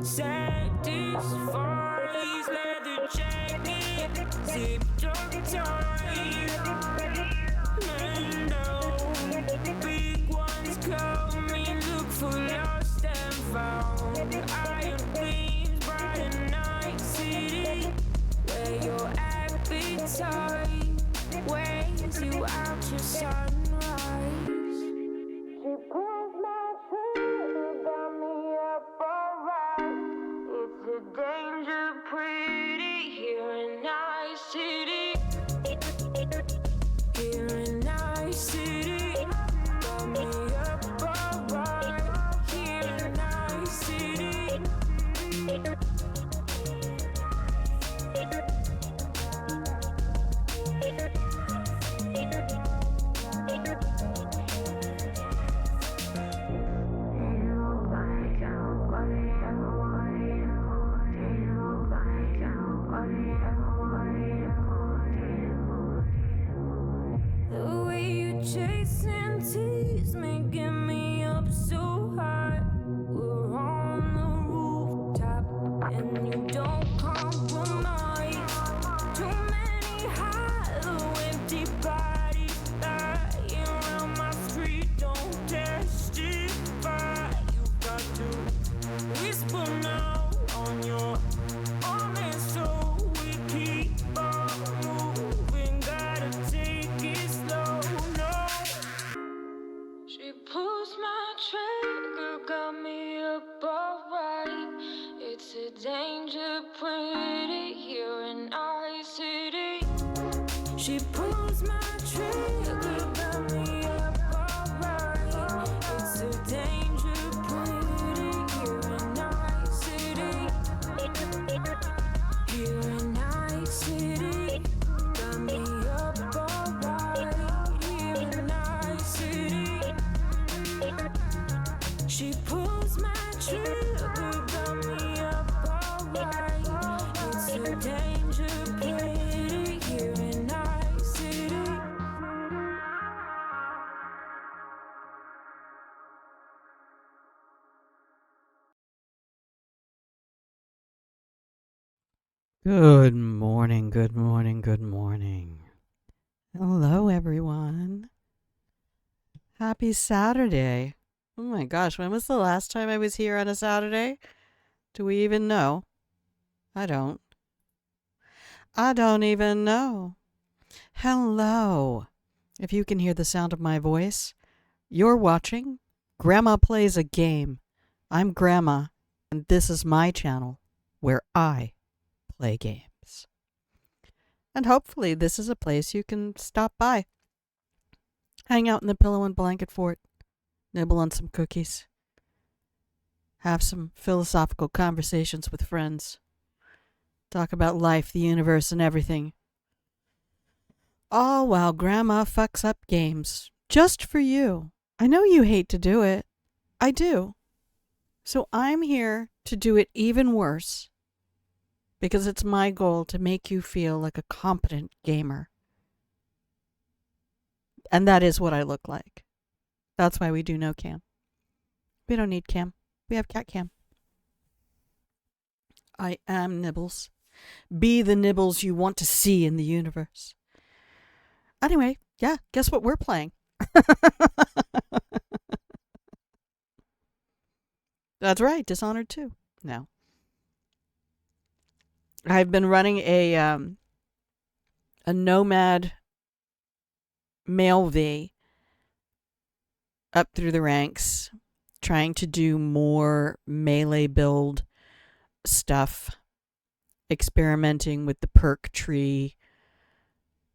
Satisfies leather jacket, zipped up tight. Mando, big ones coming, look for lost and found. Iron gleams, bright and night city, where your appetite weighs you out your sunrise. She pulls my trigger, got me up alright. It's a danger pretty here in Night City. Here in Night City, got me up alright. Here in Night City. danger pretty here in our city. She pulls my trigger, got me up alright. It's a danger pretty here in our city. Here in our city, got me up alright. Here in our city, she pulls my trigger, got me up alright. It's a danger pretty here in our city. Good morning, good morning, good morning. Hello, everyone. Happy Saturday. Oh my gosh, when was the last time I was here on a Saturday? Do we even know? I don't. I don't even know. Hello. If you can hear the sound of my voice, you're watching Grandma Plays a Game. I'm Grandma, and this is my channel where I play games. And hopefully this is a place you can stop by. Hang out in the pillow and blanket fort. Nibble on some cookies. Have some philosophical conversations with friends. Talk about life, the universe, and everything. All while Grandma fucks up games. Just for you. I know you hate to do it. I do. So I'm here to do it even worse. Because it's my goal to make you feel like a competent gamer. And that is what I look like. That's why we do no cam. We don't need cam. We have cat cam. I am Nibbles. Be the Nibbles you want to see in the universe. Anyway, yeah, guess what we're playing? That's right, Dishonored 2. No. I've been running a Nomad male V up through the ranks, trying to do more melee build stuff, experimenting with the perk tree,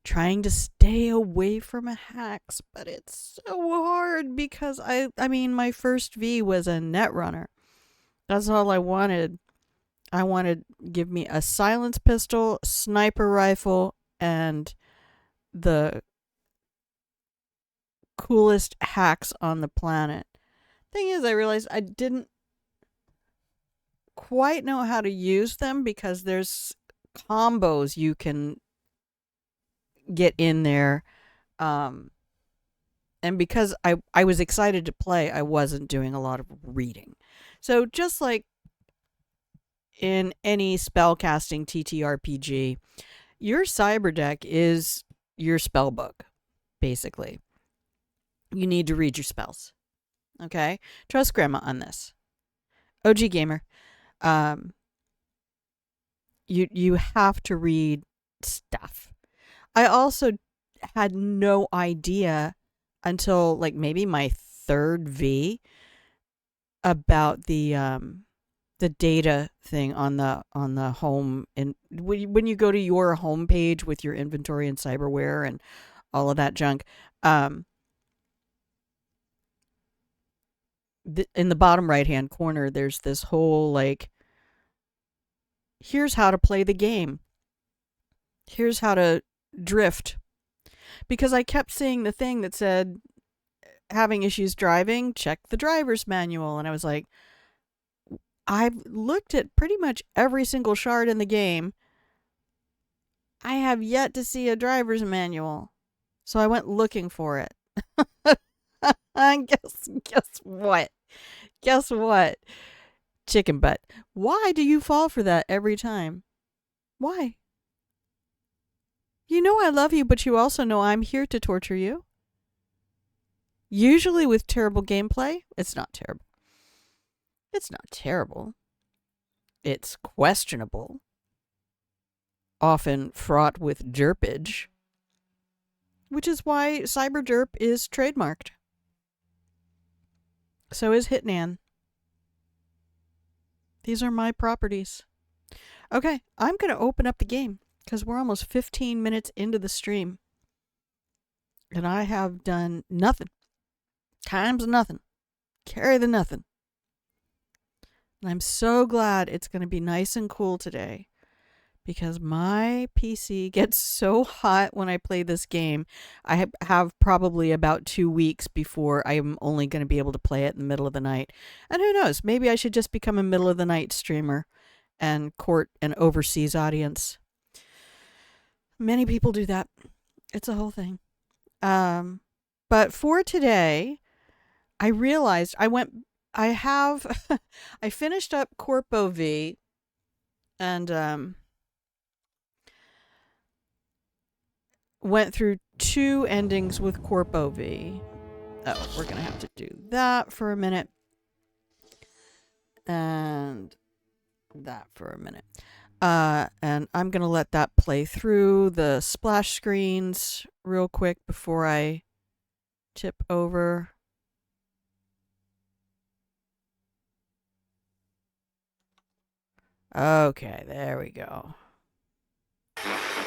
trying to stay away from hacks, but it's so hard because I mean my first V was a Netrunner. That's all I wanted. I wanted give me a silence pistol, sniper rifle, and the coolest hacks on the planet. Thing is, I realized I didn't quite know how to use them because there's combos you can get in there. And because I was excited to play, I wasn't doing a lot of reading. So just like in any spellcasting TTRPG, your cyber deck is your spell book, basically. You need to read your spells. Okay? Trust Grandma on this. OG Gamer. You have to read stuff. I also had no idea until like maybe my third V about the data thing on the home, and when you go to your home page with your inventory and cyberware and all of that junk, in the bottom right hand corner there's this whole like, here's how to play the game, here's how to drift, because I kept seeing the thing that said having issues driving, check the driver's manual, and I was like, I've looked at pretty much every single shard in the game. I have yet to see a driver's manual. So I went looking for it. Guess what? Guess what? Chicken butt. Why do you fall for that every time? Why? You know I love you, but you also know I'm here to torture you. Usually with terrible gameplay. It's not terrible. It's not terrible. It's questionable. Often fraught with derpage. Which is why CyberDerp is trademarked. So is Hitman. These are my properties. Okay, I'm going to open up the game because we're almost 15 minutes into the stream. And I have done nothing. Times nothing. Carry the nothing. And I'm so glad it's going to be nice and cool today because my PC gets so hot when I play this game. I have probably about 2 weeks before I'm only going to be able to play it in the middle of the night. And who knows, maybe I should just become a middle of the night streamer and court an overseas audience. Many people do that. It's a whole thing. But for today, I realized I finished up Corpo V and went through 2 endings with Corpo V. Oh, we're going to have to do that for a minute. And that for a minute. And I'm going to let that play through the splash screens real quick before I tip over. Okay, there we go.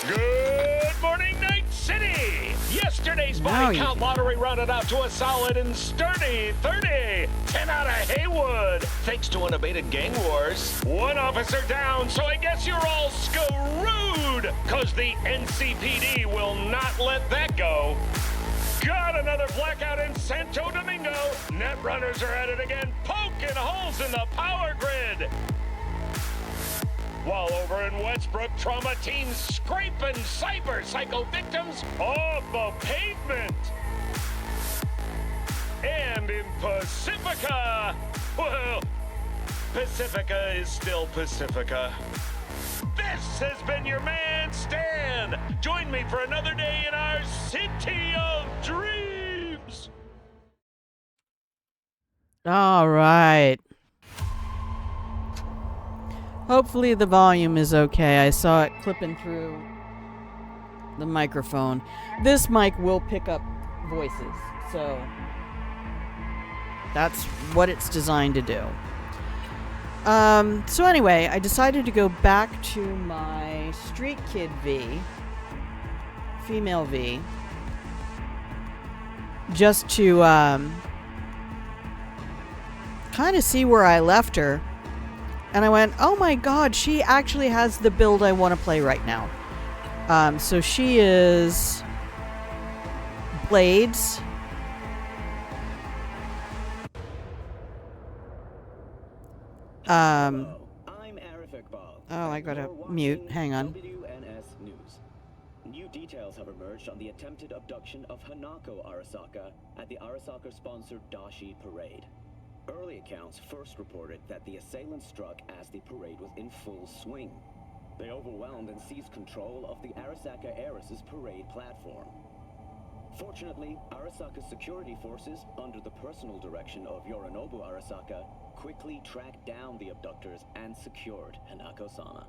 Good morning, Night City! Yesterday's body count lottery rounded out to a solid and sturdy 30. 10 out of Haywood, thanks to unabated gang wars. 1 officer down, so I guess you're all screwed, cause the NCPD will not let that go. Got another blackout in Santo Domingo. Net runners are at it again, poking holes in the power grid. While over in Westbrook, trauma teams scraping cyber psycho victims off the pavement. And in Pacifica, well, Pacifica is still Pacifica. This has been your man, Stan. Join me for another day in our city of dreams. All right. Hopefully the volume is okay. I saw it clipping through the microphone. This mic will pick up voices, so that's what it's designed to do. So anyway, I decided to go back to my Street Kid V, female V, just to kind of see where I left her. And I went, oh my god, she actually has the build I want to play right now. So she is Blades. Hello, I'm IYKYK. Oh, I gotta mute. Hang on. WNS News. New details have emerged on the attempted abduction of Hanako Arasaka at the Arasaka-sponsored Dashi Parade. Early accounts first reported that the assailants struck as the parade was in full swing. They overwhelmed and seized control of the Arasaka Heiress's parade platform. Fortunately, Arasaka's security forces, under the personal direction of Yorinobu Arasaka, quickly tracked down the abductors and secured Hanako-sama.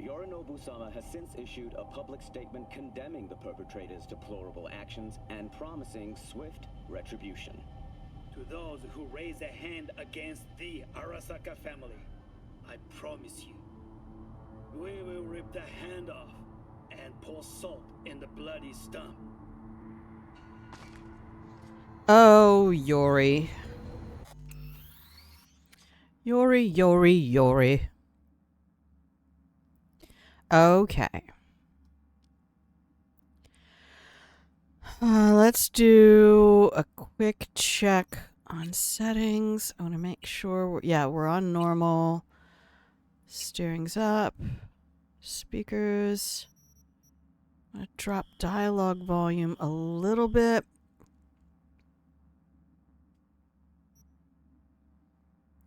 Yorinobu-sama has since issued a public statement condemning the perpetrators' deplorable actions and promising swift retribution. To those who raise a hand against the Arasaka family, I promise you, we will rip the hand off and pour salt in the bloody stump. Oh, Yori. Yori. Okay. Let's do a quick check on settings. I want to make sure we're on normal. Steering's up. Speakers. I'm going to drop dialogue volume a little bit.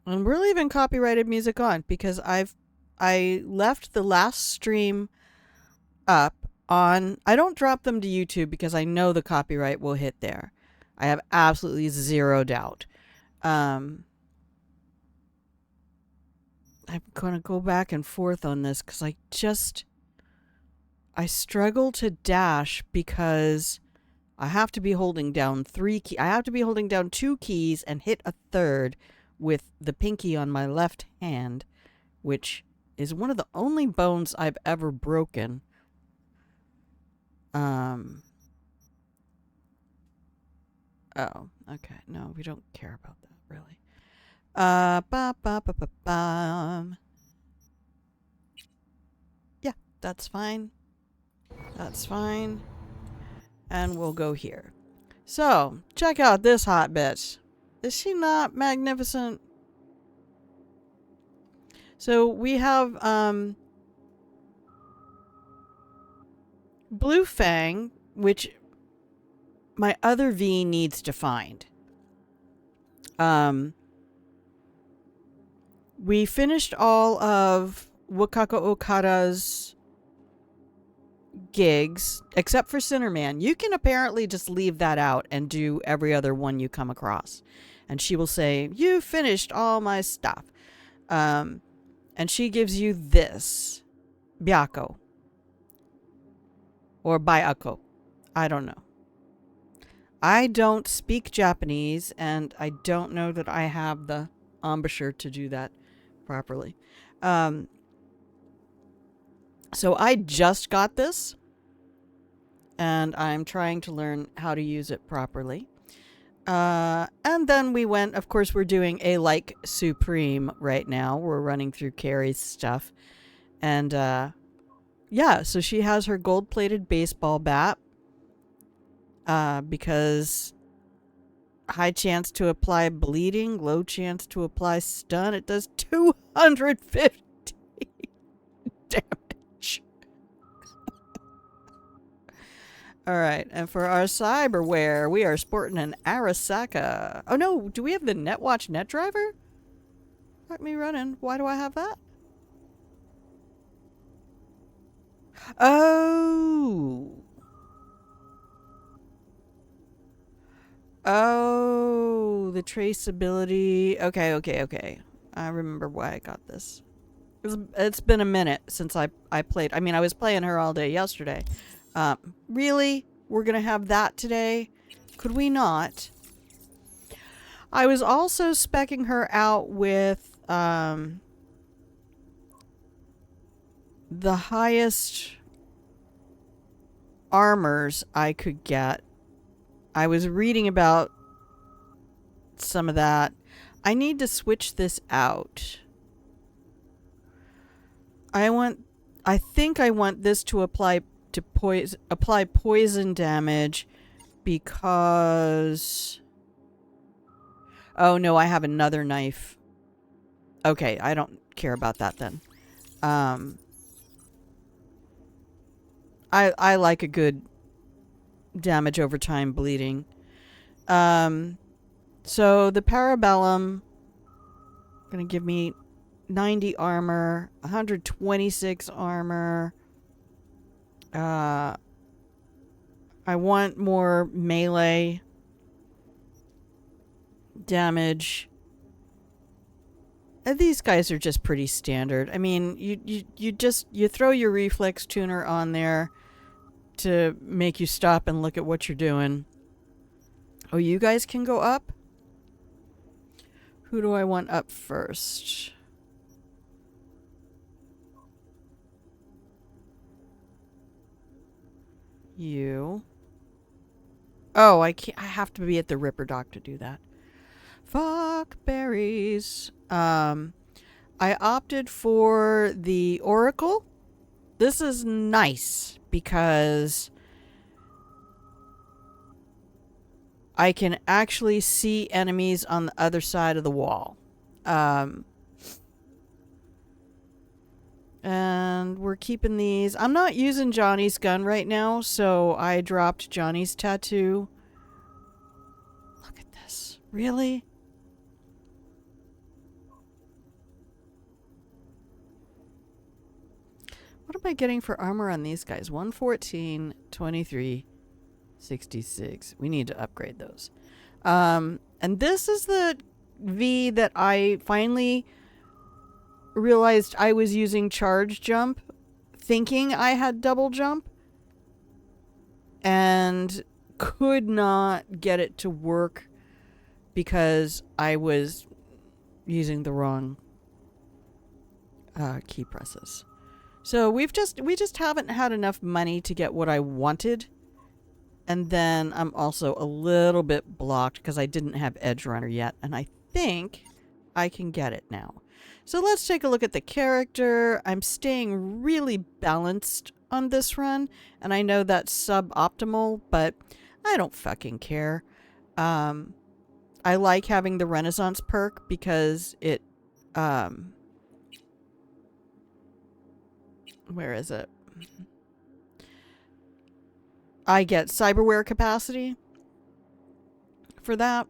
And we're leaving copyrighted music on because I left the last stream up on. I don't drop them to YouTube because I know the copyright will hit there. I have absolutely zero doubt. I'm going to go back and forth on this because I struggle to dash because I have to be holding down I have to be holding down 2 keys and hit a third with the pinky on my left hand, which is one of the only bones I've ever broken. Oh, okay. No, we don't care about that, really. Yeah, that's fine. That's fine. And we'll go here. So, check out this hot bitch. Is she not magnificent? So, we have, Blue Fang, which my other V needs to find. We finished all of Wakako Okada's gigs, except for Sinnerman. You can apparently just leave that out and do every other one you come across. And she will say, you finished all my stuff. And she gives you this. Byako. Or Byako. I don't know. I don't speak Japanese, and I don't know that I have the embouchure to do that properly. So I just got this, and I'm trying to learn how to use it properly. And then we went, of course, we're doing a like Supreme right now. We're running through Carrie's stuff. And, yeah, so she has her gold-plated baseball bat. Because high chance to apply bleeding, low chance to apply stun. It does 250 damage. Alright, and for our cyberware, we are sporting an Arasaka. Oh no, do we have the NetWatch NetDriver? Let me running. Why do I have that? Oh! Oh, the traceability. Okay. I remember why I got this. It's been a minute since I played. I mean, I was playing her all day yesterday. Really? We're going to have that today? Could we not? I was also speccing her out with the highest armors I could get. I was reading about some of that. I need to switch this out. I think I want this to apply poison damage because... Oh no, I have another knife. Okay, I don't care about that then. I like a good damage over time bleeding. So the Parabellum gonna give me 90 armor, 126 armor. I want more melee damage. And these guys are just pretty standard. I mean, you throw your reflex tuner on there to make you stop and look at what you're doing. Oh, you guys can go up? Who do I want up first? You. Oh, I can't. I have to be at the Ripper Dock to do that. Fuck berries. I opted for the Oracle. This is nice because I can actually see enemies on the other side of the wall. And we're keeping these. I'm not using Johnny's gun right now, so I dropped Johnny's tattoo. Look at this. Really? What am I getting for armor on these guys? 114, 23, 66. We need to upgrade those. And this is the V that I finally realized I was using charge jump, thinking I had double jump, and could not get it to work because I was using the wrong key presses. So we just haven't had enough money to get what I wanted. And then I'm also a little bit blocked because I didn't have Edge Runner yet. And I think I can get it now. So let's take a look at the character. I'm staying really balanced on this run. And I know that's suboptimal, but I don't fucking care. I like having the Renaissance perk because it... where is it? I get cyberware capacity for that.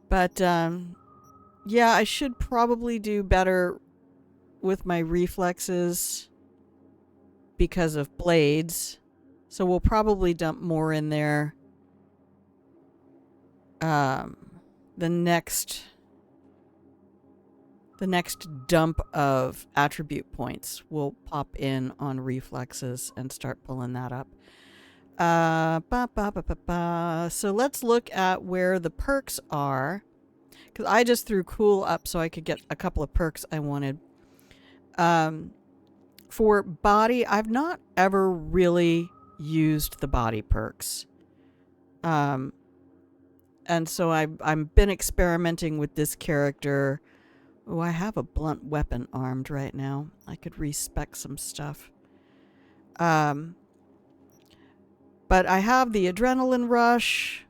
But, yeah, I should probably do better with my reflexes because of blades. So we'll probably dump more in there. The next dump of attribute points will pop in on reflexes and start pulling that up. So let's look at where the perks are. Because I just threw cool up so I could get a couple of perks I wanted. For body, I've not ever really used the body perks. And so I've been experimenting with this character. Oh, I have a blunt weapon armed right now. I could respec some stuff. But I have the adrenaline rush.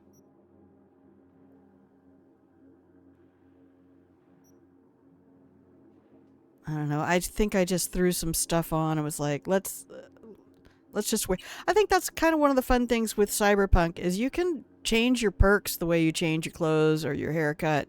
I don't know. I think I just threw some stuff on. I was like, let's just wait. I think that's kind of one of the fun things with Cyberpunk is you can change your perks the way you change your clothes or your haircut.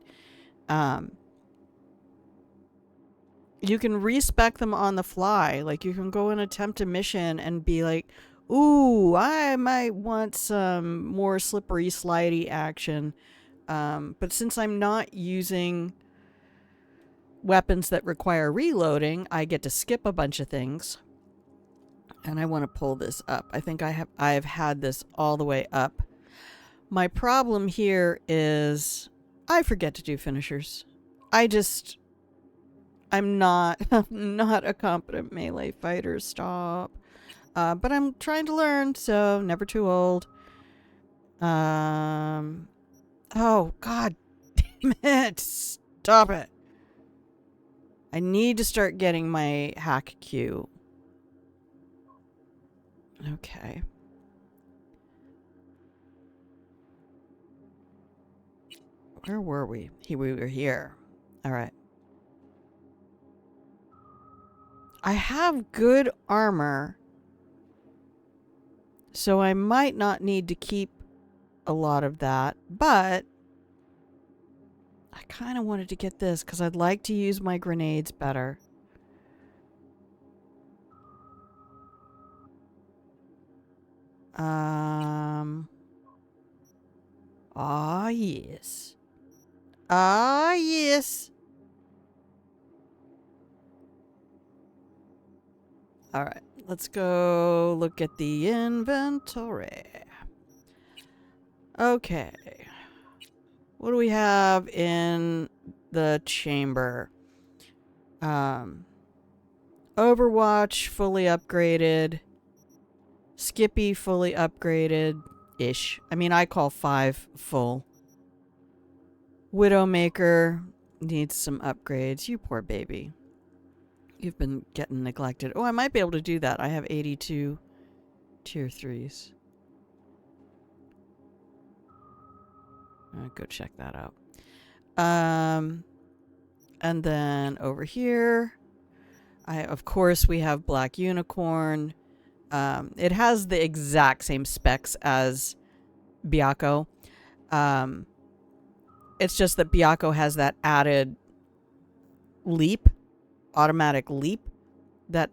You can respec them on the fly. Like, you can go and attempt a mission and be like, ooh, I might want some more slippery, slidey action. But since I'm not using weapons that require reloading, I get to skip a bunch of things. And I want to pull this up. I think I've had this all the way up. My problem here is I forget to do finishers. I'm not a competent melee fighter. Stop. But I'm trying to learn, so never too old. Oh, God damn it. Stop it. I need to start getting my hack queue. Okay. Where were we? We were here. All right. I have good armor, so I might not need to keep a lot of that, but I kind of wanted to get this because I'd like to use my grenades better. Ah, yes. Ah, yes. All right, let's go look at the inventory. Okay. What do we have in the chamber? Overwatch fully upgraded. Skippy fully upgraded-ish. I mean, I call 5 full. Widowmaker needs some upgrades. You poor baby. You've been getting neglected. Oh, I might be able to do that. I have 82 tier 3s. I'll go check that out. And then over here, of course, we have Black Unicorn. It has the exact same specs as Byakko. It's just that Byakko has that added leap, automatic leap, that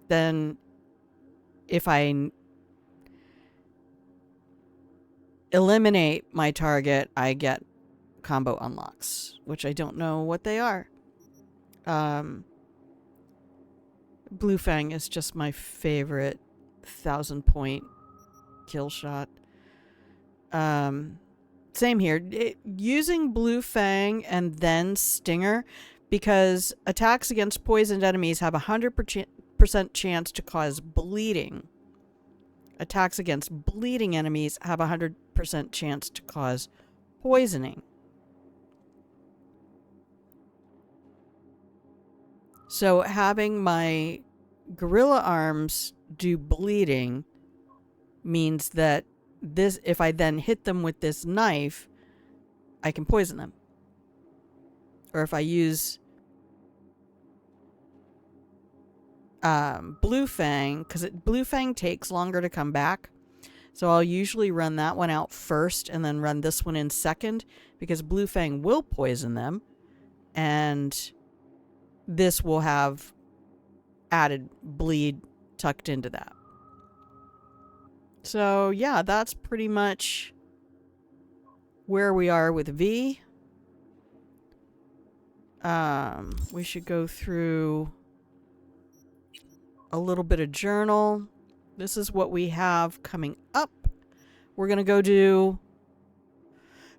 then if I eliminate my target, I get combo unlocks, which I don't know what they are. Blue Fang is just my favorite 1000-point kill shot. Same here. Using Blue Fang and then Stinger, because attacks against poisoned enemies have a 100% chance to cause bleeding. Attacks against bleeding enemies have a 100% chance to cause poisoning. So having my gorilla arms do bleeding means that this, if I then hit them with this knife, I can poison them. Or if I use Blue Fang, because Blue Fang takes longer to come back. So I'll usually run that one out first and then run this one in second, because Blue Fang will poison them. And this will have added bleed tucked into that. So yeah, that's pretty much where we are with V. We should go through a little bit of journal. This is what we have coming up. We're going to go do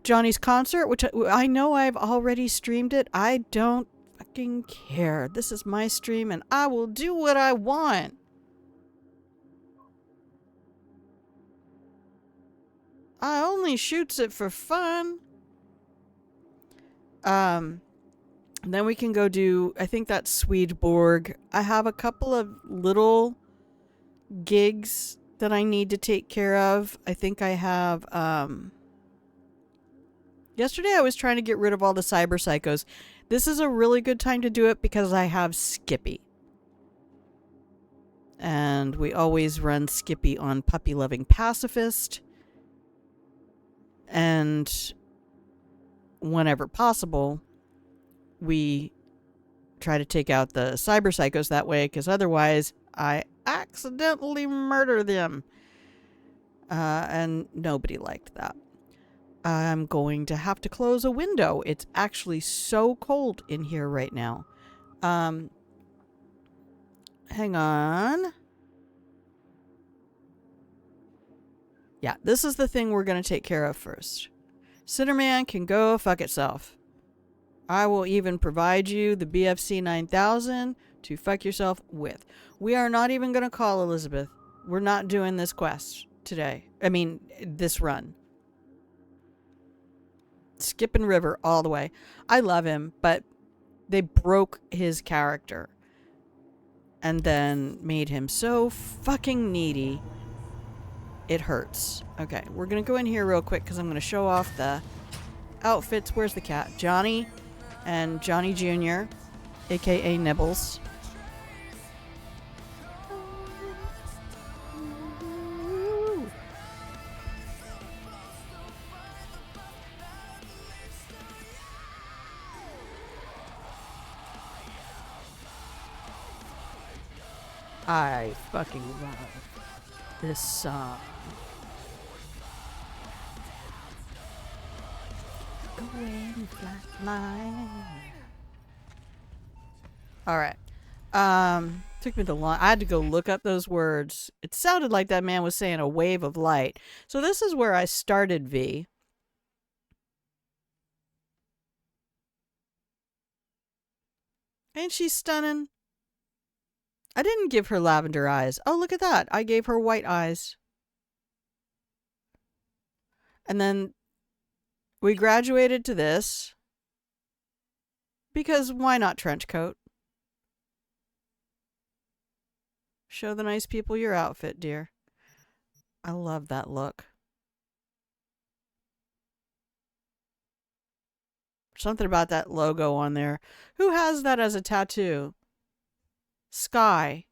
Johnny's concert, which I know I've already streamed it. I don't fucking care. This is my stream and I will do what I want. I only shoots it for fun. Then we can go do, I think that's Swedenborg. I have a couple of little gigs that I need to take care of. I think I have, yesterday I was trying to get rid of all the cyber psychos. This is a really good time to do it because I have Skippy. And we always run Skippy on Puppy Loving Pacifist. And whenever possible, we try to take out the cyber psychos that way, because otherwise I accidentally murder them. And nobody liked that. I'm going to have to close a window. It's actually so cold in here right now. Hang on. Yeah, this is the thing we're going to take care of first. Cinderman can go fuck itself. I will even provide you the BFC 9000 to fuck yourself with. We are not even going to call Elizabeth. We're not doing this quest today. I mean, this run. Skipping River all the way. I love him, but they broke his character. And then made him so fucking needy. It hurts. Okay, we're going to go in here real quick because I'm going to show off the outfits. Where's the cat? Johnny and Johnny Jr., aka Nibbles. I fucking love this song. Go away and flatline. Alright. Took me the long. I had to go look up those words. It sounded like that man was saying a wave of light. So this is where I started V. Ain't she stunning? I didn't give her lavender eyes. Oh, look at that. I gave her white eyes. And then we graduated to this. Because why not trench coat? Show the nice people your outfit, dear. I love that look. Something about that logo on there. Who has that as a tattoo? Sky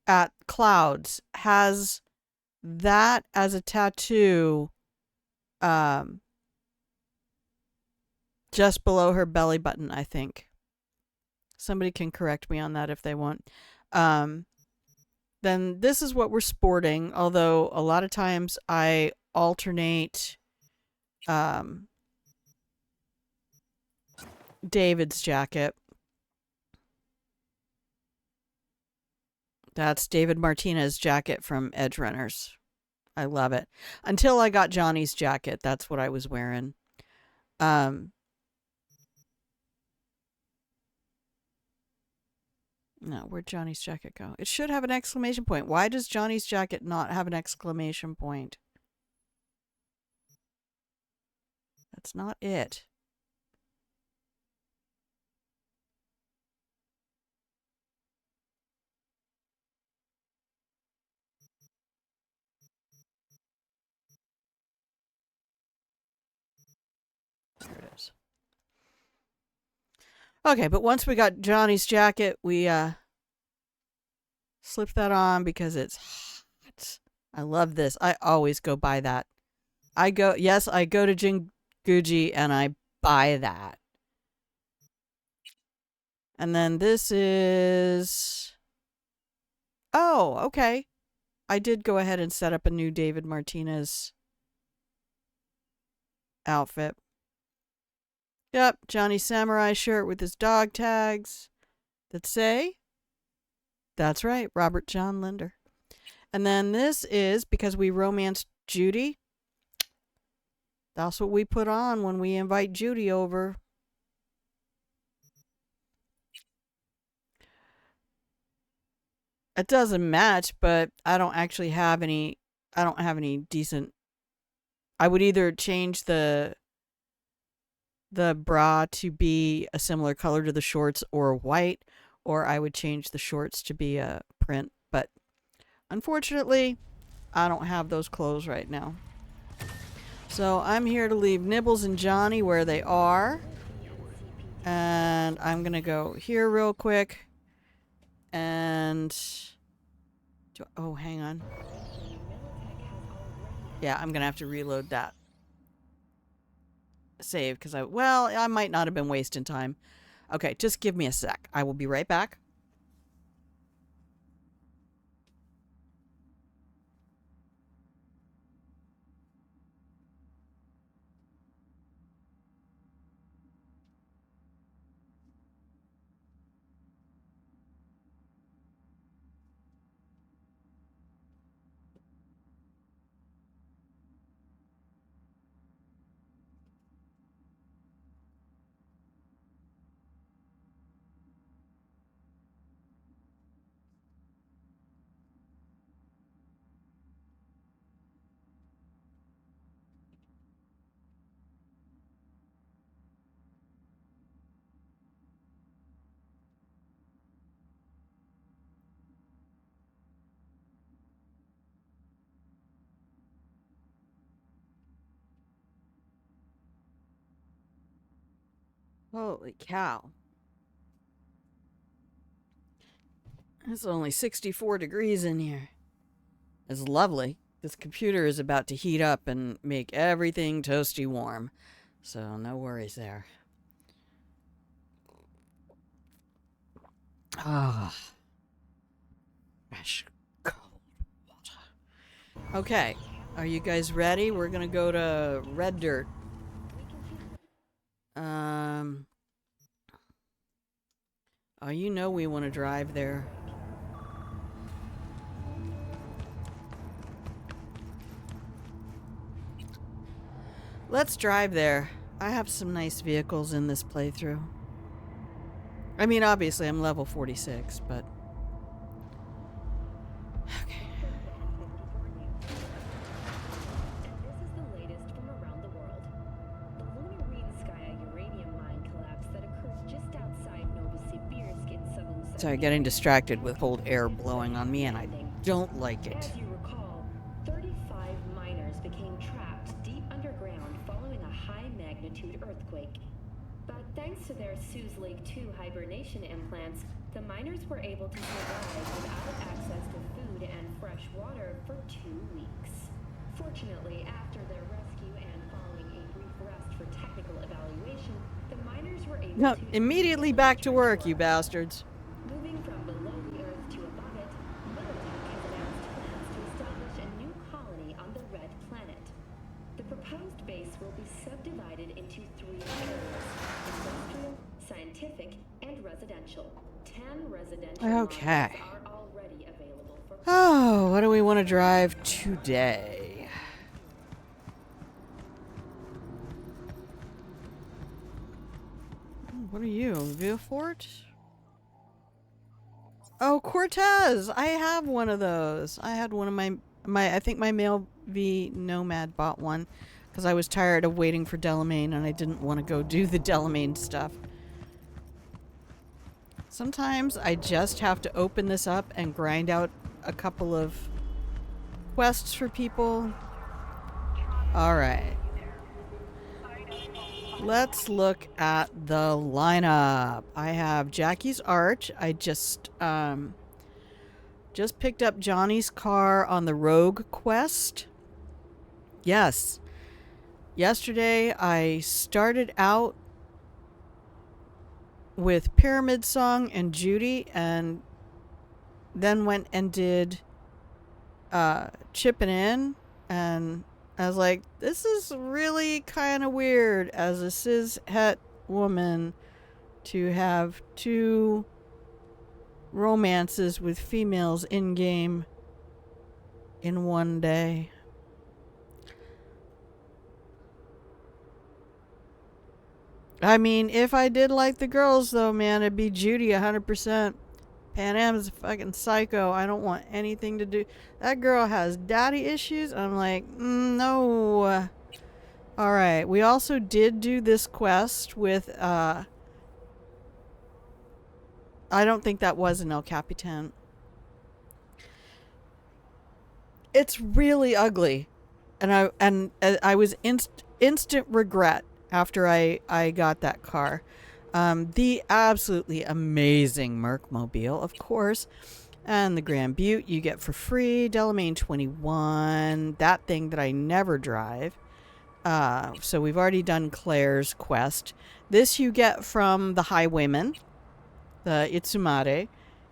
at Clouds has that as a tattoo just below her belly button, I think. Somebody can correct me on that if they want. Then this is what we're sporting, although a lot of times I alternate David's jacket. That's David Martinez's jacket from Edge Runners. I love it. Until I got Johnny's jacket. That's what I was wearing. No, where'd Johnny's jacket go? It should have an exclamation point. Why does Johnny's jacket not have an exclamation point? That's not it. There it is. Okay, but once we got Johnny's jacket, we slipped that on because it's hot. I love this. I always go buy that. I go to Jinguji and I buy that. And then this is... Oh, okay. I did go ahead and set up a new David Martinez outfit. Yep, Johnny's samurai shirt with his dog tags that say... That's right, Robert John Linder. And then this is, because we romanced Judy, that's what we put on when we invite Judy over. It doesn't match, but I don't actually have any, I don't have any decent, I would either change the bra to be a similar color to the shorts or white, or I would change the shorts to be a print, but unfortunately, I don't have those clothes right now. So I'm here to leave Nibbles and Johnny where they are. And I'm going to go here real quick. And... oh, hang on. Yeah, I'm going to have to reload that save because I might not have been wasting time. Okay, just give me a sec. I will be right back. Holy cow. It's only 64 degrees in here. It's lovely. This computer is about to heat up and make everything toasty warm. So no worries there. Ah. Fresh cold water. Okay. Are you guys ready? We're gonna go to Red Dirt. Oh, you know we want to drive there. Let's drive there. I have some nice vehicles in this playthrough. I mean, obviously I'm level 46, but... Okay. Sorry, getting distracted with cold air blowing on me, and I don't like it. As you recall, 35 miners became trapped deep underground following a high-magnitude earthquake. But thanks to their Suze Lake 2 hibernation implants, the miners were able to survive without access to food and fresh water for 2 weeks. Fortunately, after their rescue and following a brief rest for technical evaluation, the miners were able No, to... immediately back to work, you bastards. Moving from below the Earth to above it, Militech has announced plans to establish a new colony on the Red Planet. The proposed base will be subdivided into 3 areas: industrial, scientific, and residential. 10 residential Okay. models are already available for... Oh, what do we want to drive today? What are you, Viewfort? Oh, Cortez! I have one of those. I had one of I think my Male V Nomad bought one because I was tired of waiting for Delamain and I didn't want to go do the Delamain stuff. Sometimes I just have to open this up and grind out a couple of quests for people. Alright. Let's look at the lineup. I have Jackie's Arch. I just picked up Johnny's car on the Rogue quest. Yes. Yesterday I started out with Pyramid Song and Judy and then went and did Chippin' In, and I was like, this is really kind of weird as a cis-het woman to have two romances with females in-game in one day. I mean, if I did like the girls, though, man, it'd be Judy 100%. Pan Am's a fucking psycho. I don't want anything to do. That girl has daddy issues. I'm like, no. Alright, we also did do this quest with, I don't think that was an El Capitan. It's really ugly. And I was instant regret after I got that car. The absolutely amazing Mercmobile, of course, and the Grand Butte you get for free. Delamain 21, that thing that I never drive. So we've already done Claire's quest. This you get from the Highwayman, the Itsumare.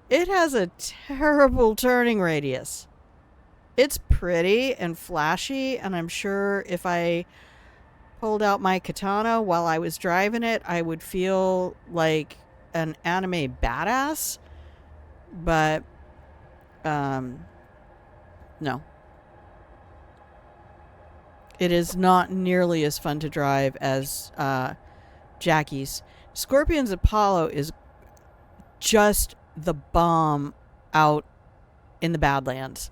It has a terrible turning radius. It's pretty and flashy, and I'm sure if I pulled out my katana while I was driving it, I would feel like an anime badass. But, no. It is not nearly as fun to drive as Jackie's. Scorpion's Apollo is just the bomb out in the Badlands.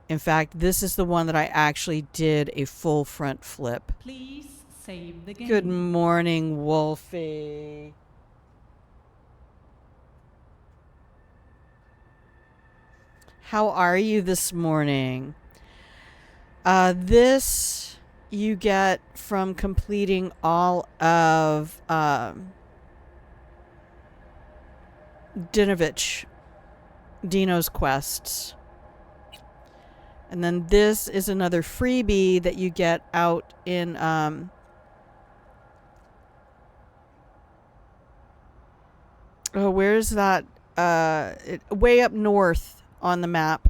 In fact, this is the one that I actually did a full front flip. Please save the game. Good morning, Wolfie. How are you this morning? This you get from completing all of Dino's quests. And then this is another freebie that you get out in where's that? Way up north on the map.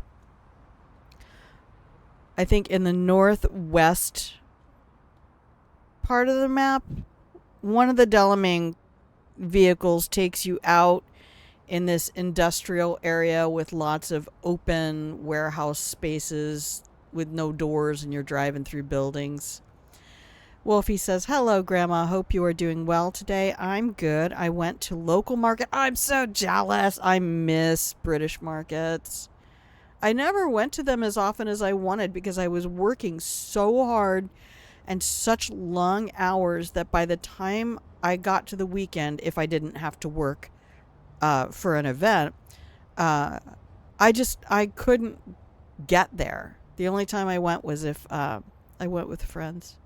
I think in the northwest part of the map. One of the Delamain vehicles takes you out in this industrial area with lots of open warehouse spaces with no doors, and you're driving through buildings. Wolfie says, hello, Grandma. Hope you are doing well today. I'm good. I went to local market. I'm so jealous. I miss British markets. I never went to them as often as I wanted because I was working so hard and such long hours that by the time I got to the weekend, if I didn't have to work for an event, I couldn't get there. The only time I went was if I went with friends.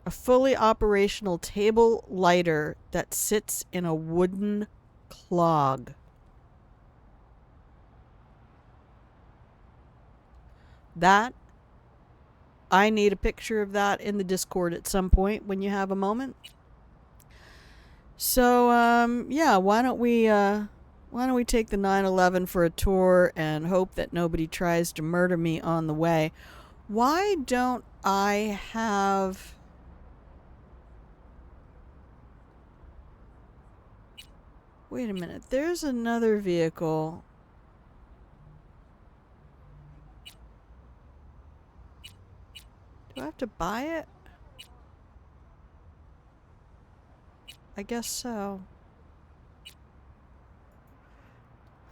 A fully operational table lighter that sits in a wooden clog. That, I need a picture of that in the Discord at some point when you have a moment. So, yeah, why don't we take the 911 for a tour and hope that nobody tries to murder me on the way? Why don't I have... Wait a minute, there's another vehicle. Do I have to buy it? I guess so.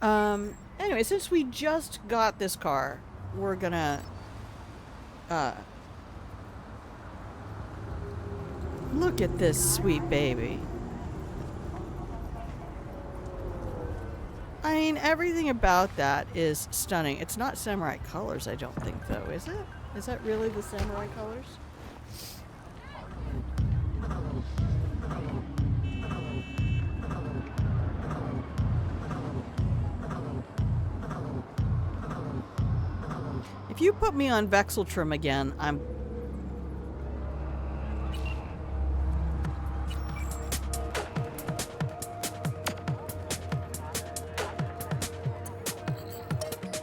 Anyway, since we just got this car, we're gonna look at this sweet baby. I mean, everything about that is stunning. It's not samurai colors, I don't think, though, is it? Is that really the samurai colors? If you put me on Vexel trim again, I'm...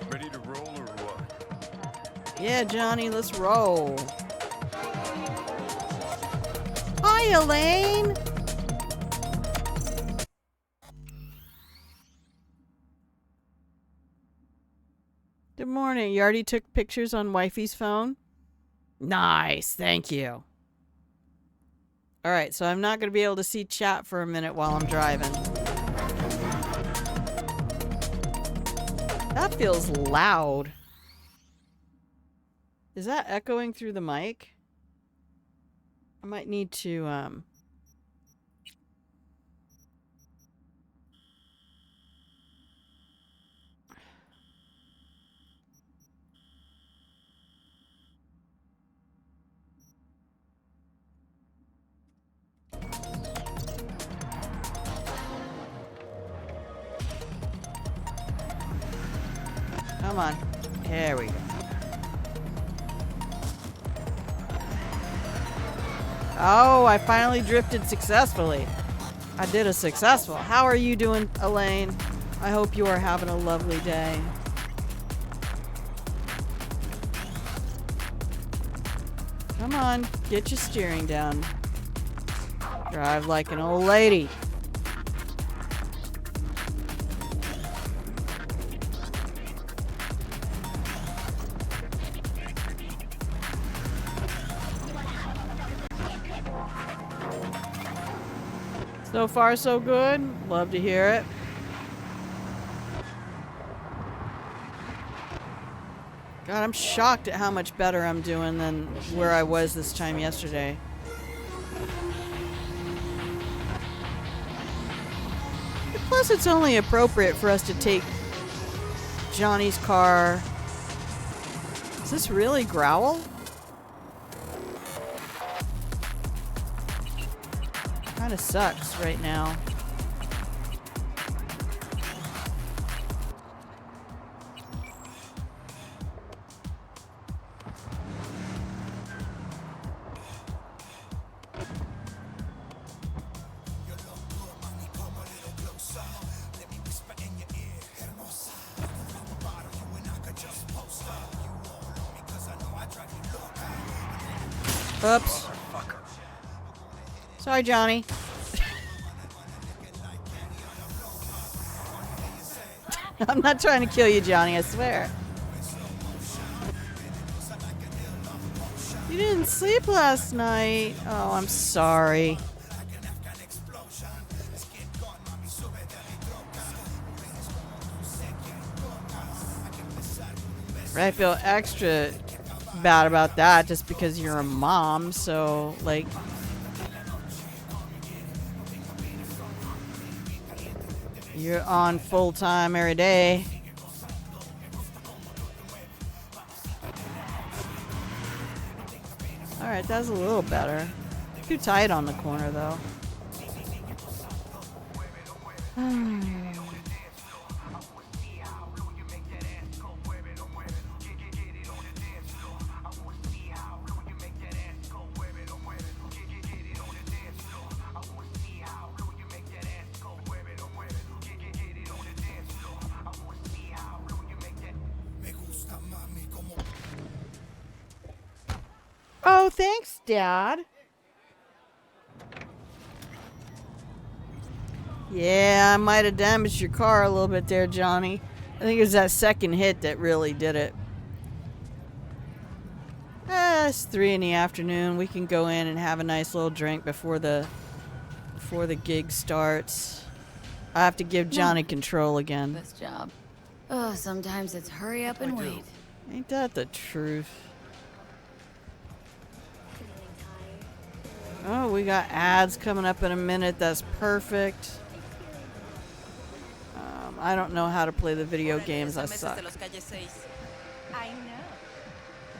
Ready to roll or what? Yeah, Johnny, let's roll. Hi, Elaine! Good morning. You already took pictures on wifey's phone? Nice, thank you. Alright, so I'm not going to be able to see chat for a minute while I'm driving. That feels loud. Is that echoing through the mic? I might need to, come on. There we go. Oh, I finally drifted successfully. I did a successful. How are you doing, Elaine? I hope you are having a lovely day. Come on, get your steering down. Drive like an old lady. So far, so good. Love to hear it. God, I'm shocked at how much better I'm doing than where I was this time yesterday. Plus, it's only appropriate for us to take Johnny's car. Is this really Growl? Kinda sucks right now. Oops. Sorry, Johnny. I'm not trying to kill you, Johnny, I swear. You didn't sleep last night. Oh, I'm sorry. I feel extra bad about that just because you're a mom, so, like... You're on full-time every day. Alright, that's a little better. Too tight on the corner, though. Oh, thanks, Dad. Yeah, I might have damaged your car a little bit there, Johnny. I think it was that second hit that really did it. It's 3 in the afternoon. We can go in and have a nice little drink before the gig starts. I have to give Johnny control again. This job. Oh, sometimes it's hurry up and wait. Ain't that the truth? Oh, we got ads coming up in a minute. That's perfect. I don't know how to play the video games. I suck. I know.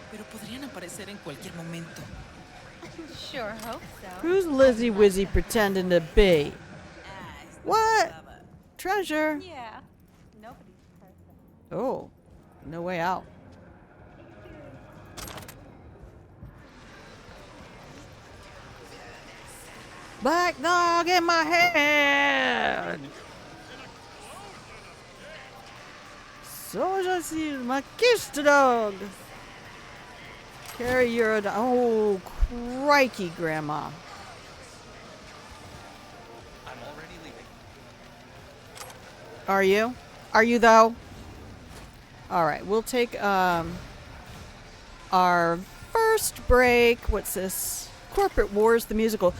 Pero podrían aparecer en cualquier momento. Sure hope so. Who's Lizzie Wizzy pretending to be? What? Treasure. Yeah. Nobody's perfect. Oh, no way out. Black dog in my head. So I see my kiss the dog. Carry your dog. Oh, crikey, Grandma. I'm already leaving. Are you? Are you though? All right, we'll take our first break. What's this? Corporate Wars, the musical.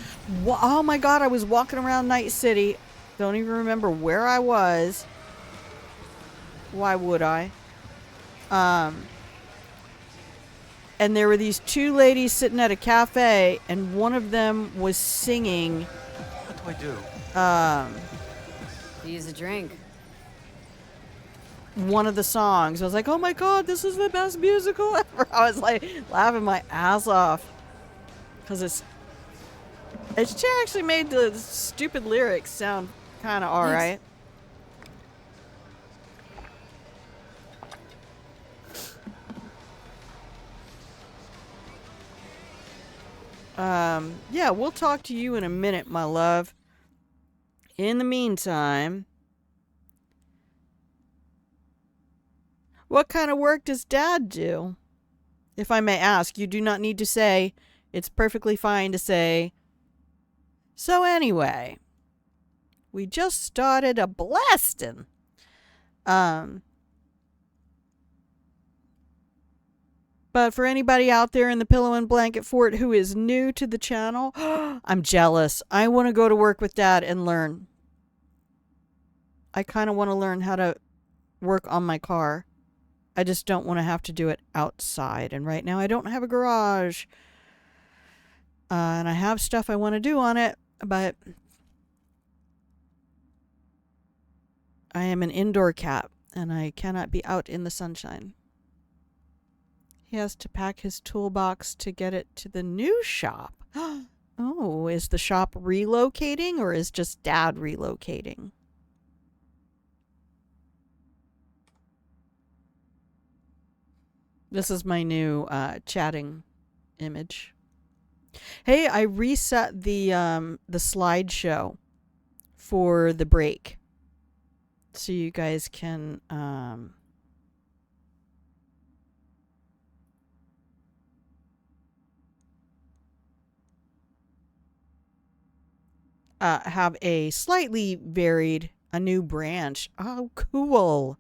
Oh my God, I was walking around Night City. Don't even remember where I was. Why would I? And there were these two ladies sitting at a cafe, and one of them was singing. What do I do? Use a drink. One of the songs. I was like, oh my God, this is the best musical ever. I was like laughing my ass off. Because she actually made the stupid lyrics sound kind of alright. Yeah, we'll talk to you in a minute, my love. In the meantime, what kind of work does Dad do? If I may ask, you do not need to say. It's perfectly fine to say. So anyway, we just started a blasting. But for anybody out there in the pillow and blanket fort who is new to the channel, I'm jealous. I want to go to work with Dad and learn. I kind of want to learn how to work on my car. I just don't want to have to do it outside. And right now I don't have a garage. And I have stuff I want to do on it, but I am an indoor cat and I cannot be out in the sunshine. He has to pack his toolbox to get it to the new shop. Oh, is the shop relocating or is just Dad relocating? This is my new chatting image. Hey, I reset the slideshow for the break. So you guys can have a slightly varied, a new branch. Oh, cool.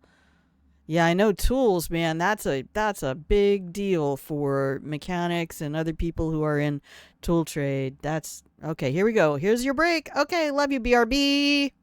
Yeah, I know tools, man. That's a big deal for mechanics and other people who are in tool trade. That's okay. Here we go. Here's your break. Okay, love you, BRB.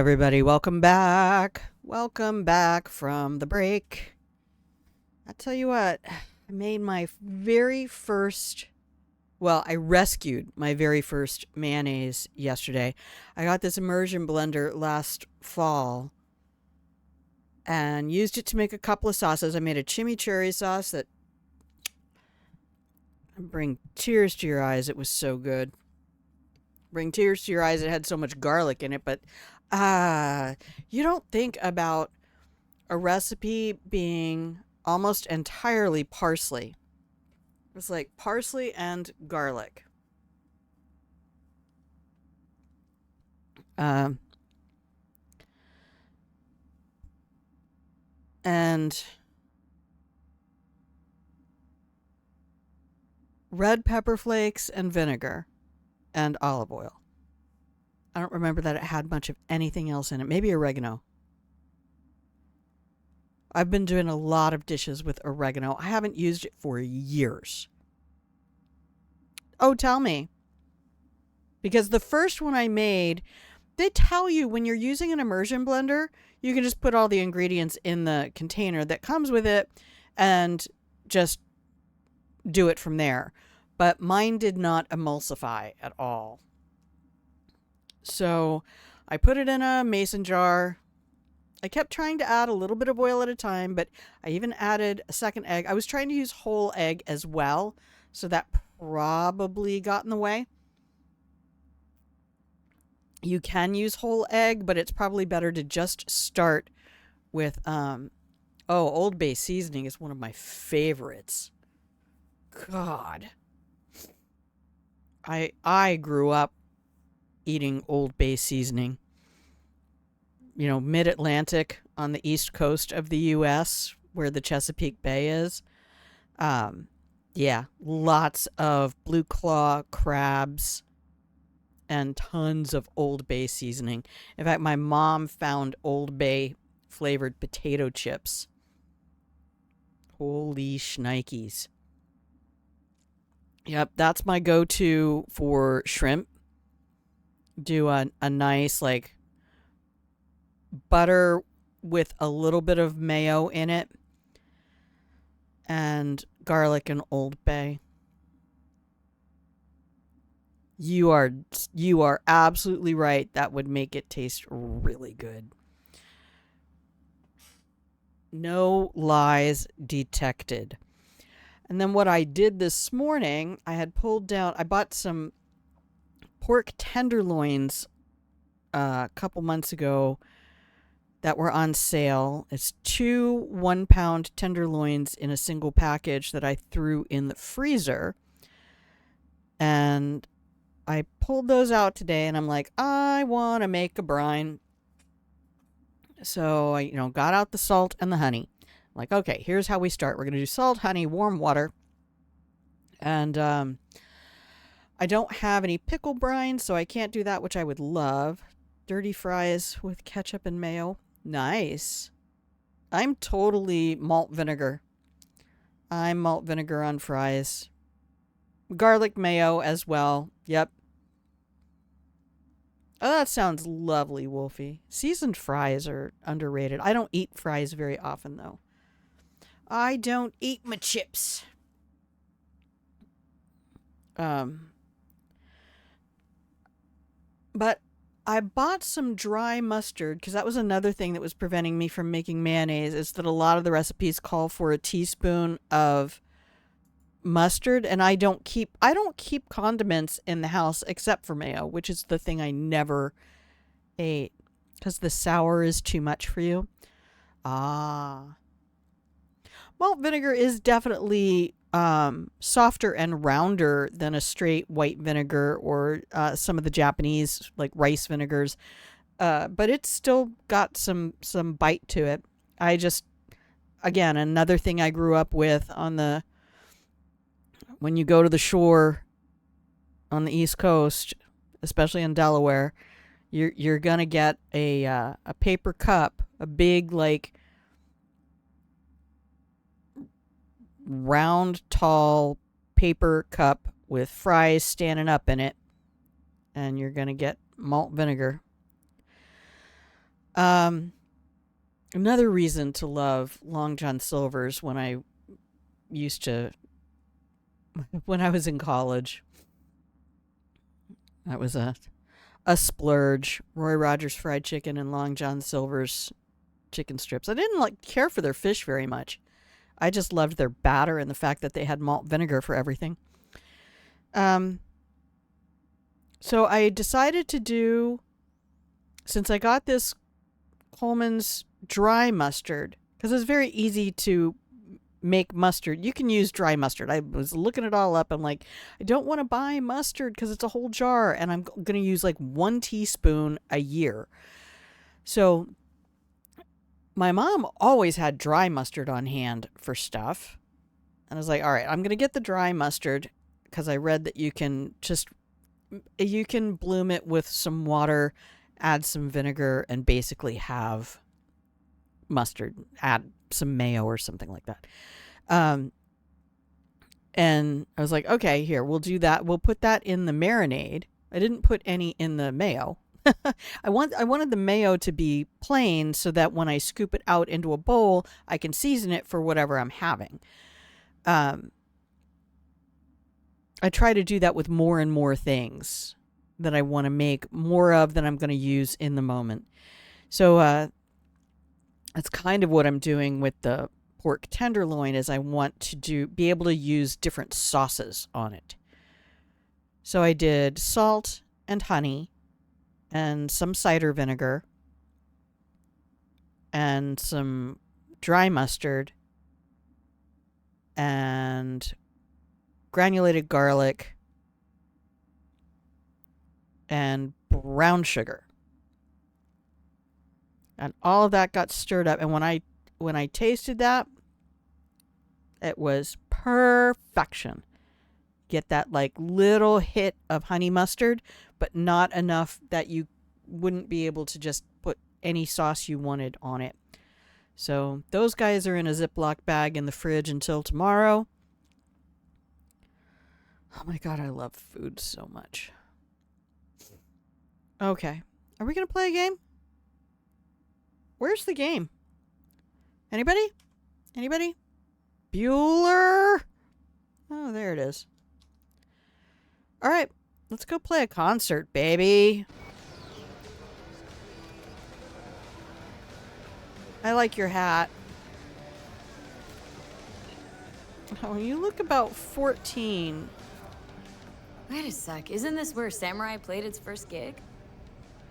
everybody. Welcome back. Welcome back from the break. I tell you what, I made my very first, well, I rescued my very first mayonnaise yesterday. I got this immersion blender last fall and used it to make a couple of sauces. I made a chimichurri sauce that bring tears to your eyes. It was so good. Bring tears to your eyes. It had so much garlic in it, but you don't think about a recipe being almost entirely parsley. It's like parsley and garlic. And red pepper flakes and vinegar and olive oil. I don't remember that it had much of anything else in it. Maybe oregano. I've been doing a lot of dishes with oregano. I haven't used it for years. Oh, tell me. Because the first one I made, they tell you when you're using an immersion blender, you can just put all the ingredients in the container that comes with it and just do it from there. But mine did not emulsify at all. So I put it in a mason jar. I kept trying to add a little bit of oil at a time, but I even added a second egg. I was trying to use whole egg as well, so that probably got in the way. You can use whole egg, but it's probably better to just start with, Old Bay seasoning is one of my favorites. God. I grew up eating Old Bay seasoning. You know, mid-Atlantic on the east coast of the U.S., where the Chesapeake Bay is. Yeah, lots of blue claw crabs and tons of Old Bay seasoning. In fact, my mom found Old Bay flavored potato chips. Holy shnikes. Yep, that's my go-to for shrimp. Do a nice, like, butter with a little bit of mayo in it. And garlic and Old Bay. You are absolutely right. That would make it taste really good. No lies detected. And then what I did this morning, I bought some pork tenderloins a couple months ago that were on sale. It's 2 1-pound tenderloins in a single package that I threw in the freezer. And I pulled those out today and I'm like, I want to make a brine. So I, got out the salt and the honey. I'm like, okay, here's how we start. We're going to do salt, honey, warm water. And I don't have any pickle brine, so I can't do that, which I would love. Dirty fries with ketchup and mayo. Nice. I'm totally malt vinegar. I'm malt vinegar on fries. Garlic mayo as well. Yep. Oh, that sounds lovely, Wolfie. Seasoned fries are underrated. I don't eat fries very often, though. I don't eat my chips. But I bought some dry mustard because that was another thing that was preventing me from making mayonnaise, is that a lot of the recipes call for a teaspoon of mustard, and I don't keep condiments in the house except for mayo, which is the thing I never ate because the sour is too much for you. Malt vinegar is definitely softer and rounder than a straight white vinegar or some of the Japanese like rice vinegars, but it's still got some bite to it. Again, another thing I grew up with when you go to the shore on the East Coast, especially in Delaware, you're gonna get a paper cup, a big like round, tall paper cup with fries standing up in it, and you're gonna get malt vinegar. Another reason to love Long John Silver's when I was in college. That was a splurge. Roy Rogers fried chicken and Long John Silver's chicken strips. I didn't care for their fish very much. I just loved their batter and the fact that they had malt vinegar for everything. So I decided to do, since I got this Coleman's dry mustard, because it's very easy to make mustard. You can use dry mustard. I was looking it all up. I'm like, I don't want to buy mustard because it's a whole jar, and I'm going to use 1 teaspoon a year. So my mom always had dry mustard on hand for stuff. And I was like, all right, I'm going to get the dry mustard because I read that you can bloom it with some water, add some vinegar, and basically have mustard, add some mayo or something like that. And I was like, okay, here, we'll do that. We'll put that in the marinade. I didn't put any in the mayo. I wanted the mayo to be plain so that when I scoop it out into a bowl, I can season it for whatever I'm having. I try to do that with more and more things that I want to make more of than I'm going to use in the moment. So that's kind of what I'm doing with the pork tenderloin, is I want to be able to use different sauces on it. So I did salt and honey and some cider vinegar and some dry mustard and granulated garlic and brown sugar. And all of that got stirred up. And when I tasted that, it was perfection. Get that little hit of honey mustard, but not enough that you wouldn't be able to just put any sauce you wanted on it. So those guys are in a Ziploc bag in the fridge until tomorrow. Oh my God, I love food so much. Okay. Are we going to play a game? Where's the game? Anybody? Anybody? Bueller? Oh, there it is. All right. Let's go play a concert, baby. I like your hat. Oh, you look about 14. Wait a sec, isn't this where Samurai played its first gig?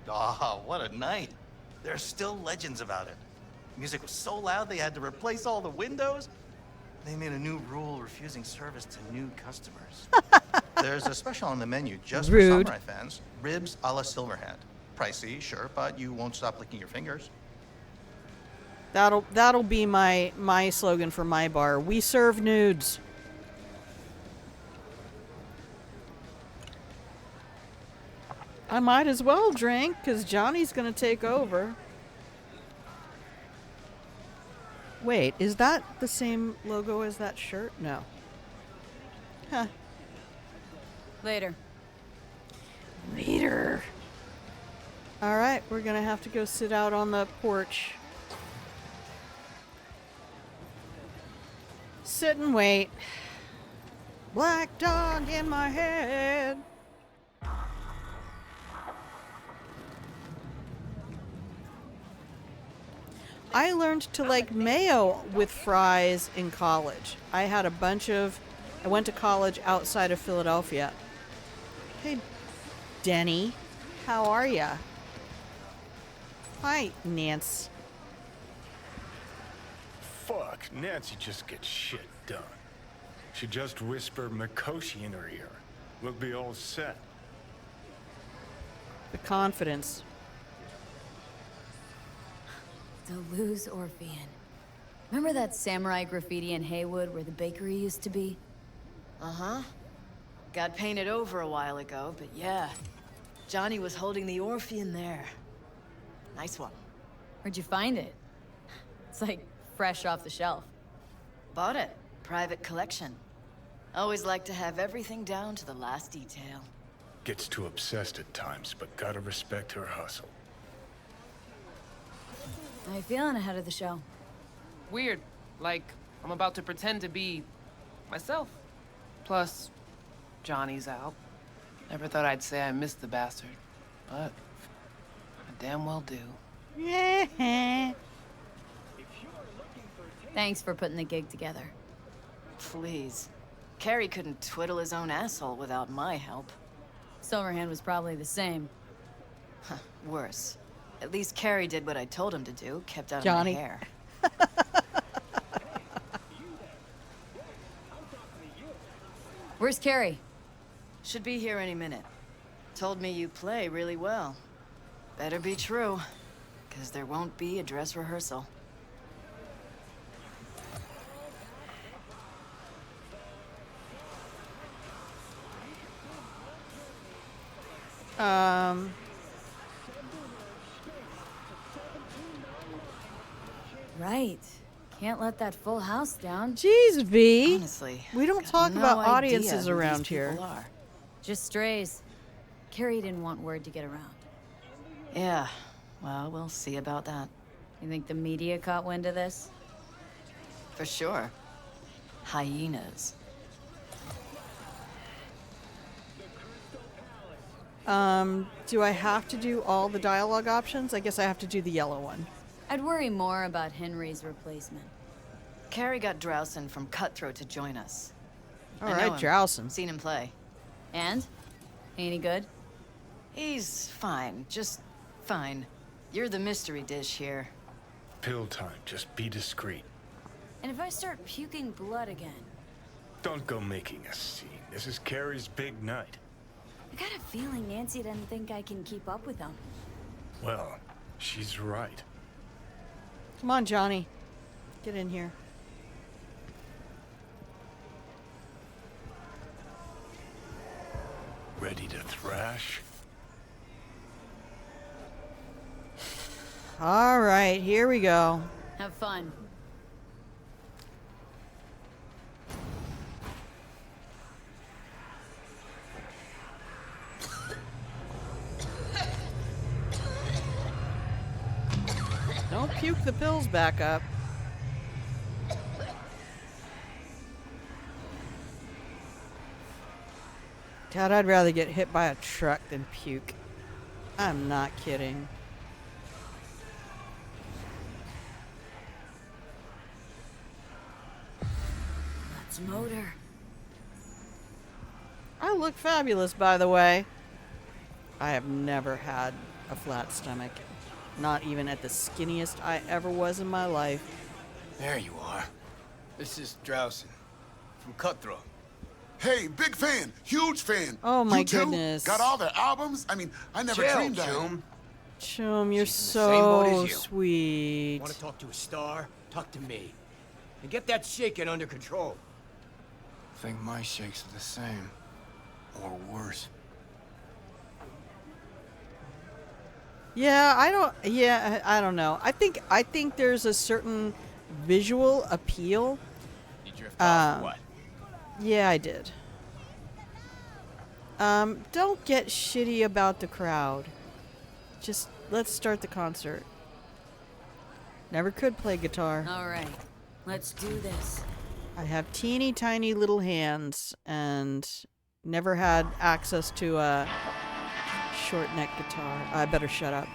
Oh, what a night. There are still legends about it. Music was so loud they had to replace all the windows. They made a new rule refusing service to new customers. There's a special on the menu just for Samurai fans. Ribs a la Silverhand. Pricey, sure, but you won't stop licking your fingers. That'll be my slogan for my bar. We serve nudes. I might as well drink, because Johnny's going to take over. Wait, is that the same logo as that shirt? No. Huh. Later. Later. All right, we're going to have to go sit out on the porch. Sit and wait. Black dog in my head. I learned to like mayo with fries in college. I went to college outside of Philadelphia. Hey, Denny, how are ya? Hi, Nance. Fuck, Nancy just gets shit done. She just whisper Mikoshi in her ear. We'll be all set. The confidence. The Lose Orphean. Remember that samurai graffiti in Haywood where the bakery used to be? Uh-huh. Got painted over a while ago, but yeah. Johnny was holding the Orphean there. Nice one. Where'd you find it? It's like fresh off the shelf. Bought it. Private collection. Always like to have everything down to the last detail. Gets too obsessed at times, but gotta respect her hustle. How you feeling ahead of the show? Weird. Like, I'm about to pretend to be myself. Plus, Johnny's out. Never thought I'd say I missed the bastard, but I damn well do. Yeah. Thanks for putting the gig together. Please. Carrie couldn't twiddle his own asshole without my help. Silverhand was probably the same. Worse. At least Carrie did what I told him to do, kept out Johnny. of my hair. Where's Carrie? Should be here any minute. Told me you play really well. Better be true, because there won't be a dress rehearsal. Right. Can't let that full house down. Jeez, V. Honestly, We don't got talk no about idea audiences who around these here. people are. Just strays. Carrie didn't want word to get around. Yeah, well, we'll see about that. You think the media caught wind of this? For sure. Hyenas. Do I have to do all the dialogue options? I guess I have to do the yellow one. I'd worry more about Henry's replacement. Carrie got Drowson from Cutthroat to join us. All I know right, him. Drowson. Seen him play. And? Any good? He's fine, just fine. You're the mystery dish here. Pill time. Just be discreet. And if I start puking blood again? Don't go making a scene. This is Carrie's big night. I got a feeling Nancy doesn't think I can keep up with them. Well, she's right. Come on, Johnny. Get in here. Ready to thrash? All right, here we go. Have fun. Don't puke the pills back up. God, I'd rather get hit by a truck than puke. I'm not kidding. Let's motor. I look fabulous, by the way. I have never had a flat stomach. Not even at the skinniest I ever was in my life. There you are. This is Drowson from Cutthroat. Hey, big fan, huge fan. Oh my you too? goodness. Got all their albums? I mean, I never dreamed that. Chum, you're She's in the same boat so as you. sweet. Want to talk to a star? Talk to me. And get that shaking under control. I think my shakes are the same. Or worse. Yeah, I don't know. I think there's a certain visual appeal. You drift off or what? Yeah, I did. Don't get shitty about the crowd. Just let's start the concert. Never could play guitar. All right, let's do this. I have teeny tiny little hands and never had access to a short neck guitar. I better shut up.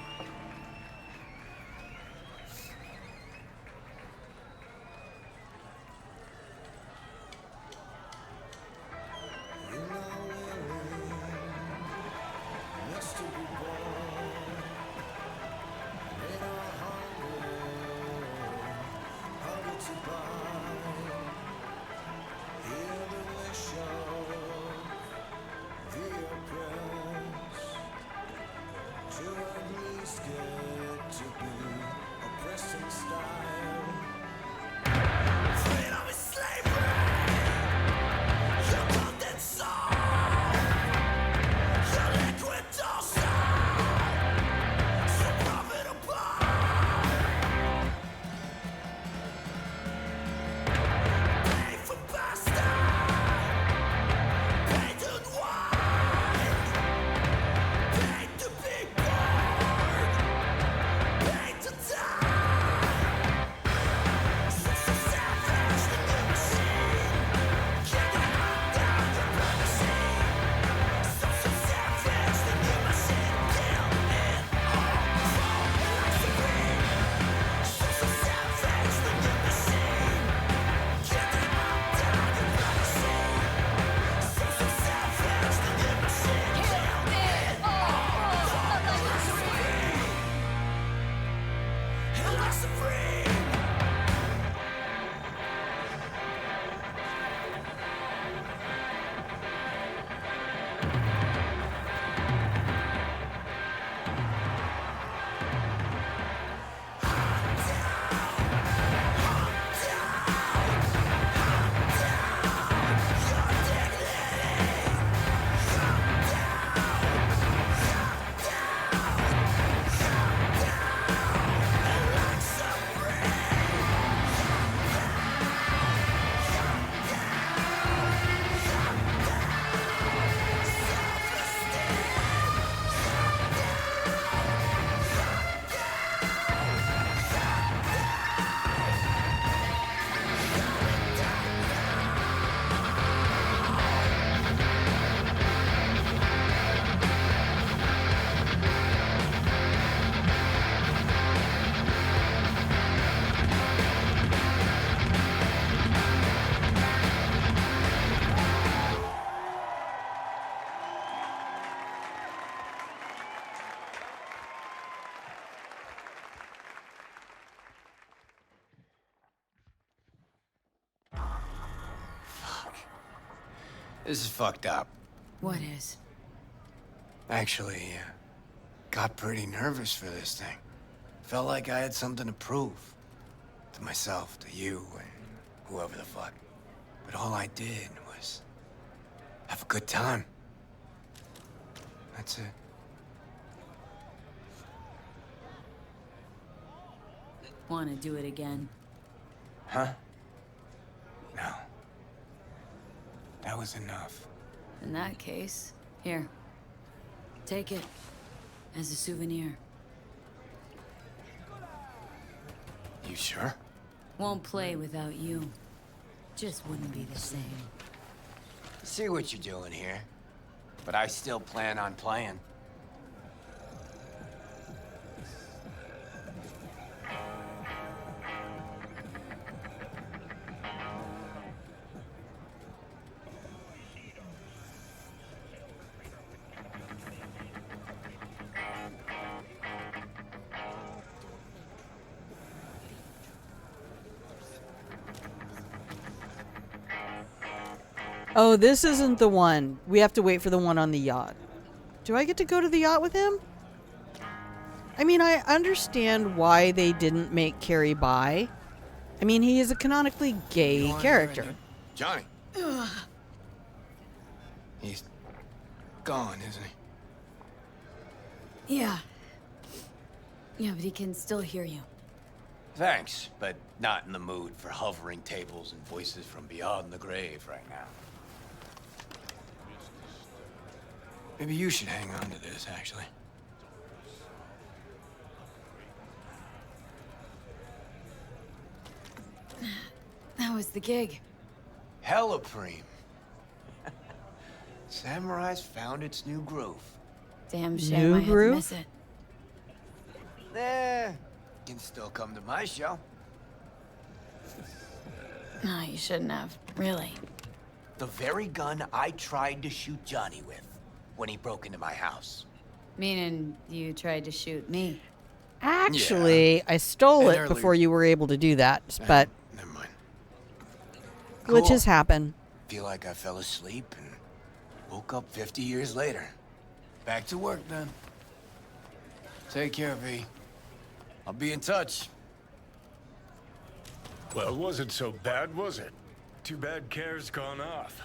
This is fucked up. What is? Actually, got pretty nervous for this thing. Felt like I had something to prove. To myself, to you, and whoever the fuck. But all I did was have a good time. That's it. Want to do it again? Huh? No. That was enough. In that case, here. Take it. As a souvenir. You sure? Won't play without you. Just wouldn't be the same. See what you're doing here. But I still plan on playing. Oh, this isn't the one. We have to wait for the one on the yacht. Do I get to go to the yacht with him? I mean, I understand why they didn't make Carrie bi. I mean, he is a canonically gay character. Johnny. He's gone, isn't he? Yeah. Yeah, but he can still hear you. Thanks, but not in the mood for hovering tables and voices from beyond the grave right now. Maybe you should hang on to this, actually. That was the gig. Hella preem. Samurai's found its new groove. Damn shame I had to miss it. Can still come to my show. No, you shouldn't have. Really. The very gun I tried to shoot Johnny with when he broke into my house. Meaning you tried to shoot me. Actually, I stole it before you were able to do that, but never mind. Glitches happen. Feel like I fell asleep and woke up 50 years later. Back to work then. Take care, V. I'll be in touch. Well, it wasn't so bad, was it? Too bad Care's gone off.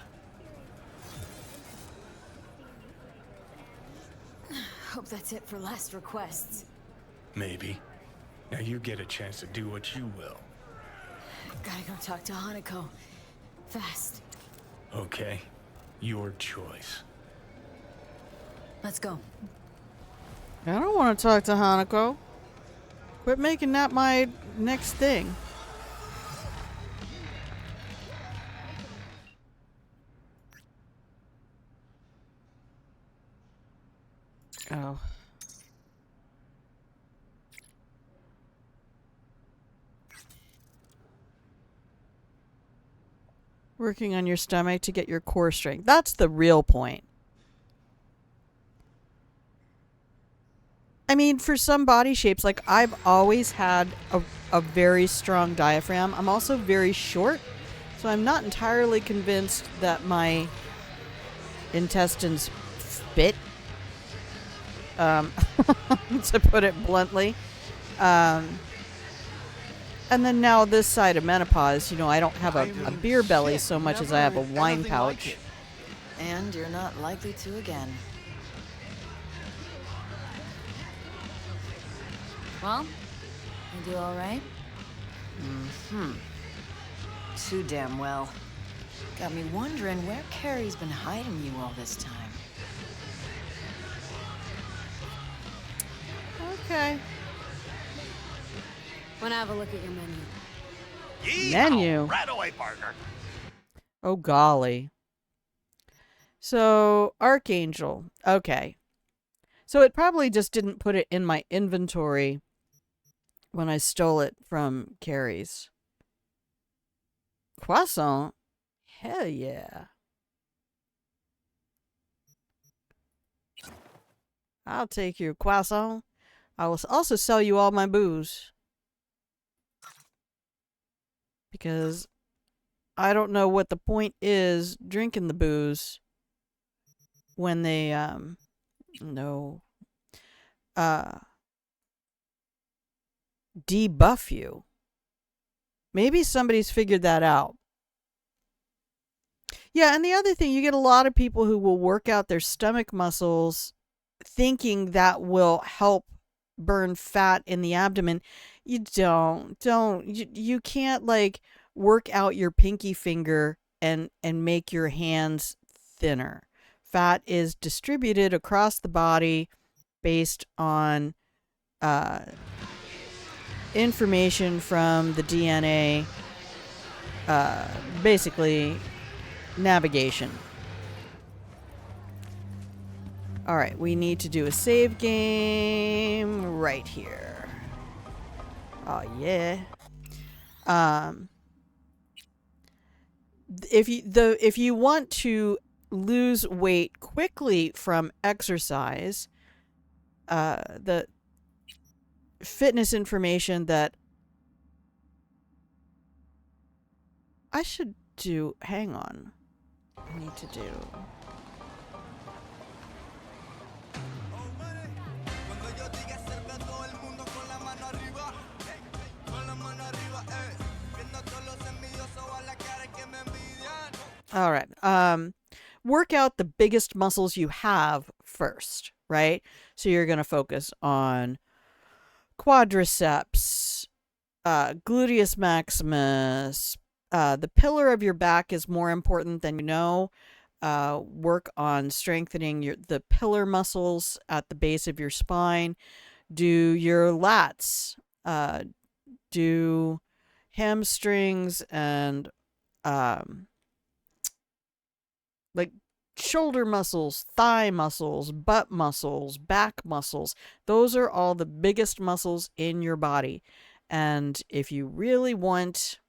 Hope that's it for last requests. Maybe. Now you get a chance to do what you will. Gotta go talk to Hanako. Fast. Okay. Your choice. Let's go. I don't want to talk to Hanako. Quit making that my next thing. Oh. Working on your stomach to get your core strength. That's the real point. I mean, for some body shapes, like I've always had a very strong diaphragm. I'm also very short, so I'm not entirely convinced that my intestines fit, to put it bluntly. And then now this side of menopause, you know, I don't have a beer belly so much as I have a wine pouch. And you're not likely to again. Well, you do all right? Mm-hmm. Too damn well. Got me wondering where Carrie's been hiding you all this time. Okay. Wanna have a look at your menu? Menu? Right away, partner. Oh, golly. So, Archangel. Okay. So it probably just didn't put it in my inventory when I stole it from Carrie's. Croissant? Hell yeah. I'll take your croissant. I will also sell you all my booze. Because I don't know what the point is drinking the booze when they debuff you. Maybe somebody's figured that out. Yeah, and the other thing, you get a lot of people who will work out their stomach muscles thinking that will help burn fat in the abdomen. You don't. You can't like work out your pinky finger and make your hands thinner. Fat is distributed across the body based on information from the DNA, basically navigation. All right, we need to do a save game right here. Oh yeah. If you want to lose weight quickly from exercise, the fitness information that I should do, hang on. I need to do. All right. Work out the biggest muscles you have first, right? So you're going to focus on quadriceps, gluteus maximus. The pillar of your back is more important than you know. Work on strengthening the pillar muscles at the base of your spine. Do your lats. Do hamstrings and like shoulder muscles, thigh muscles, butt muscles, back muscles. Those are all the biggest muscles in your body. And if you really want,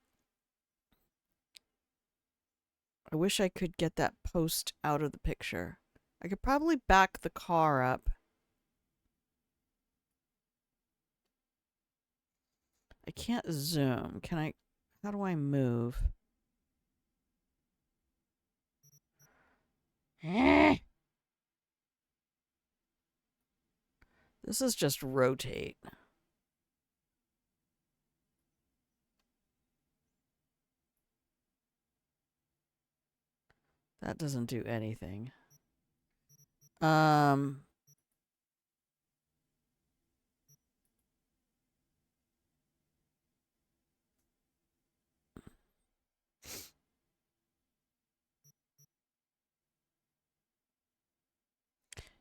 I wish I could get that post out of the picture. I could probably back the car up. I can't zoom. Can I? How do I move? This is just rotate. That doesn't do anything.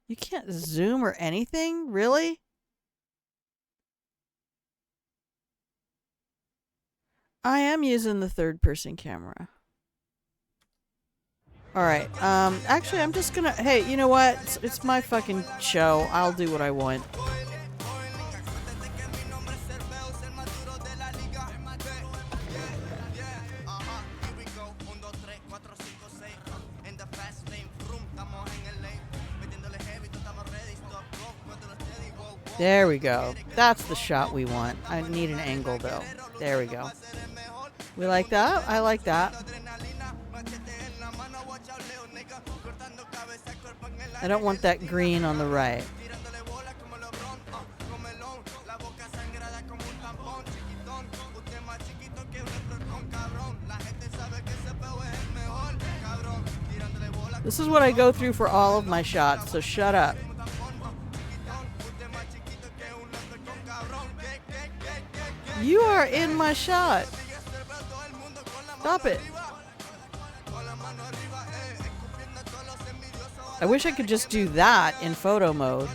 You can't zoom or anything? Really? I am using the third-person camera. All right. Actually, I'm just gonna... Hey, you know what? It's my fucking show. I'll do what I want. There we go. That's the shot we want. I need an angle, though. There we go. We like that? I like that. I don't want that green on the right. This is what I go through for all of my shots, so shut up. You are in my shot. Stop it. I wish I could just do that in photo mode.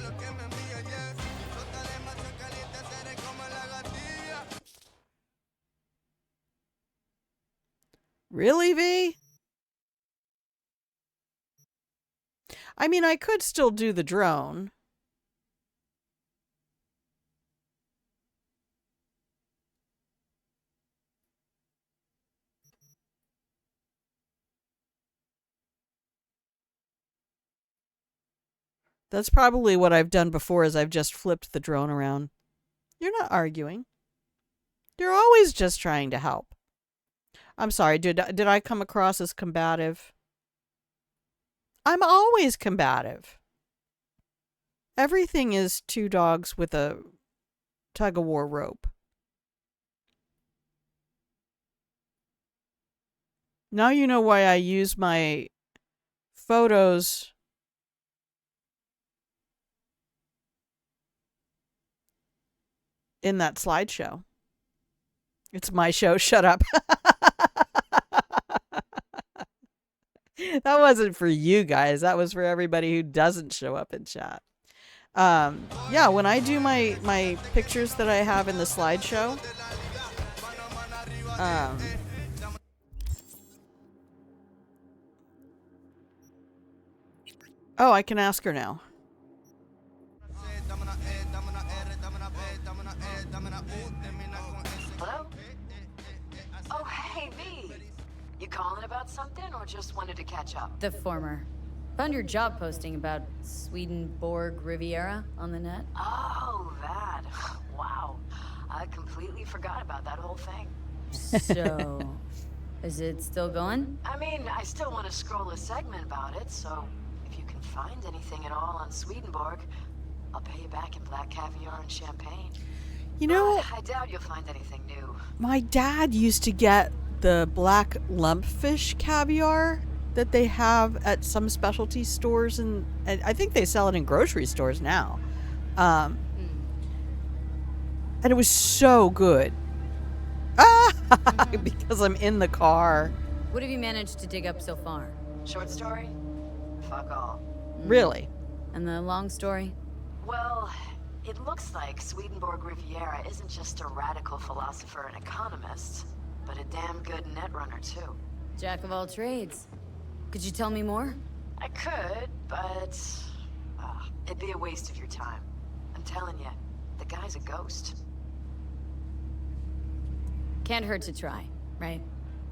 Really, V? I mean, I could still do the drone. That's probably what I've done before, is I've just flipped the drone around. You're not arguing. You're always just trying to help. I'm sorry, did I come across as combative? I'm always combative. Everything is two dogs with a tug-of-war rope. Now you know why I use my photos in that slideshow. It's my show, shut up. That wasn't for you guys. That was for everybody who doesn't show up in chat. Yeah, when I do my pictures that I have in the slideshow, oh, I can ask her now. Hello? Oh, hey, V. You calling about something or just wanted to catch up? The former. Found your job posting about Swedenborg Riviera on the net. Oh, that. Wow. I completely forgot about that whole thing. So, is it still going? I mean, I still want to scroll a segment about it, so if you can find anything at all on Swedenborg, I'll pay you back in black caviar and champagne. You know, I doubt you'll find anything new. my dad used to get the black lumpfish caviar that they have at some specialty stores, and I think they sell it in grocery stores now. And it was so good. Because I'm in the car. What have you managed to dig up so far? Short story? Fuck all. Really? And the long story? Well, it looks like Swedenborg Riviera isn't just a radical philosopher and economist, but a damn good netrunner too. Jack of all trades. Could you tell me more? I could, but it'd be a waste of your time. I'm telling you, the guy's a ghost. Can't hurt to try, right?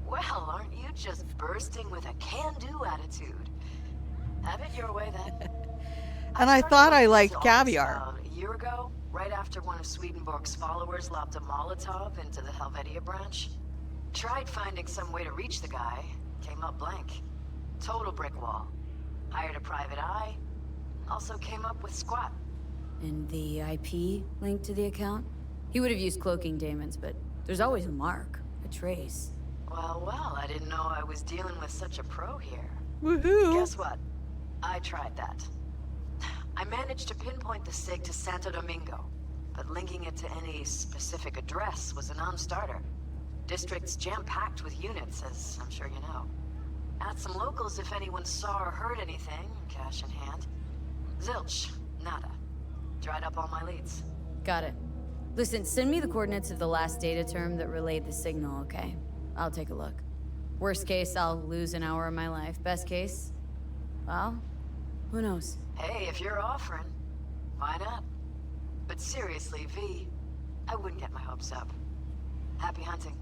Well, aren't you just bursting with a can-do attitude? Have it your way then. And I thought I liked caviar. A year ago, right after one of Swedenborg's followers lobbed a Molotov into the Helvetia branch. Tried finding some way to reach the guy, came up blank. Total brick wall. Hired a private eye, also came up with squat. And the IP linked to the account? He would have used cloaking daemons, but there's always a mark, a trace. Well, I didn't know I was dealing with such a pro here. Woohoo! Guess what? I tried that. I managed to pinpoint the SIG to Santo Domingo, but linking it to any specific address was a non-starter. District's jam-packed with units, as I'm sure you know. Asked some locals if anyone saw or heard anything, cash in hand. Zilch, nada. Dried up all my leads. Got it. Listen, send me the coordinates of the last data term that relayed the signal, okay? I'll take a look. Worst case, I'll lose an hour of my life. Best case, well, who knows? Hey, if you're offering, why not? But seriously, V, I wouldn't get my hopes up. Happy hunting.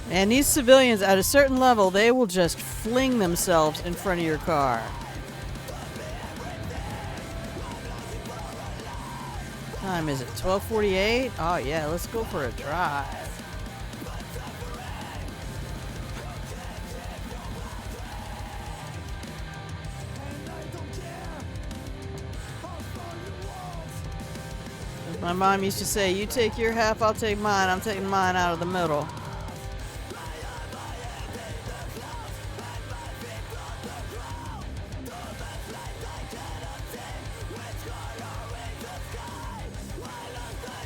And these civilians, at a certain level, they will just fling themselves in front of your car. Time is it? 12:48? Oh yeah, let's go for a drive. As my mom used to say, you take your half, I'll take mine. I'm taking mine out of the middle.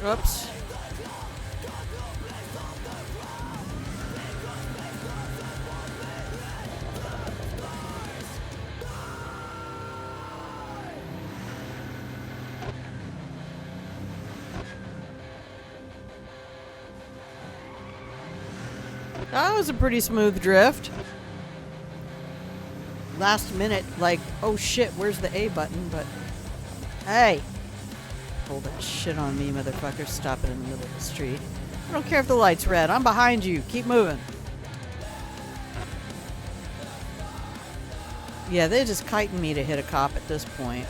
Oops. That was a pretty smooth drift. Last minute, like, oh shit, where's the A button? But hey. pull that shit on me, motherfucker. Stop it in the middle of the street. I don't care if the light's red. I'm behind you. Keep moving. Yeah, they're just kiting me to hit a cop at this point.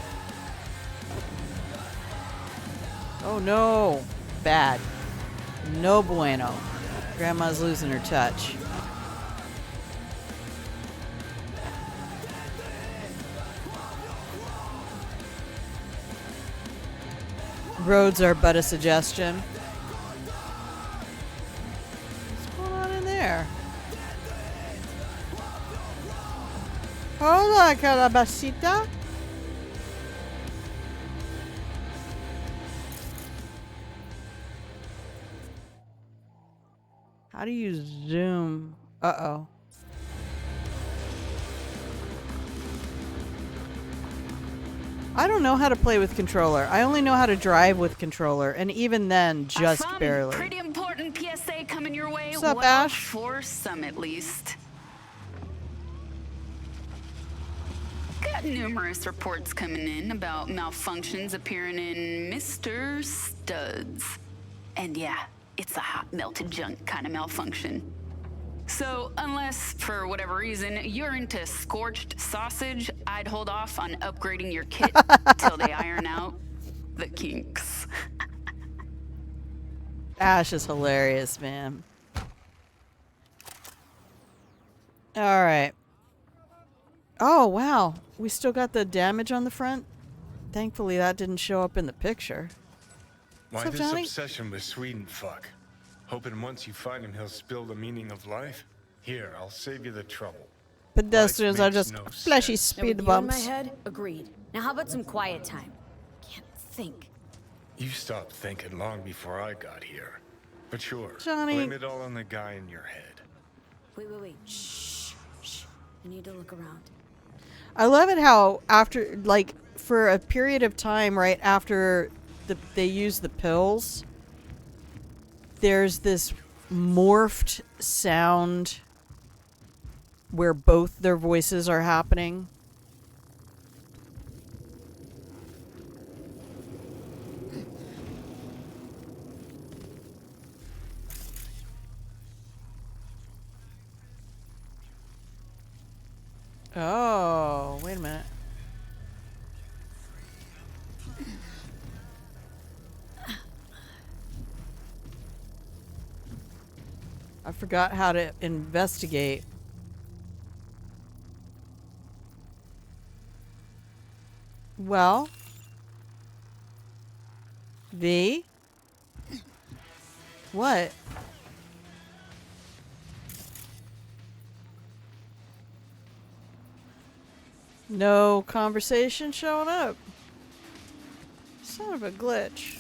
Oh no. Bad. No bueno. Grandma's losing her touch. Roads are but a suggestion. What's going on in there? Hola, calabacita. How do you zoom? Uh-oh. I don't know how to play with controller. I only know how to drive with controller, and even then, just barely. Pretty important PSA coming your way. What's up, well, Ash? for some at least. Got numerous reports coming in about malfunctions appearing in Mr. Studs. And yeah, it's a hot melted junk kind of malfunction. So, unless, for whatever reason, you're into scorched sausage, I'd hold off on upgrading your kit till they iron out the kinks. Ash is hilarious, man. Alright. Oh, wow. We still got the damage on the front? Thankfully, that didn't show up in the picture. Why What's up, this Johnny? obsession with Sweden fuck? Hoping once you find him, he'll spill the meaning of life? Here, I'll save you the trouble. Pedestrians Life are makes just no fleshy sense. Now, with speed you bumps. in my head? Agreed. Now how about some quiet time? Can't think. You stopped thinking long before I got here. But sure, Johnny. blame it all on the guy in your head. Wait. Shh. I need to look around. I love it how after, like, for a period of time right after they use the pills, there's this morphed sound where both their voices are happening. Oh, wait a minute. I forgot how to investigate. Well, V? What? No conversation showing up. Son of a glitch.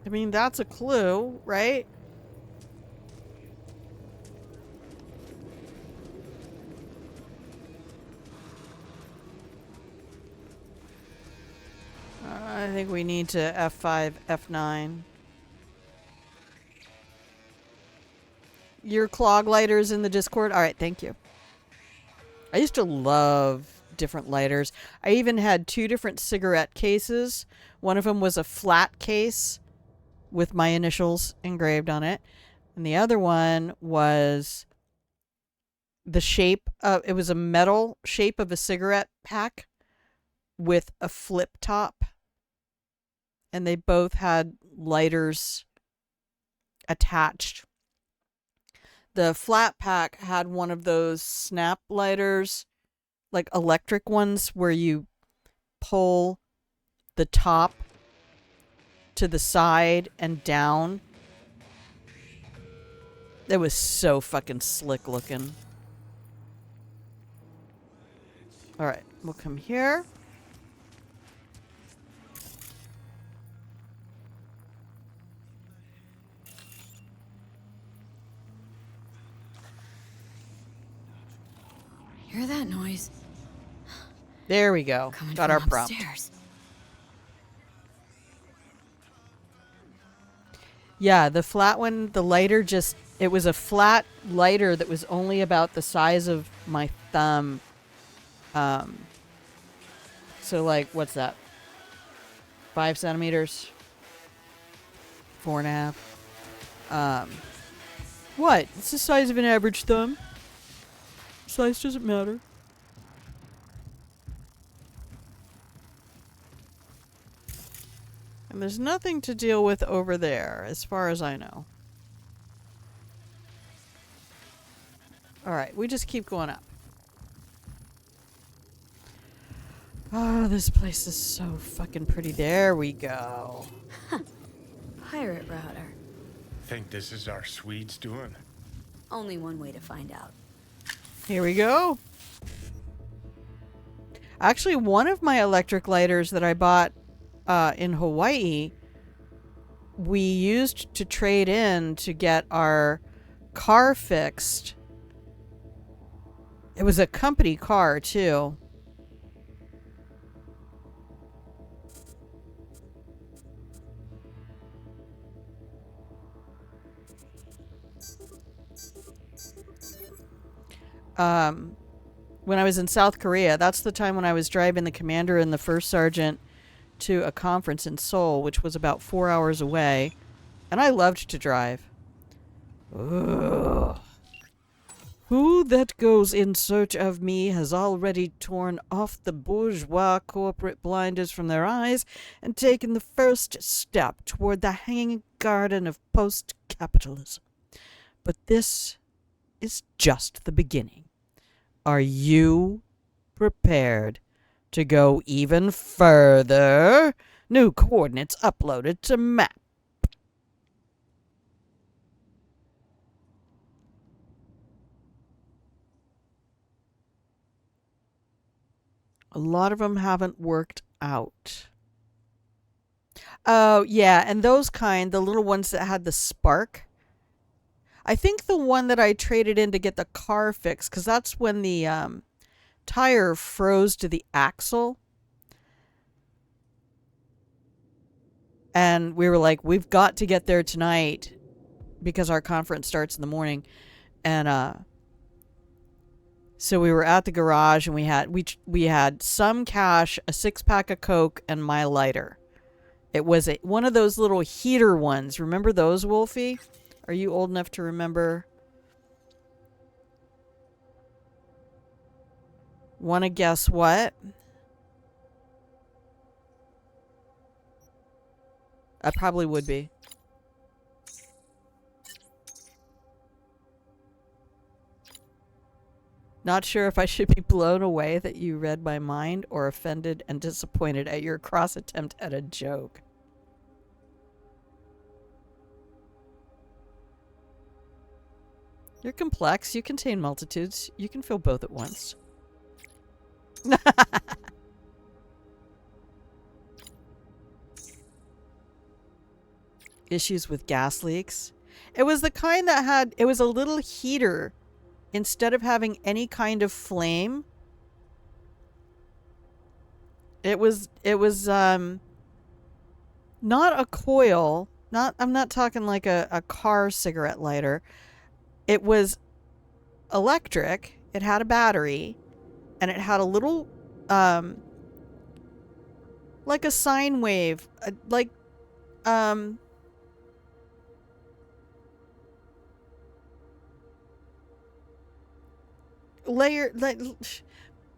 I mean, that's a clue, right? I think we need to F5, F9. Your clog lighters in the Discord? Alright, thank you. I used to love different lighters. I even had 2 different cigarette cases. One of them was a flat case with my initials engraved on it. And the other one was the shape of, it was a metal shape of a cigarette pack with a flip top. And they both had lighters attached. The flat pack had one of those snap lighters, like electric ones, where you pull the top to the side and down. It was so fucking slick looking. Alright, we'll come here. Hear that noise? There we go. Coming Got from our prompt. upstairs. Yeah, the flat one, the lighter just, it was a flat lighter that was only about the size of my thumb. So like, what's that? 5 centimeters? 4.5. What? It's the size of an average thumb. Size doesn't matter. And there's nothing to deal with over there, as far as I know. Alright, we just keep going up. Oh, this place is so fucking pretty. There we go. Pirate router. Think this is our Swedes doing? Only one way to find out. Here we go. Actually, one of my electric lighters that I bought in Hawaii, we used to trade in to get our car fixed. It was a company car, too. When I was in South Korea, that's the time when I was driving the commander and the first sergeant to a conference in Seoul, which was about 4 hours away. And I loved to drive. Ugh. Who that goes in search of me has already torn off the bourgeois corporate blinders from their eyes and taken the first step toward the hanging garden of post-capitalism. But this is just the beginning. Are you prepared to go even further? New coordinates uploaded to map. A lot of them haven't worked out. Oh, yeah, and those kind, the little ones that had the spark. I think the one that I traded in to get the car fixed, because that's when the tire froze to the axle. And we were like, we've got to get there tonight because our conference starts in the morning. And so we were at the garage and we had some cash, a 6-pack of Coke, and my lighter. It was one of those little heater ones. Remember those, Wolfie? Are you old enough to remember? Want to guess what? I probably would be. Not sure if I should be blown away that you read my mind or offended and disappointed at your cross attempt at a joke. You're complex. You contain multitudes. You can feel both at once. Issues with gas leaks. It was the kind that had, it was a little heater. Instead of having any kind of flame, it was not a coil. I'm not talking like a car cigarette lighter. It was electric. It had a battery, and it had a little, like a sine wave,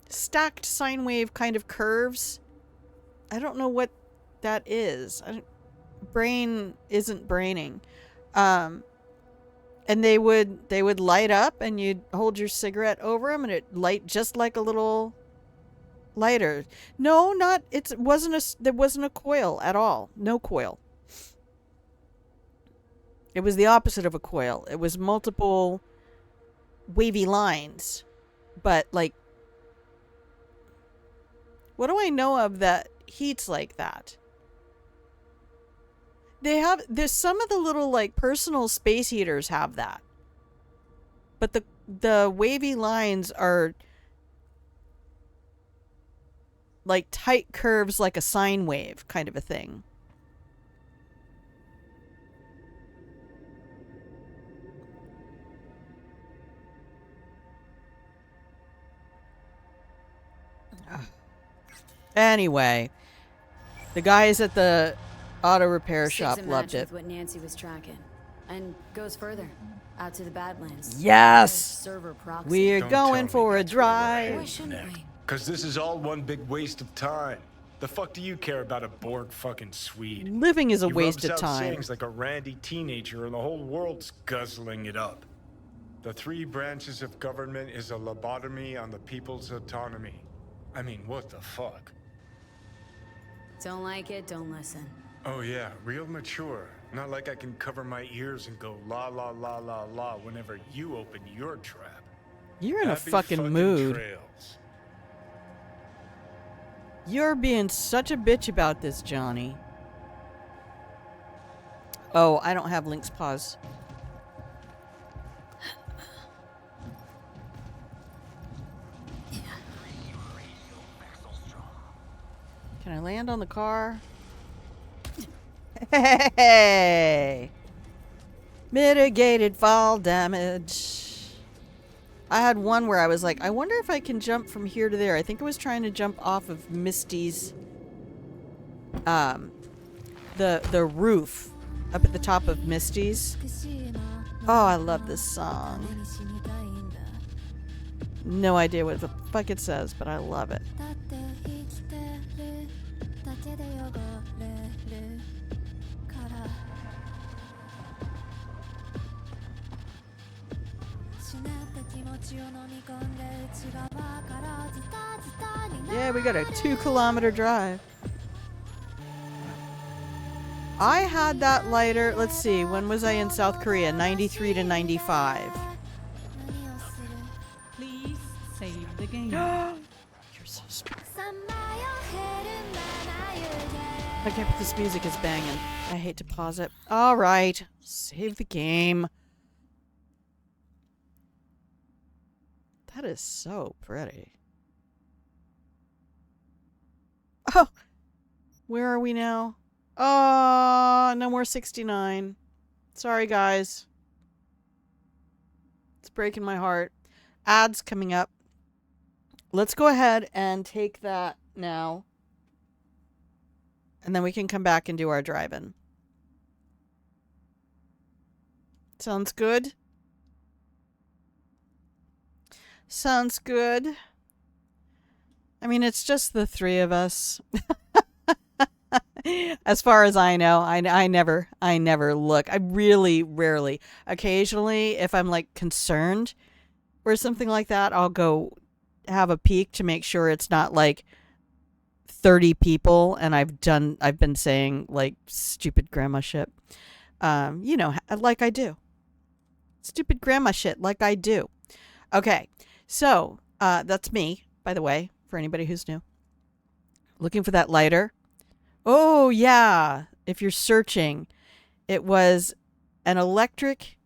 stacked sine wave kind of curves. I don't know what that is. Brain isn't braining. And they would light up, and you'd hold your cigarette over them, and it light just like a little lighter. No, there wasn't a coil at all. No coil. It was the opposite of a coil. It was multiple wavy lines. But, like, what do I know of that heats like that? There's some of the little, like, personal space heaters have that. But the wavy lines are like tight curves, like a sine wave kind of a thing. Anyway, the guys at the auto repair Sticks shop a loved match it. with what Nancy was tracking, and goes further, out to the Badlands. Yes! Server proxy. We're Don't going tell me for a that's where we're drive. headed, Nick. Because this is all one big waste of time. The fuck do you care about a Borg fucking Swede? Living is a He waste rubs of out time. sayings like a randy teenager and the whole world's guzzling it up. The three branches of government is a lobotomy on the people's autonomy. I mean, what the fuck? Don't like it, don't listen. Oh yeah, real mature. Not like I can cover my ears and go la la la la la whenever you open your trap. You're in a Happy fucking mood. Trails. You're being such a bitch about this, Johnny. Oh, I don't have Link's paws. Can I land on the car? Hey! Mitigated fall damage. I had one where I was like, I wonder if I can jump from here to there. I think I was trying to jump off of Misty's the roof up at the top of Misty's. Oh, I love this song. No idea what the fuck it says, but I love it. Yeah, we got a 2-kilometer drive. I had that lighter, let's see, when was I in South Korea? 93 to 95. Please save the game. You're so smart. Okay, but this music is banging. I hate to pause it. Alright, save the game. That is so pretty. Oh! Where are we now? Oh, no more 69. Sorry, guys. It's breaking my heart. Ads coming up. Let's go ahead and take that now. And then we can come back and do our drive-in. Sounds good? Sounds good. I mean, it's just the three of us. As far as I know, I never look. I really rarely. Occasionally, if I'm like concerned or something like that, I'll go have a peek to make sure it's not like 30 people and I've been saying like stupid grandma shit. You know, like I do. Stupid grandma shit like I do. Okay. So, that's me, by the way, for anybody who's new. Looking for that lighter. Oh, yeah. If you're searching, it was an electric,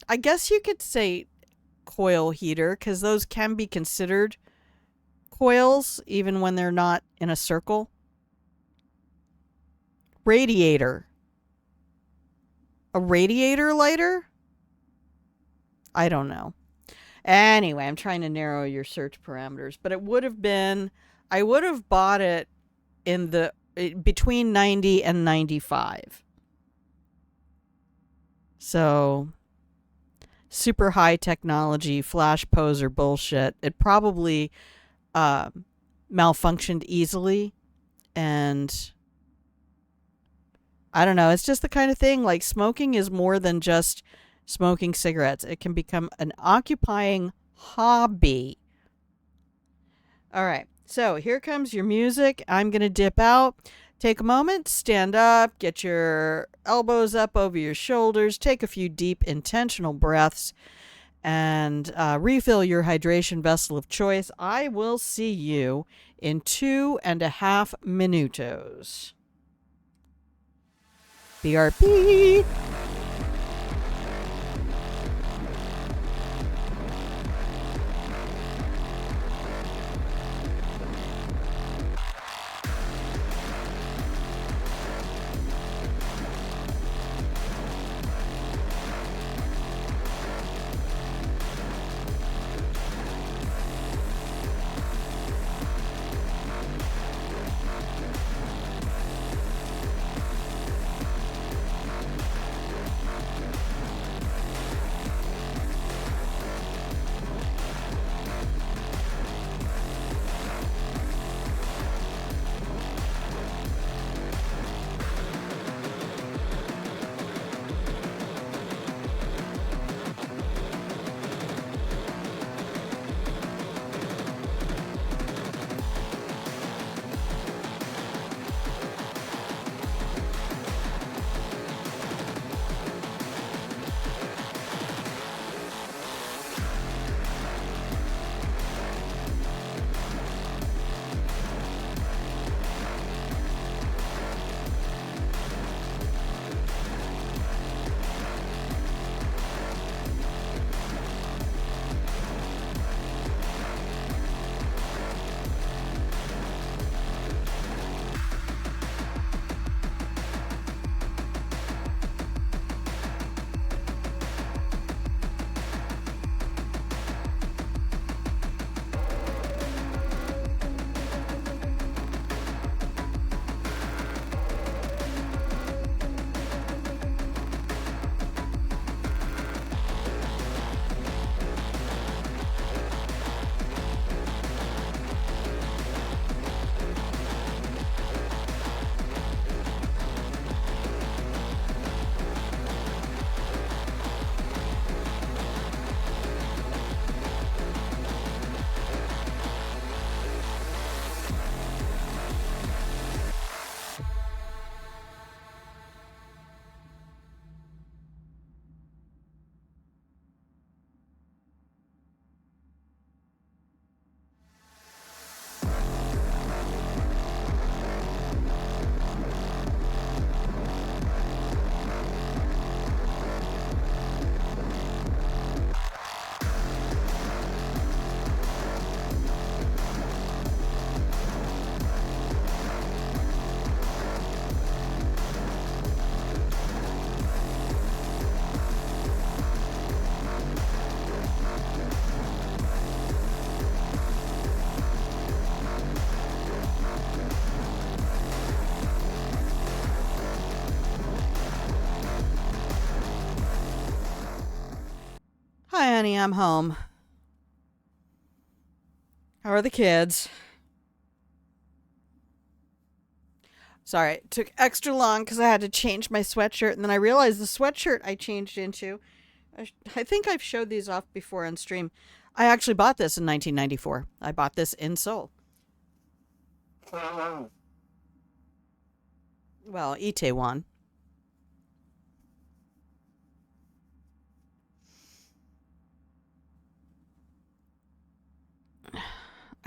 I guess you could say coil heater, because those can be considered coils, even when they're not in a circle. Radiator. A radiator lighter? I don't know. Anyway, I'm trying to narrow your search parameters, but it would have been, I would have bought it in the between 90 and 95. So super high technology flash poser bullshit. It probably malfunctioned easily, and I don't know, it's just the kind of thing, like smoking is more than just smoking cigarettes. It can become an occupying hobby. All right. So here comes your music. I'm going to dip out. Take a moment, stand up, get your elbows up over your shoulders, take a few deep, intentional breaths, and refill your hydration vessel of choice. I will see you in 2.5 minutos. BRB. Annie, I'm home. How are the kids? Sorry, it took extra long because I had to change my sweatshirt, and then I realized the sweatshirt I changed into, I think I've showed these off before on stream. I actually bought this in 1994. I bought this in Seoul. Well, Itaewon.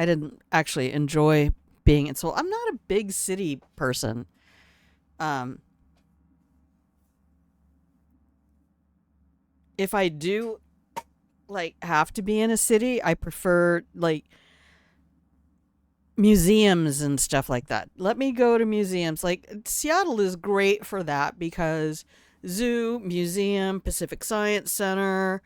I didn't actually enjoy being in Seoul. I'm not a big city person. If I do like have to be in a city, I prefer like museums and stuff like that. Let me go to museums. Like Seattle is great for that because zoo, museum, Pacific Science Center,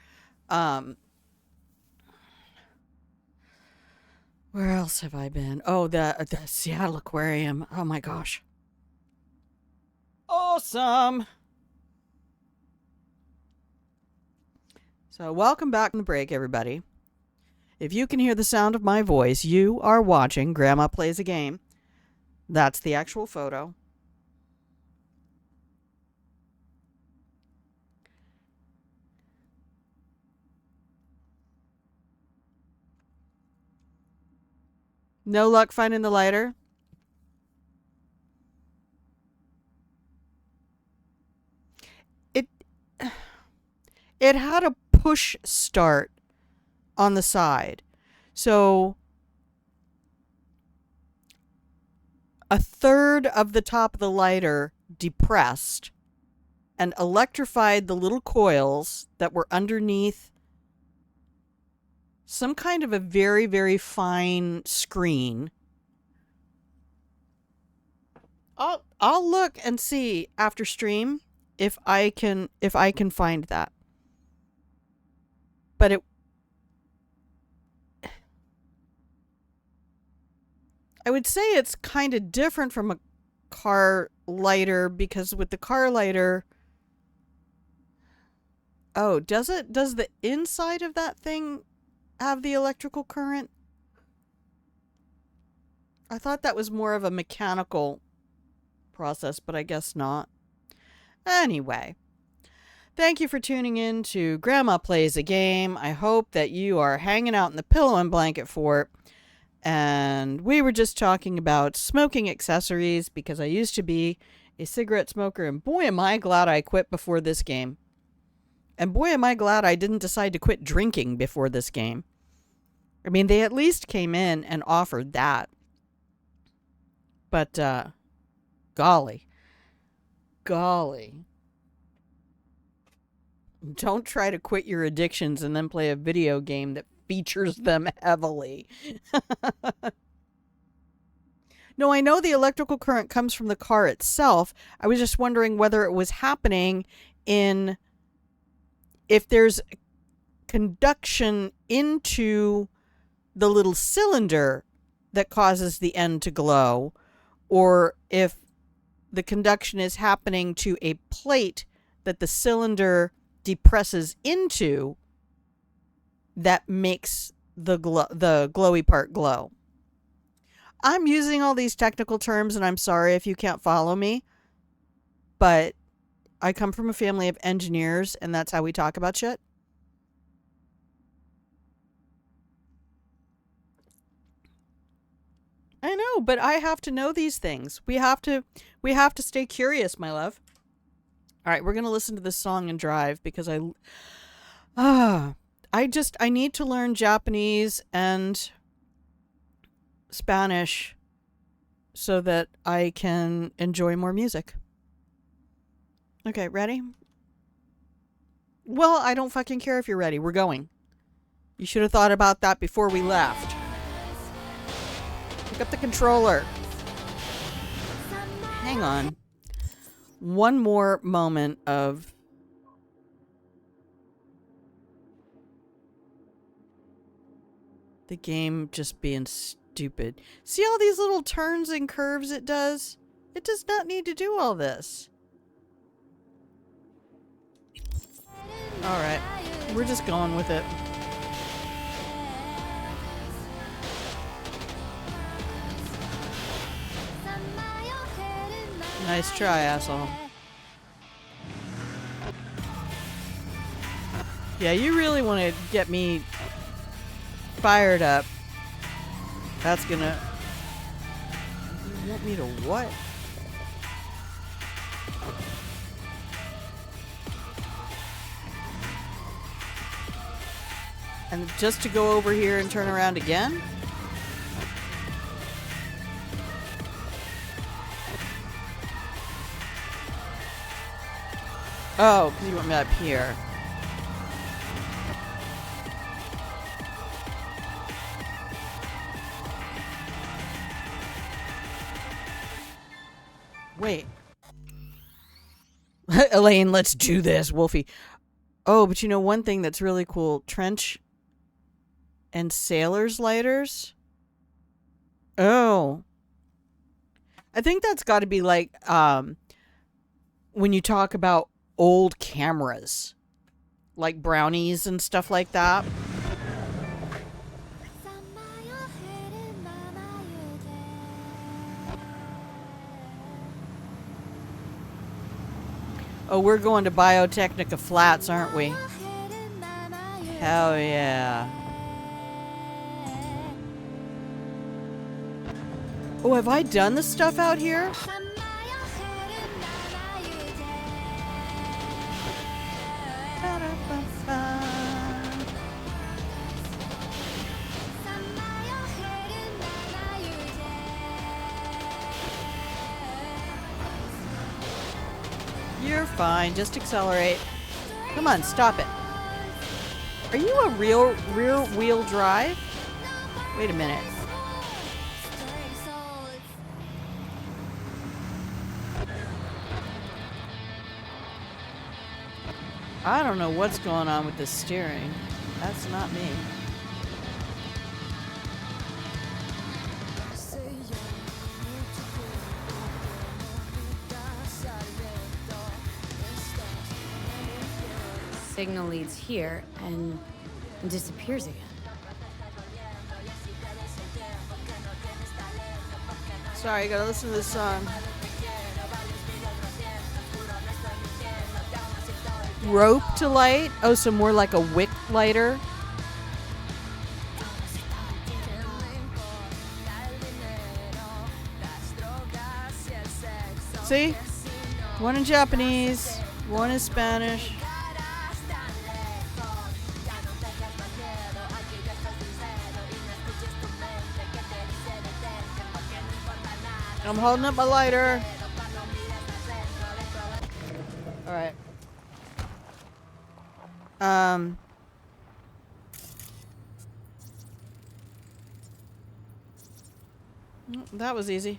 where else have I been? Oh, the Seattle Aquarium. Oh my gosh. Awesome. So welcome back from the break, everybody. If you can hear the sound of my voice, you are watching Grandma Plays a Game. That's the actual photo. No luck finding the lighter? It had a push start on the side. So a third of the top of the lighter depressed and electrified the little coils that were underneath some kind of a very, very fine screen. I'll look and see after stream if I can find that. But I would say it's kind of different from a car lighter because with the car lighter, oh, does the inside of that thing have the electrical current? I thought that was more of a mechanical process, but I guess not. Anyway, thank you for tuning in to Grandma Plays a Game. I hope that you are hanging out in the pillow and blanket fort. And we were just talking about smoking accessories because I used to be a cigarette smoker, and boy am I glad I quit before this game. And boy am I glad I didn't decide to quit drinking before this game. I mean, they at least came in and offered that. But, golly. Don't try to quit your addictions and then play a video game that features them heavily. No, I know the electrical current comes from the car itself. I was just wondering whether it was happening if there's conduction into the little cylinder that causes the end to glow, or if the conduction is happening to a plate that the cylinder depresses into that makes the glowy part glow. I'm using all these technical terms, and I'm sorry if you can't follow me, but I come from a family of engineers, and that's how we talk about shit. I know, but I have to know these things. We have to stay curious, my love. All right, we're going to listen to this song and drive because I need to learn Japanese and Spanish so that I can enjoy more music. Okay, ready? Well, I don't fucking care if you're ready. We're going. You should have thought about that before we left. Pick up the controller. Hang on. One more moment of the game just being stupid. See all these little turns and curves it does? It does not need to do all this. Alright. We're just going with it. Nice try, asshole. Yeah, you really want to get me fired up. That's gonna... You want me to what? And just to go over here and turn around again? Oh, because you want me up here. Wait. Elaine, let's do this, Wolfie. Oh, but you know one thing that's really cool? Trench and sailor's lighters. Oh. I think that's got to be like when you talk about old cameras. Like brownies and stuff like that. Oh, we're going to Biotechnica Flats, aren't we? Hell yeah. Oh, have I done the stuff out here? You're fine. Just accelerate. Come on, stop it. Are you a real rear wheel drive? Wait a minute. I don't know what's going on with the steering. That's not me. Signal leads here and disappears again. Sorry, I gotta listen to this song. Rope to light? Oh, so more like a wick lighter? See? One in Japanese, one in Spanish. I'm holding up my lighter. Alright. That was easy.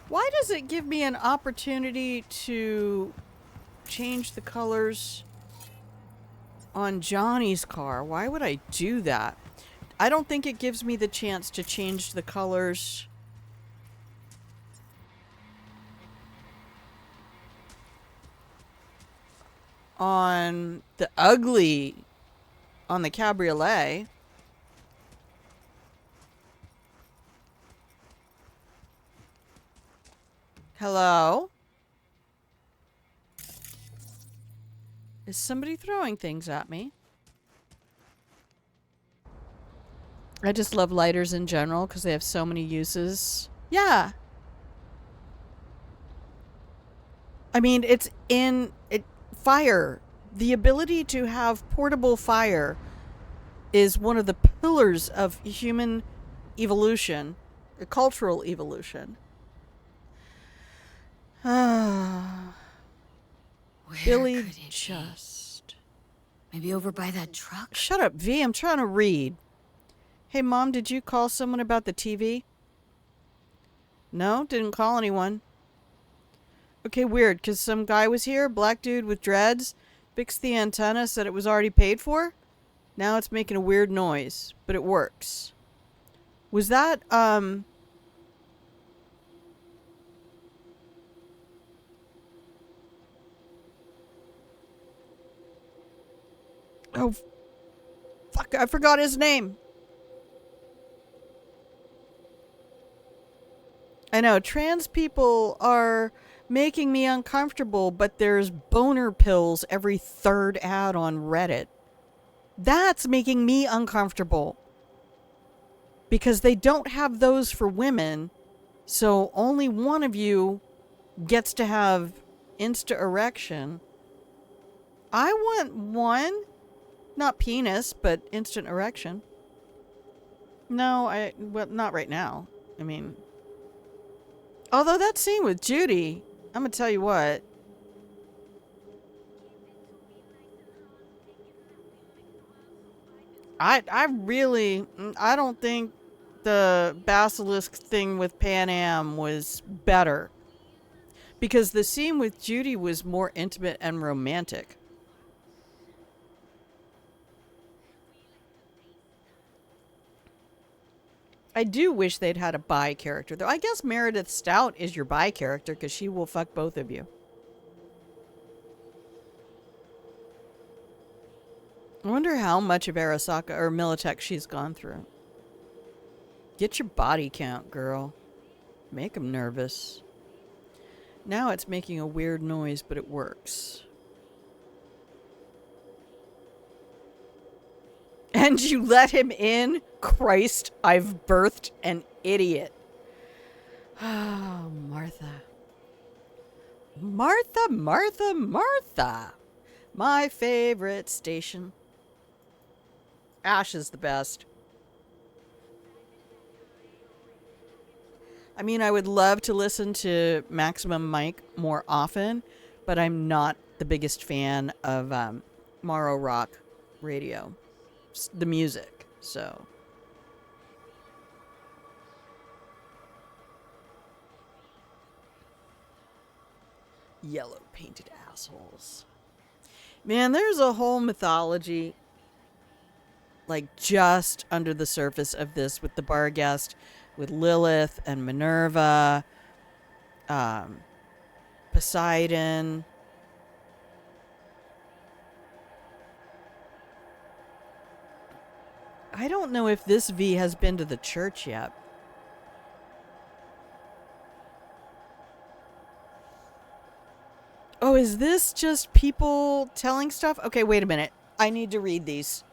Why does it give me an opportunity to change the colors on Johnny's car? Why would I do that? I don't think it gives me the chance to change the colors on the ugly, on the cabriolet. Hello? Is somebody throwing things at me? I just love lighters in general because they have so many uses. Yeah. I mean, it's in fire. The ability to have portable fire is one of the pillars of human evolution, cultural evolution. Billy just. Maybe over by that truck? Shut up, V. I'm trying to read. Hey, Mom, did you call someone about the TV? No, didn't call anyone. Okay, weird, because some guy was here, black dude with dreads, fixed the antenna, said it was already paid for. Now it's making a weird noise, but it works. Was that, Oh, fuck, I forgot his name. I know, trans people are making me uncomfortable, but there's boner pills every third ad on Reddit. That's making me uncomfortable. Because they don't have those for women, so only one of you gets to have insta erection. I want one. Not penis, but instant erection. No, well, not right now. I mean, although that scene with Judy, I'm gonna tell you what. I really, I don't think the basilisk thing with Pan Am was better. Because the scene with Judy was more intimate and romantic. I do wish they'd had a bi character, though. I guess Meredith Stout is your bi character because she will fuck both of you. I wonder how much of Arasaka or Militech she's gone through. Get your body count, girl. Make them nervous. Now it's making a weird noise, but it works. And you let him in? Christ, I've birthed an idiot. Oh, Martha. Martha, Martha, Martha. My favorite station. Ash is the best. I mean, I would love to listen to Maximum Mike more often, but I'm not the biggest fan of Morrow Rock Radio. The music, so. Yellow painted assholes. Man, there's a whole mythology like just under the surface of this with the bar guest, with Lilith and Minerva, Poseidon. I don't know if this V has been to the church yet. Oh, is this just people telling stuff? Okay, wait a minute. I need to read these.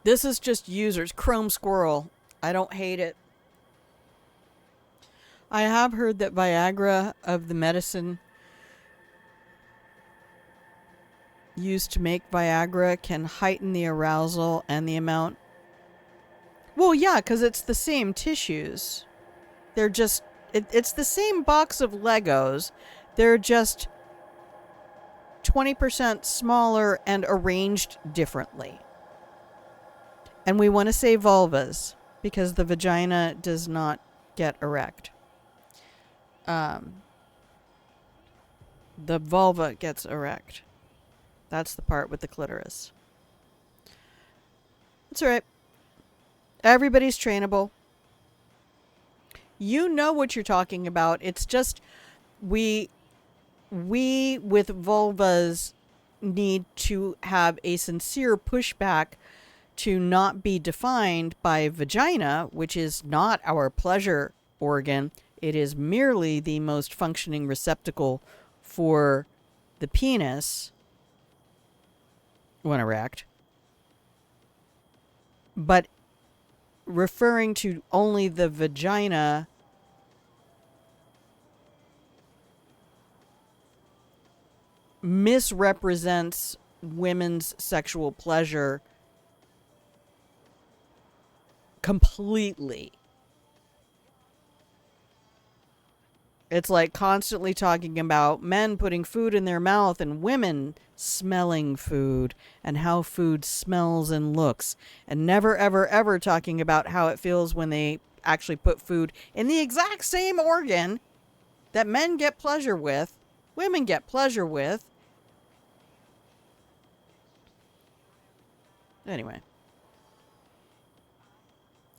This is just users. Chrome Squirrel. I don't hate it. I have heard that Viagra of the medicine used to make Viagra can heighten the arousal and the amount. Well, yeah, because it's the same tissues. They're just, it's the same box of Legos. They're just 20% smaller and arranged differently. And we want to say vulvas because the vagina does not get erect. The vulva gets erect. That's the part with the clitoris. That's all right. Everybody's trainable. You know what you're talking about. It's just we with vulvas need to have a sincere pushback to not be defined by vagina, which is not our pleasure organ. It is merely the most functioning receptacle for the penis when erect. But referring to only the vagina misrepresents women's sexual pleasure completely. It's like constantly talking about men putting food in their mouth and women smelling food and how food smells and looks, and never ever ever talking about how it feels when they actually put food in the exact same organ that men get pleasure with, women get pleasure with. Anyway.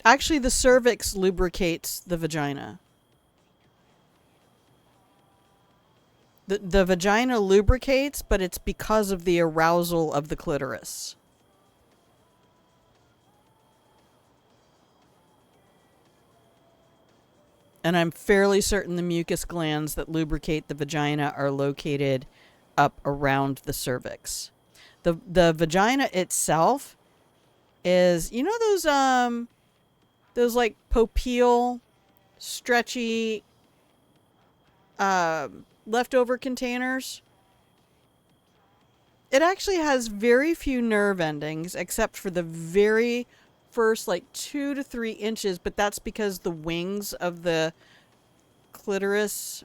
Actually, the cervix lubricates the vagina. The vagina lubricates, but it's because of the arousal of the clitoris. And I'm fairly certain the mucus glands that lubricate the vagina are located up around the cervix. The vagina itself is, you know, those like popeil, stretchy, leftover containers? It actually has very few nerve endings, except for the very first like 2 to 3 inches, but that's because the wings of the clitoris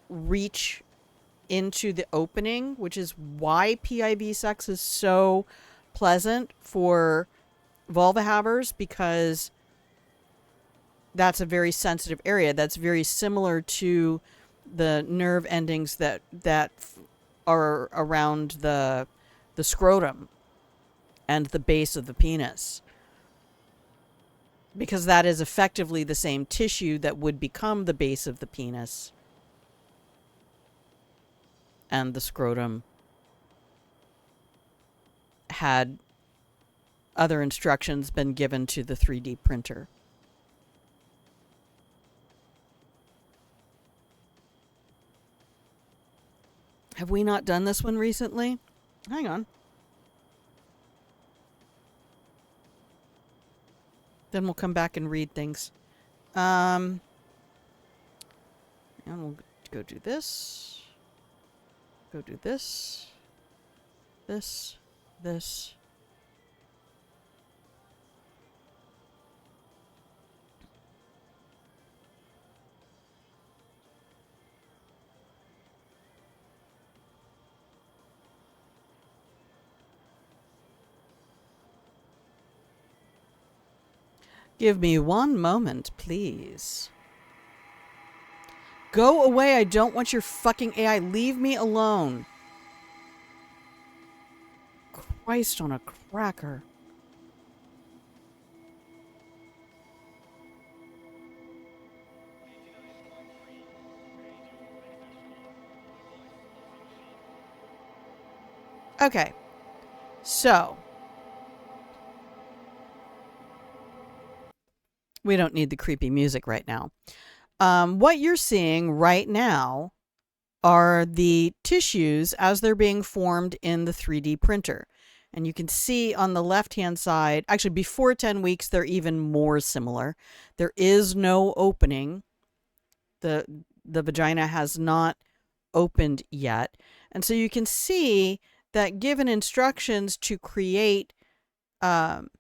reach into the opening, which is why PIV sex is so pleasant for vulva havers, because that's a very sensitive area. That's very similar to the nerve endings that are around the scrotum and the base of the penis, because that is effectively the same tissue that would become the base of the penis and the scrotum. Had other instructions been given to the 3D printer. Have we not done this one recently? Hang on. Then we'll come back and read things. And we'll go do this. Go do this. This. This. Give me one moment, please. Go away, I don't want your fucking AI. Leave me alone. Christ on a cracker. Okay. So. We don't need the creepy music right now. What you're seeing right now are the tissues as they're being formed in the 3D printer. And you can see on the left-hand side, actually before 10 weeks, they're even more similar. There is no opening. The vagina has not opened yet. And so you can see that given instructions to create an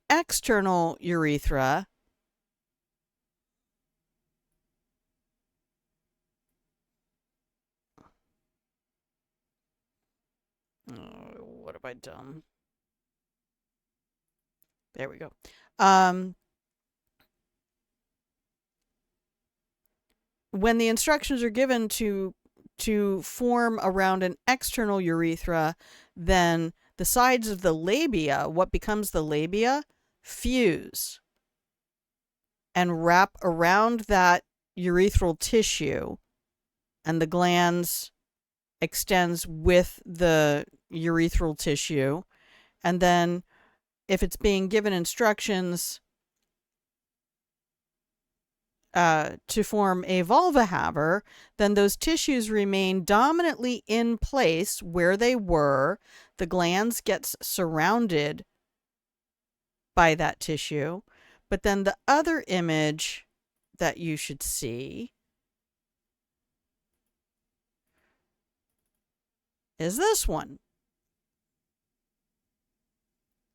external urethra, what have I done? There we go. When the instructions are given to form around an external urethra, then the sides of the labia, what becomes the labia, fuse and wrap around that urethral tissue, and the glands extends with the urethral tissue. And then if it's being given instructions to form a vulva haver, then those tissues remain dominantly in place where they were. The glands get surrounded by that tissue. But then the other image that you should see is this one,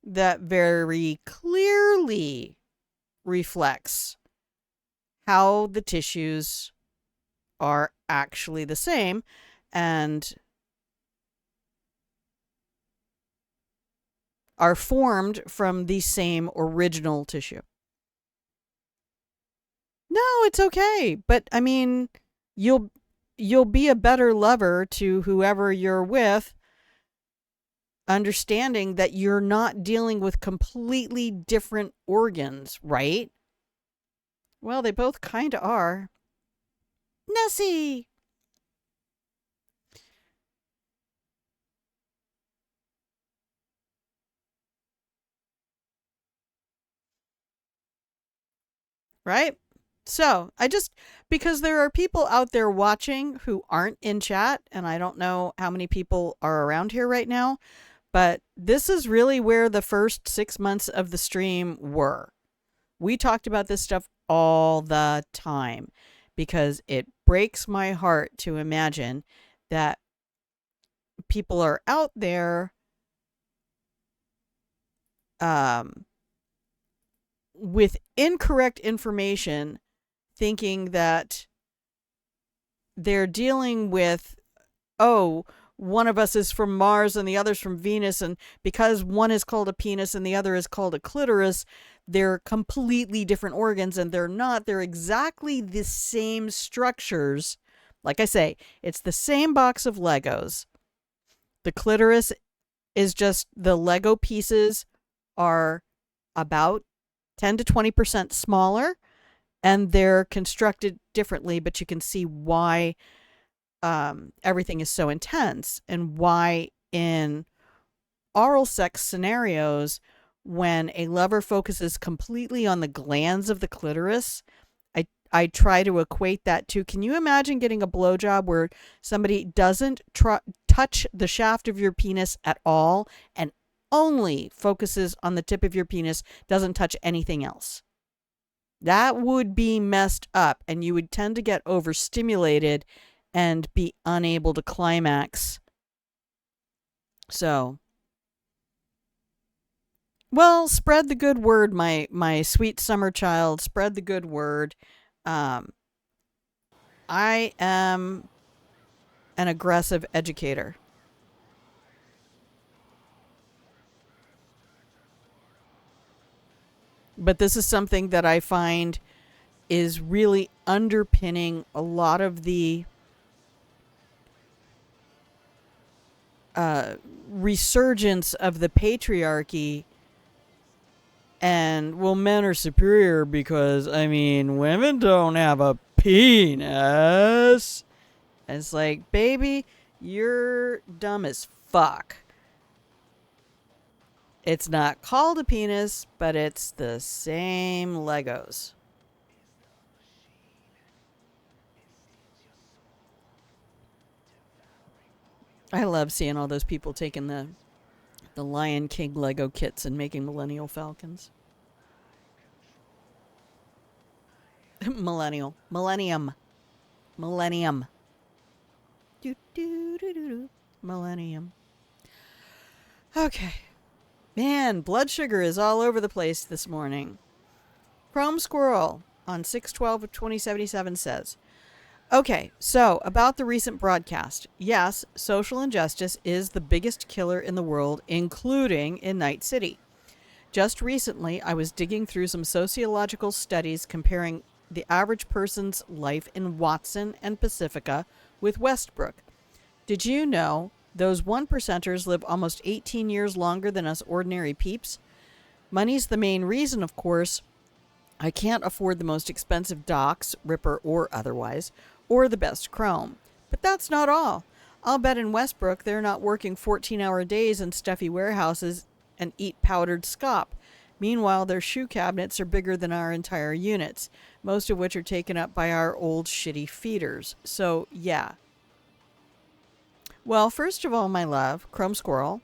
that very clearly reflects how the tissues are actually the same and are formed from the same original tissue. No, it's okay. But I mean, you'll be a better lover to whoever you're with, understanding that you're not dealing with completely different organs, right? Well, they both kind of are. Nessie! Right? So, because there are people out there watching who aren't in chat, and I don't know how many people are around here right now, but this is really where the first 6 months of the stream were. We talked about this stuff all the time because it breaks my heart to imagine that people are out there with incorrect information, thinking that they're dealing with, oh, one of us is from Mars and the other's from Venus, and because one is called a penis and the other is called a clitoris, they're completely different organs, and they're not. They're exactly the same structures. Like I say, it's the same box of Legos. The clitoris is just the Lego pieces are about 10 to 20% smaller, and they're constructed differently, but you can see why everything is so intense, and why in oral sex scenarios, when a lover focuses completely on the glands of the clitoris, I try to equate that to, can you imagine getting a blowjob where somebody doesn't touch the shaft of your penis at all and only focuses on the tip of your penis, doesn't touch anything else? That would be messed up, and you would tend to get overstimulated and be unable to climax. So, well, spread the good word, my sweet summer child. Spread the good word. I am an aggressive educator. But this is something that I find is really underpinning a lot of the resurgence of the patriarchy. And, well, men are superior because, I mean, women don't have a penis. And it's like, baby, you're dumb as fuck. It's not called a penis, but it's the same Legos. I love seeing all those people taking the Lion King Lego kits and making Millennial Falcons. Millennium. Millennium. Okay. Man, blood sugar is all over the place this morning. Chrome Squirrel on 6/12 of 2077 says, okay, so about the recent broadcast. Yes, social injustice is the biggest killer in the world, including in Night City. Just recently, I was digging through some sociological studies comparing the average person's life in Watson and Pacifica with Westbrook. Did you know those 1%ers live almost 18 years longer than us ordinary peeps? Money's the main reason, of course. I can't afford the most expensive docks, Ripper or otherwise, or the best chrome. But that's not all. I'll bet in Westbrook they're not working 14-hour days in stuffy warehouses and eat powdered scop. Meanwhile, their shoe cabinets are bigger than our entire units, most of which are taken up by our old shitty feeders. So, yeah. Well, first of all, my love, Chrome Squirrel,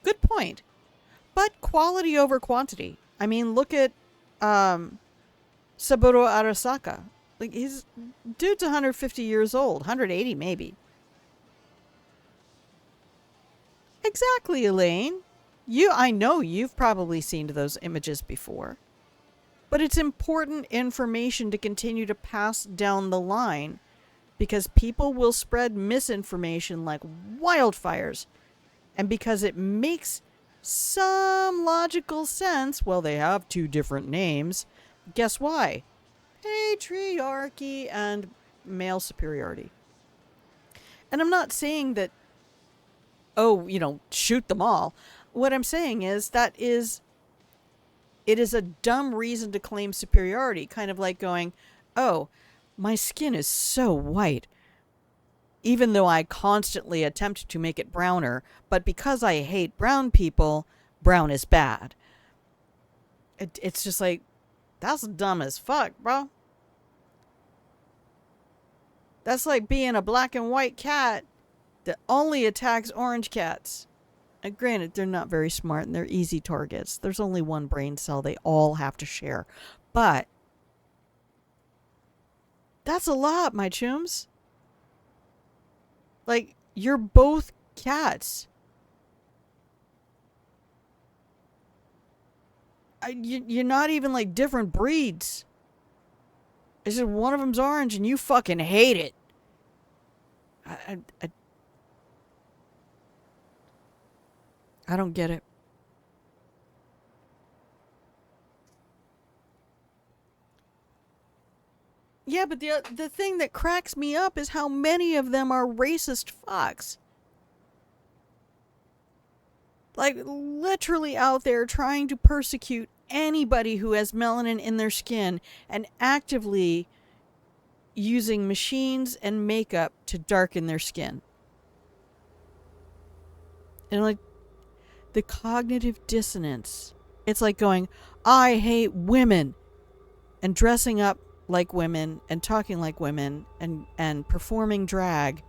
good point. But quality over quantity. I mean, look at Saburo Arasaka. Like, dude's 150 years old, 180 maybe. Exactly, Elaine. I know you've probably seen those images before. But it's important information to continue to pass down the line, because people will spread misinformation like wildfires. And because it makes some logical sense, well, they have two different names. Guess why? Patriarchy and male superiority. And I'm not saying that, shoot them all. What I'm saying is that is It is a dumb reason to claim superiority, kind of like going, oh, my skin is so white, even though I constantly attempt to make it browner, but because I hate brown people, brown is bad. It's just like, that's dumb as fuck, bro. That's like being a black and white cat that only attacks orange cats. And granted, they're not very smart and they're easy targets. There's only one brain cell they all have to share. But that's a lot, my chums. Like, you're both cats. You're not even like different breeds. It's just one of them's orange and you fucking hate it. I don't get it. Yeah, but the thing that cracks me up is how many of them are racist fucks. Like, literally out there trying to persecute anybody who has melanin in their skin and actively using machines and makeup to darken their skin. And like, the cognitive dissonance. It's like going, I hate women, and dressing up like women and talking like women and performing drag,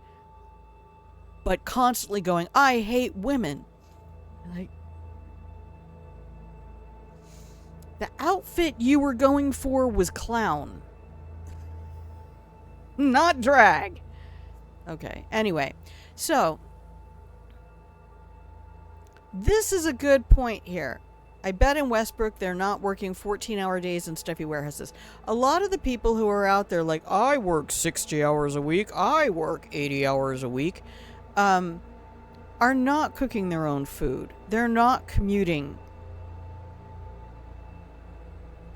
but constantly going, I hate women. Like, the outfit you were going for was clown, not drag. Okay, anyway, so this is a good point here. I bet in Westbrook they're not working 14-hour days in stuffy warehouses. A lot of the people who are out there like, I work 60 hours a week, I work 80 hours a week, are not cooking their own food. They're not commuting.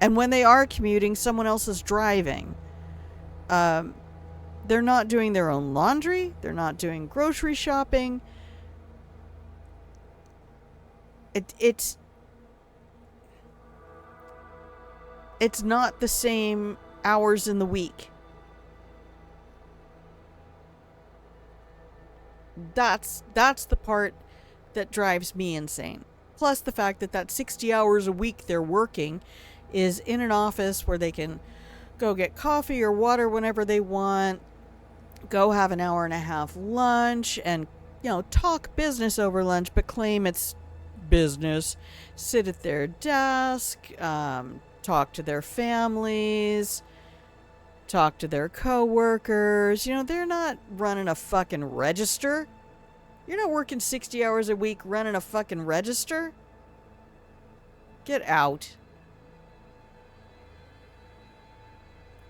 And when they are commuting, someone else is driving. They're not doing their own laundry. They're not doing grocery shopping. It's not the same hours in the week. That's the part that drives me insane. Plus the fact that 60 hours a week they're working is in an office where they can go get coffee or water whenever they want, go have an hour and a half lunch, and, you know, talk business over lunch, but claim it's business, sit at their desk, talk to their families, talk to their coworkers. You know, they're not running a fucking register. You're not working 60 hours a week running a fucking register. Get out.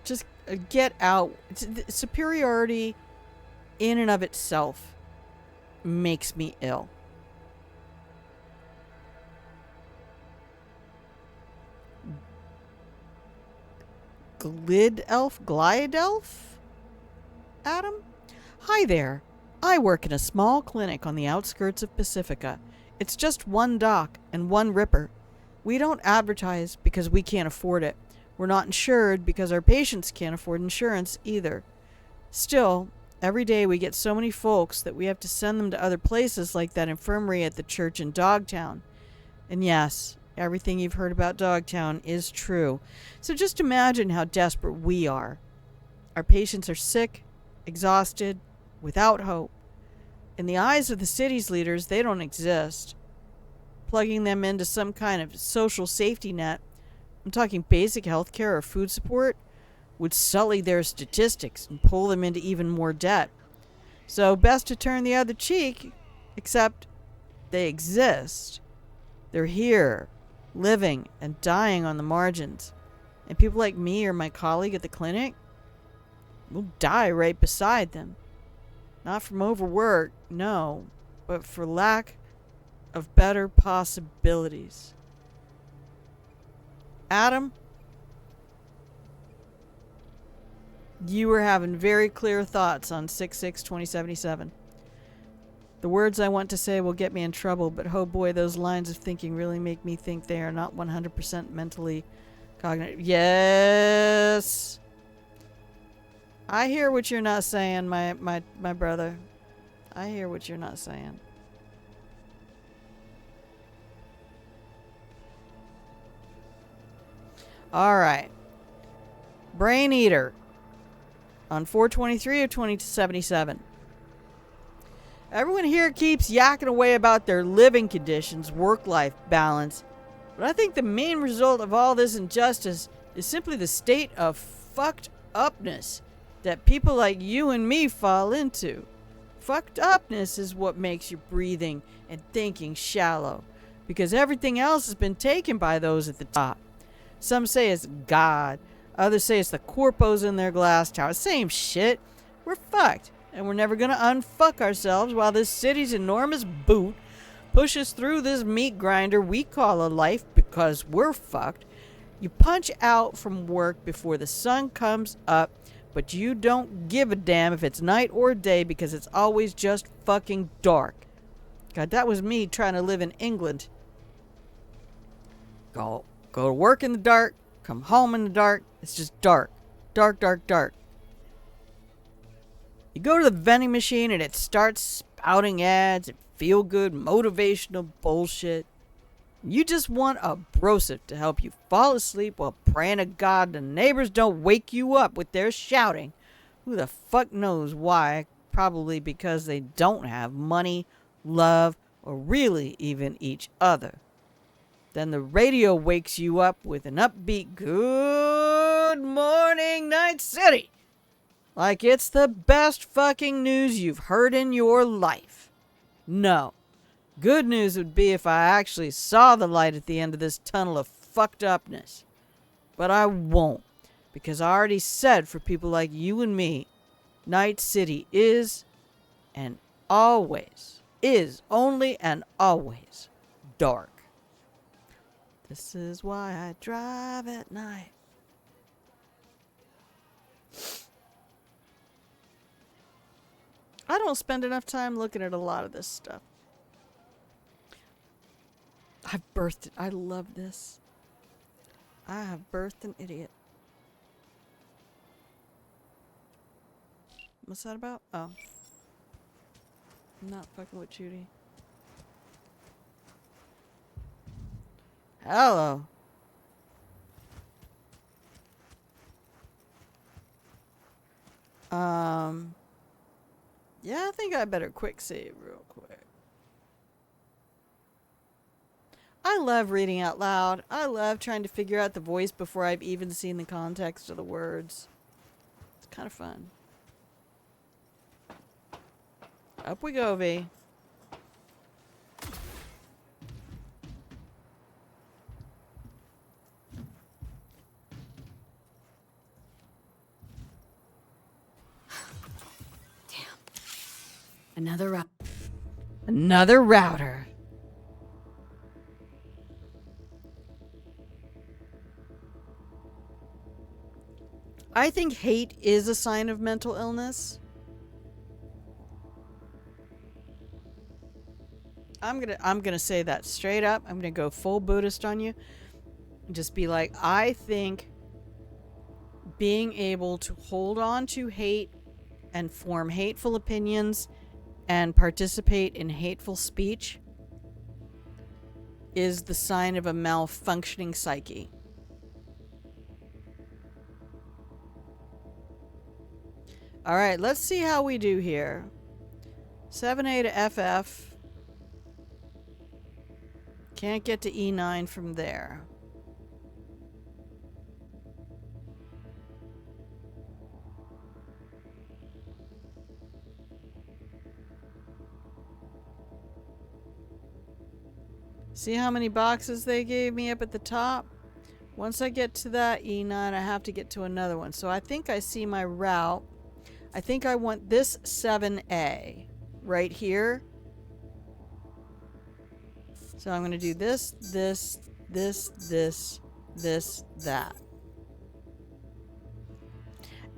Just get out. Superiority in and of itself makes me ill. Gliadelph? Adam? Hi there. I work in a small clinic on the outskirts of Pacifica. It's just one doc and one ripper. We don't advertise because we can't afford it. We're not insured because our patients can't afford insurance either. Still, every day we get so many folks that we have to send them to other places like that infirmary at the church in Dogtown. And yes, everything you've heard about Dogtown is true. So just imagine how desperate we are. Our patients are sick, exhausted, without hope. In the eyes of the city's leaders, they don't exist. Plugging them into some kind of social safety net, I'm talking basic health care or food support, would sully their statistics and pull them into even more debt. So best to turn the other cheek, except they exist. They're here, living and dying on the margins. And people like me or my colleague at the clinic will die right beside them. Not from overwork, no, but for lack of better possibilities. Adam, you were having very clear thoughts on 6/6/2077. The words I want to say will get me in trouble, but oh boy, those lines of thinking really make me think they are not 100% mentally cognitive. Yes! I hear what you're not saying, my brother. I hear what you're not saying. Alright. Brain Eater. On 4/23 of 2077. Everyone here keeps yakking away about their living conditions, work-life balance. But I think the main result of all this injustice is simply the state of fucked upness that people like you and me fall into. Fucked upness is what makes your breathing and thinking shallow, because everything else has been taken by those at the top. Some say it's God, others say it's the corpos in their glass tower. Same shit. We're fucked, and we're never gonna unfuck ourselves while this city's enormous boot pushes through this meat grinder we call a life because we're fucked. You punch out from work before the sun comes up, but you don't give a damn if it's night or day because it's always just fucking dark. God, that was me trying to live in England. Go to work in the dark, come home in the dark. It's just dark. Dark, dark, dark. You go to the vending machine and it starts spouting ads and feel-good motivational bullshit. You just want a brosif to help you fall asleep while praying to God the neighbors don't wake you up with their shouting. Who the fuck knows why? Probably because they don't have money, love, or really even each other. Then the radio wakes you up with an upbeat "Good morning, Night City!" Like it's the best fucking news you've heard in your life. No. Good news would be if I actually saw the light at the end of this tunnel of fucked upness. But I won't, because I already said for people like you and me, Night City is and always, is only and always dark. This is why I drive at night. I don't spend enough time looking at a lot of this stuff. I've birthed it. I love this. I have birthed an idiot. What's that about? Oh. I'm not fucking with Judy. Hello. Yeah, I think I better quick save real quick. I love reading out loud. I love trying to figure out the voice before I've even seen the context of the words. It's kind of fun. Up we go, V. Another router. I think hate is a sign of mental illness. I'm gonna say that straight up. I'm gonna go full Buddhist on you. Just be like, I think being able to hold on to hate and form hateful opinions and participate in hateful speech is the sign of a malfunctioning psyche. Alright, let's see how we do here. 7A to FF. Can't get to E9 from there. See how many boxes they gave me up at the top? Once I get to that E9, I have to get to another one. So I think I see my route. I think I want this 7A right here. So I'm going to do this, this, this, this, this, that.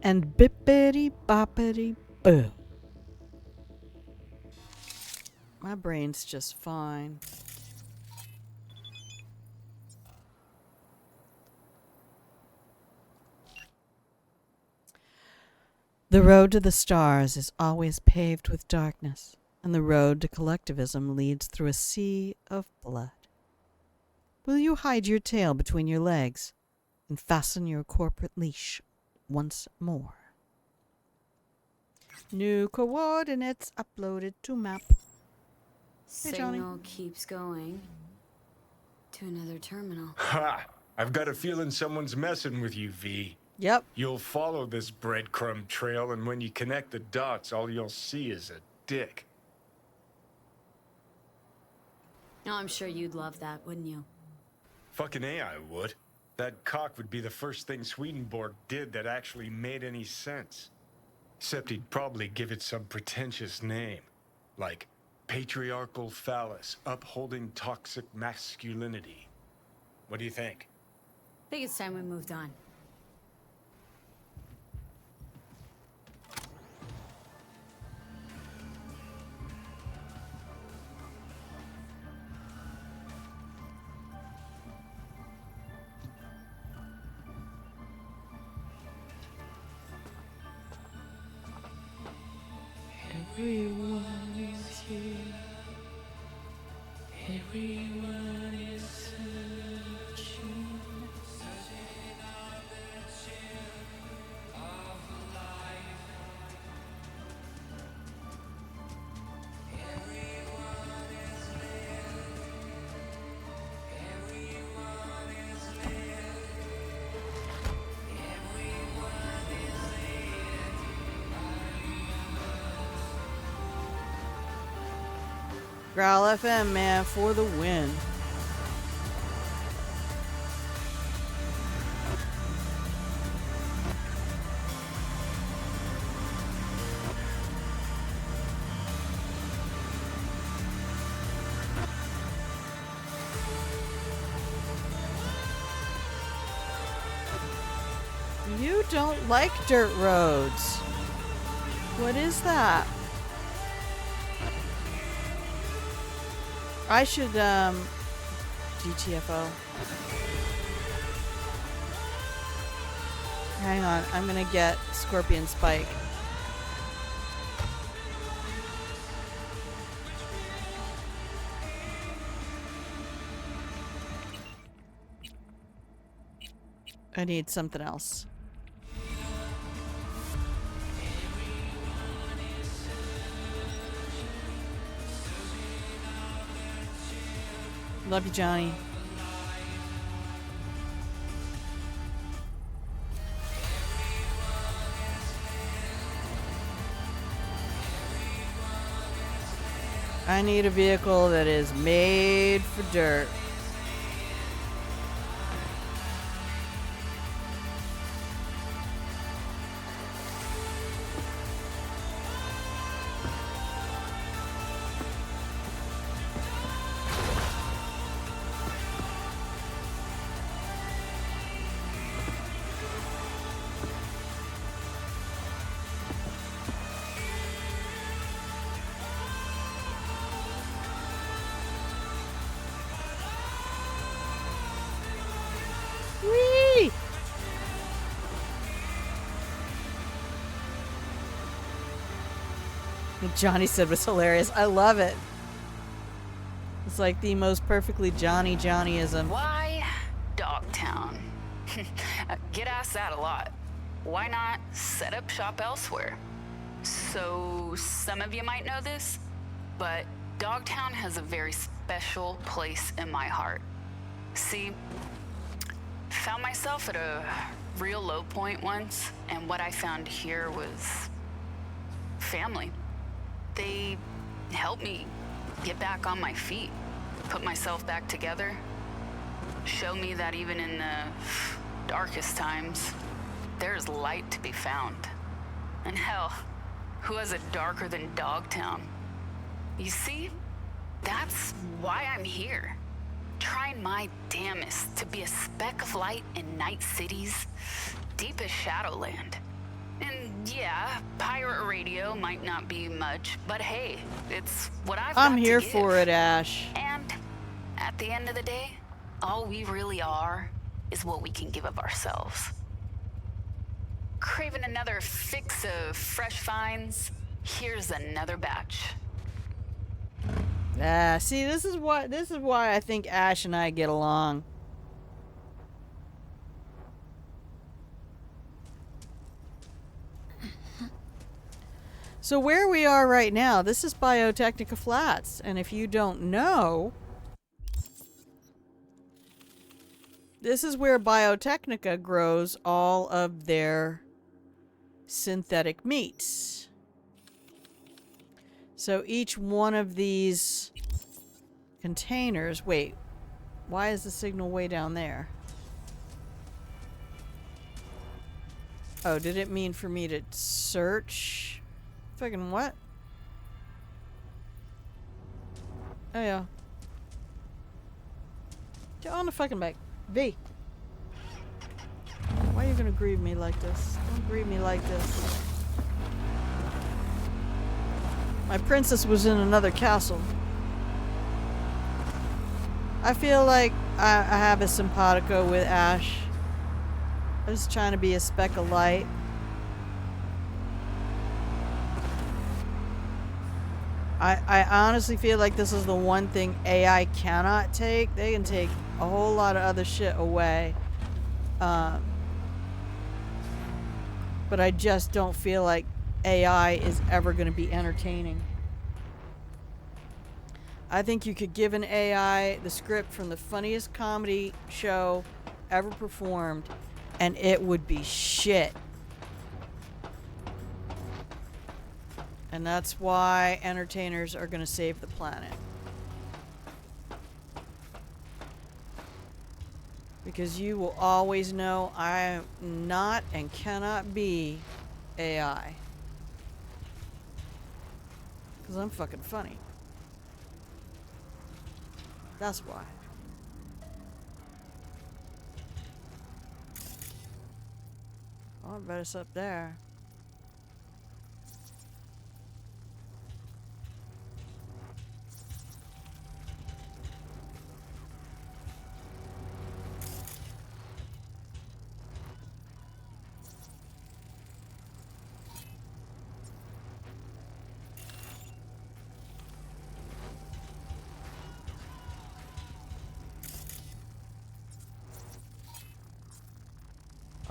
And bippity boppity boo. My brain's just fine. The road to the stars is always paved with darkness, and the road to collectivism leads through a sea of blood. Will you hide your tail between your legs and fasten your corporate leash once more? New coordinates uploaded to map. Hey, Johnny. Signal keeps going to another terminal. Ha! I've got a feeling someone's messing with you, V. Yep. You'll follow this breadcrumb trail, and when you connect the dots, all you'll see is a dick. Oh, I'm sure you'd love that, wouldn't you? Fucking A, I would. That cock would be the first thing Swedenborg did that actually made any sense. Except he'd probably give it some pretentious name. Like patriarchal phallus, upholding toxic masculinity. What do you think? I think it's time we moved on. Everyone is here. Everyone is searching. Growl FM, man, for the win. You don't like dirt roads. What is that? I should, GTFO. Hang on, I'm gonna get Scorpion Spike. I need something else. Love you, Johnny. I need a vehicle that is made for dirt. Whee! What Johnny said was hilarious. I love it. It's like the most perfectly Johnnyism. Why Dogtown? Get asked that a lot. Why not set up shop elsewhere? So some of you might know this, but Dogtown has a very special place in my heart. See, found myself at a real low point once, and what I found here was family. They helped me get back on my feet, put myself back together, show me that even in the darkest times, there's light to be found. And hell, who has it darker than Dogtown? You see, that's why I'm here. Trying my damnest to be a speck of light in Night City's deepest Shadowland. And yeah, pirate radio might not be much, but hey, it's what I've I'm got here to give. for it, Ash. And at the end of the day, all we really are is what we can give of ourselves. Craving another fix of fresh finds? Here's another batch. See, this is why I think Ash and I get along. So where we are right now, this is Biotechnica Flats, and if you don't know, this is where Biotechnica grows all of their synthetic meats. So each one of these containers... Wait, why is the signal way down there? Oh, did it mean for me to search? Fucking what? Oh yeah. Get on the fucking back. V. Why are you gonna grieve me like this? Don't grieve me like this. My princess was in another castle. I feel like I have a simpatico with Ash. I'm just trying to be a speck of light. I honestly feel like this is the one thing AI cannot take. They can take a whole lot of other shit away. But I just don't feel like AI is ever going to be entertaining. I think you could give an AI the script from the funniest comedy show ever performed, and it would be shit. And that's why entertainers are going to save the planet. Because you will always know I am not and cannot be AI. Because I'm fucking funny. That's why. Oh, I bet it's up there.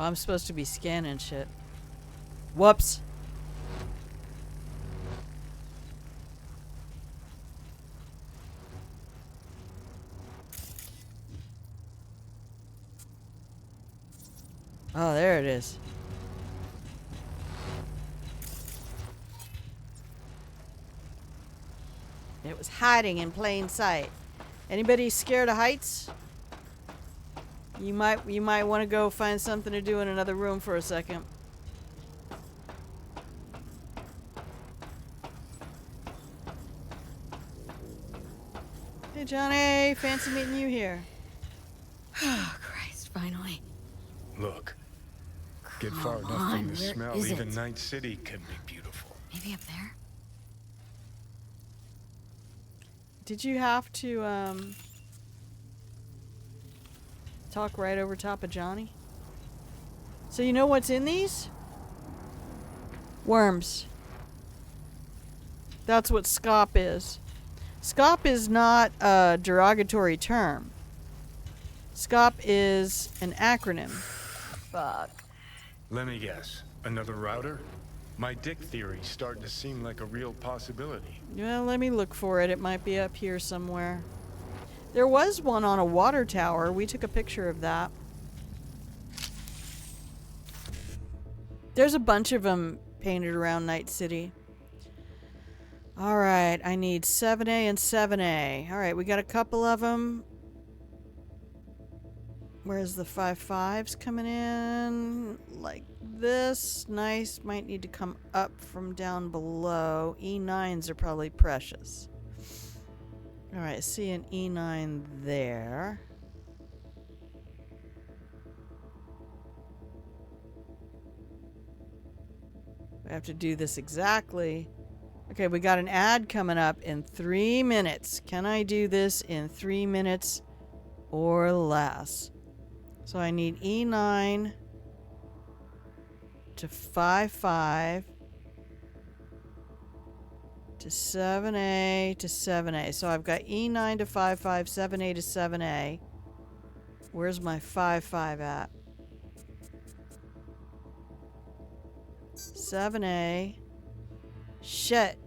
Oh, I'm supposed to be scanning shit. Whoops. Oh, there it is. It was hiding in plain sight. Anybody scared of heights? You might want to go find something to do in another room for a second. Hey Johnny, fancy meeting you here. Oh Christ, finally. Look, get far enough on, from the where smell, is even it? Night City can be beautiful. Maybe up there? Did you have to talk right over top of Johnny? So you know what's in these? Worms. That's what SCOP is. SCOP is not a derogatory term. SCOP is an acronym. Fuck. Let me guess. Another router? My dick theory's starting to seem like a real possibility. Well, let me look for it. It might be up here somewhere. There was one on a water tower. We took a picture of that. There's a bunch of them painted around Night City. Alright, I need 7A and 7A. Alright, we got a couple of them. Where's the 5.5s coming in? Like this. Nice. Might need to come up from down below. E9s are probably precious. Alright, see an E9 there. We have to do this exactly. Okay, we got an ad coming up in 3 minutes. Can I do this in 3 minutes or less? So I need E9 to 5-5 to 7A to 7A. So I've got E9 to 5-5, 7A to 7A. Where's my 5-5 at? 7A. Shit.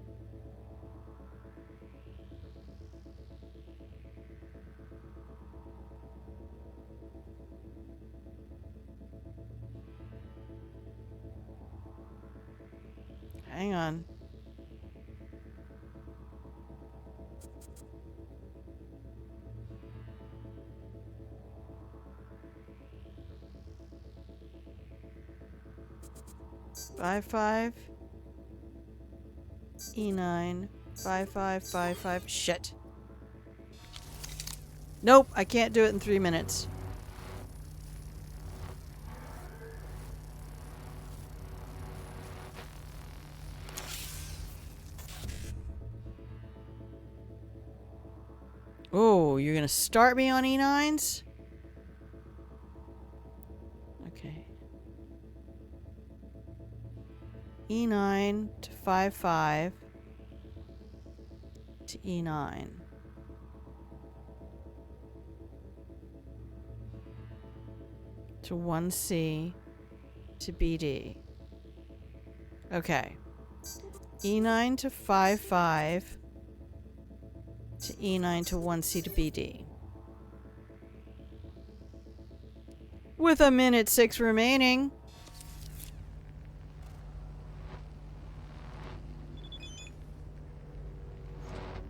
Hang on. Five, 5. E9. 5-5, 5-5. Shit. Nope, I can't do it in 3 minutes. Oh, you're gonna start me on E9s? Okay. E9 to 5-5 to E9. To 1C to BD. Okay. E9 to 5-5 to E9 to 1C to BD. With 1:06 remaining.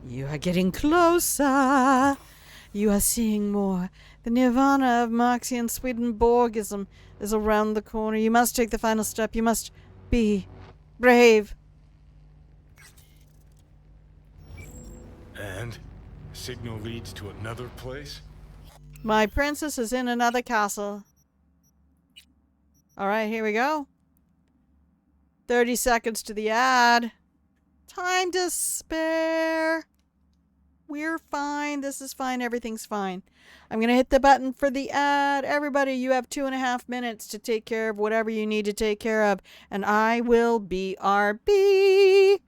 You are getting closer. You are seeing more. The nirvana of Marxian Swedenborgism is around the corner. You must take the final step. You must be brave. And? Signal leads to another place? My princess is in another castle. Alright, here we go. 30 seconds to the ad. Time to spare. We're fine. This is fine. Everything's fine. I'm going to hit the button for the ad. Everybody, you have 2.5 minutes to take care of whatever you need to take care of. And I will BRB.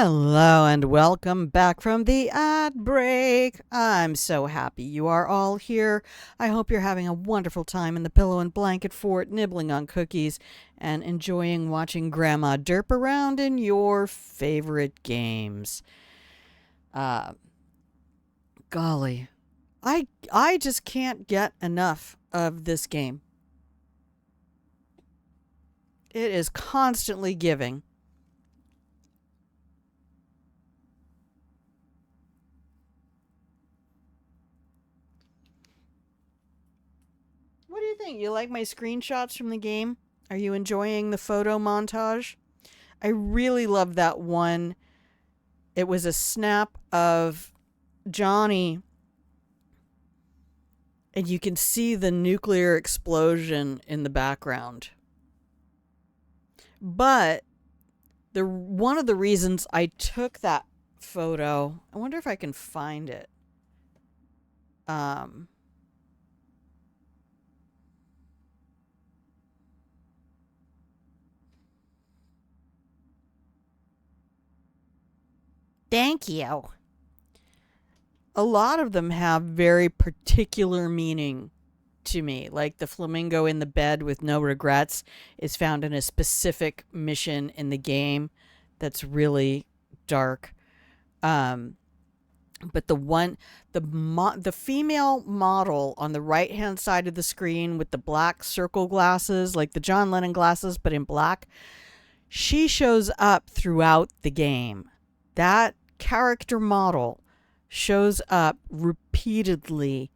Hello and welcome back from the ad break. I'm so happy you are all here. I hope you're having a wonderful time in the pillow and blanket fort, nibbling on cookies and enjoying watching Grandma derp around in your favorite games. Golly, I just can't get enough of this game. It is constantly giving. What do you think? You like my screenshots from the game? Are you enjoying the photo montage? I really love that one. It was a snap of Johnny, and you can see the nuclear explosion in the background. But one of the reasons I took that photo, I wonder if I can find it. Thank you. A lot of them have very particular meaning to me. Like the flamingo in the bed with no regrets is found in a specific mission in the game that's really dark. But the female model on the right hand side of the screen with the black circle glasses, like the John Lennon glasses, but in black, she shows up throughout the game. That character model shows up repeatedly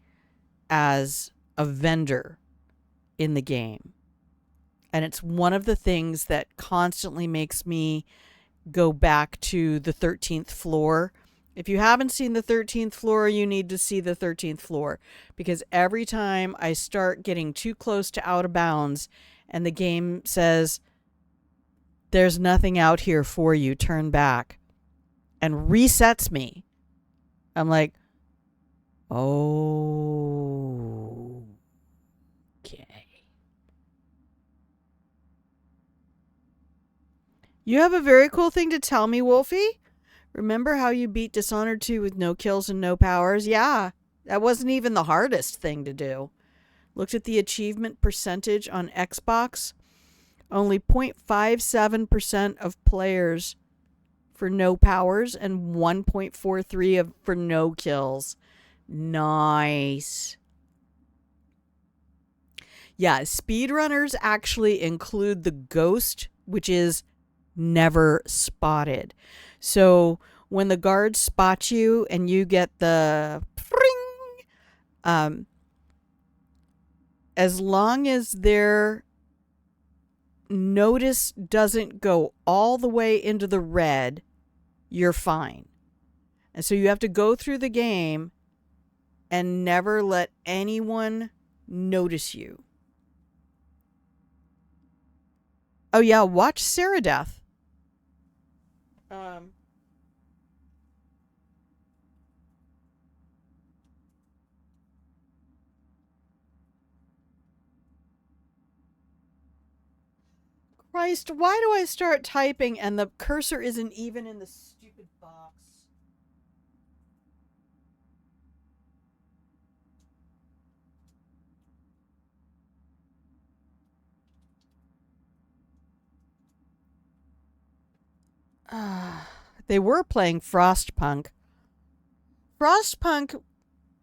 as a vendor in the game. And it's one of the things that constantly makes me go back to the 13th floor. If you haven't seen the 13th floor, you need to see the 13th floor. Because every time I start getting too close to out of bounds and the game says, there's nothing out here for you, turn back, and resets me, I'm like, oh, okay. You have a very cool thing to tell me, Wolfie? Remember how you beat Dishonored 2 with no kills and no powers? Yeah, that wasn't even the hardest thing to do. Looked at the achievement percentage on Xbox. Only 0.57% of players for no powers and 1.43 for no kills. Nice. Yeah, speedrunners actually include the ghost, which is never spotted. So when the guards spot you and you get the pring, as long as their notice doesn't go all the way into the red, you're fine. And so you have to go through the game and never let anyone notice you. Oh yeah, watch CyberDerp. Christ, why do I start typing and the cursor isn't even in the stupid box? They were playing Frostpunk. Frostpunk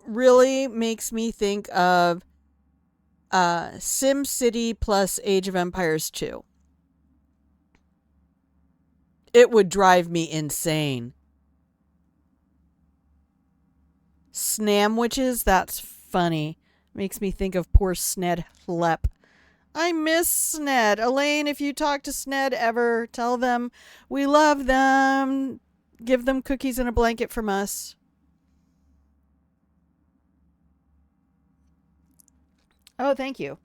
really makes me think of SimCity plus Age of Empires 2. It would drive me insane. Snamwitches, that's funny. Makes me think of poor Sned Hlep. I miss Sned. Elaine, if you talk to Sned ever, tell them we love them. Give them cookies and a blanket from us. Oh, thank you.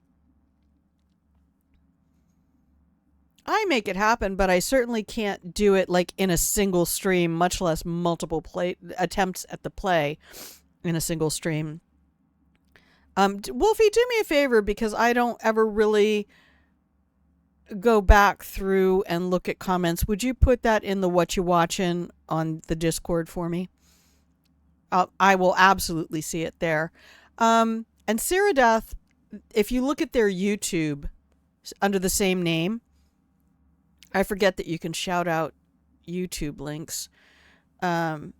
I make it happen, but I certainly can't do it like in a single stream, much less multiple attempts at the play in a single stream. Wolfie, do me a favor, because I don't ever really go back through and look at comments, would you put that in the what you watching on the Discord for me? I will absolutely see it there. And Sarah Death, if you look at their YouTube under the same name, I forget that you can shout out YouTube links. Well,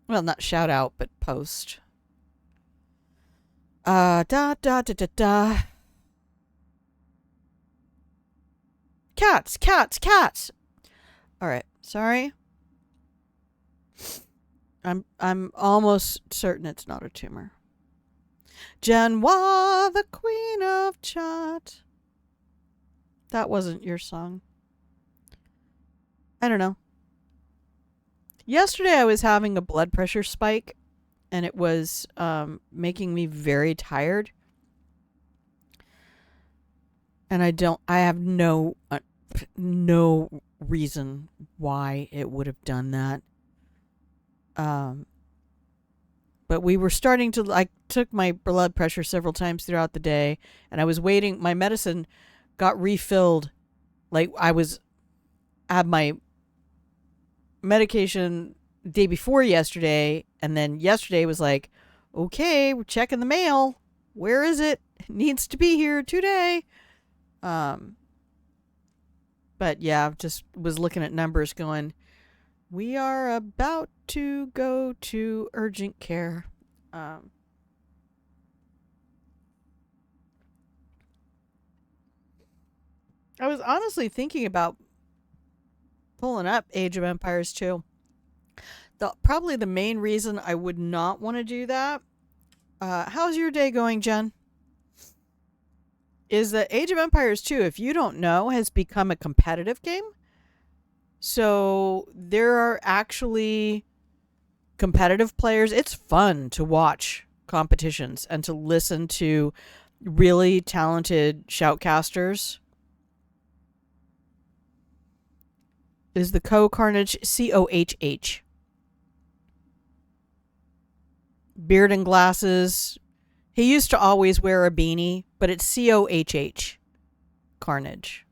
not shout out, but post. Cats. All right, sorry. I'm almost certain it's not a tumor. Genoa, the queen of chat. That wasn't your song. I don't know. Yesterday I was having a blood pressure spike, and it was making me very tired. And I have no reason why it would have done that. But we were starting to, I took my blood pressure several times throughout the day, and I was waiting. My medicine got refilled. Like, I had my medication day before yesterday, and then yesterday was like, okay, we're checking the mail. Where is it? It needs to be here today. But yeah, just was looking at numbers going, we are about to go to urgent care. I was honestly thinking about pulling up Age of Empires 2. Probably the main reason I would not want to do that. How's your day going, Jen? Is that Age of Empires 2, if you don't know, has become a competitive game. So there are actually competitive players. It's fun to watch competitions and to listen to really talented shoutcasters. Is the Carnage Cohh? Beard and glasses. He used to always wear a beanie, but it's Cohh. Carnage.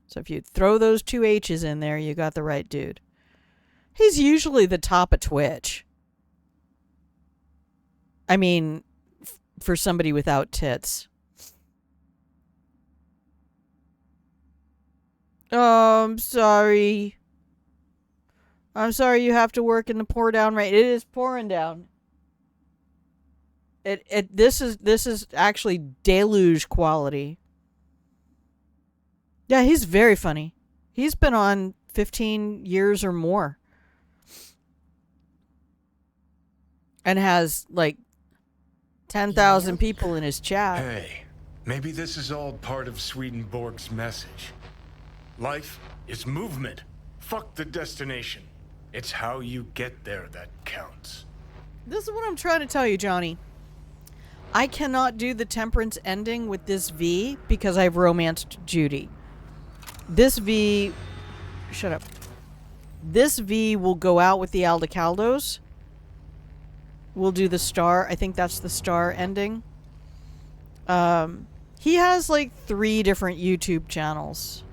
So if you throw those two H's in there, you got the right dude. He's usually the top of Twitch. I mean, for somebody without tits. Oh, I'm sorry. I'm sorry you have to work in the pour down rain. It is pouring down. This is actually deluge quality. Yeah, he's very funny. He's been on 15 years or more. And has like 10,000 people in his chat. Hey, maybe this is all part of Swedenborg's message. Life is movement. Fuck the destination. It's how you get there that counts. This is what I'm trying to tell you, Johnny. I cannot do the Temperance ending with this V because I've romanced Judy. This V... Shut up. This V will go out with the Aldecaldos. We'll do the star. I think that's the star ending. He has like 3 different YouTube channels.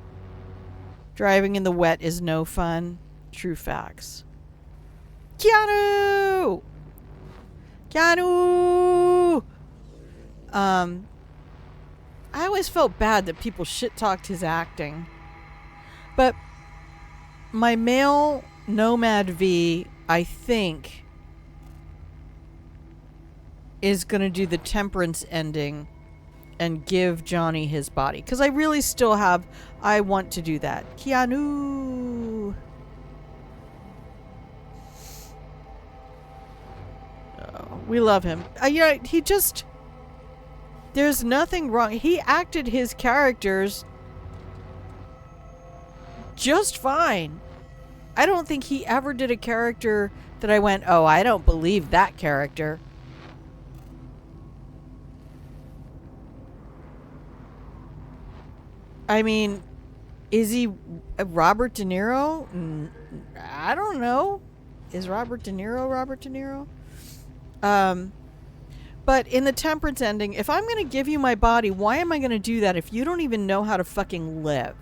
Driving in the wet is no fun. True facts. Keanu! I always felt bad that people shit-talked his acting. But my male Nomad V, I think, is going to do the Temperance ending and give Johnny his body. Because I really still have... I want to do that. Keanu! Oh, we love him. He just... There's nothing wrong. He acted his characters just fine. I don't think he ever did a character that I went, oh, I don't believe that character. I mean, is he Robert De Niro? I don't know. Is Robert De Niro Robert De Niro? But in the Temperance ending, if I'm going to give you my body, why am I going to do that if you don't even know how to fucking live?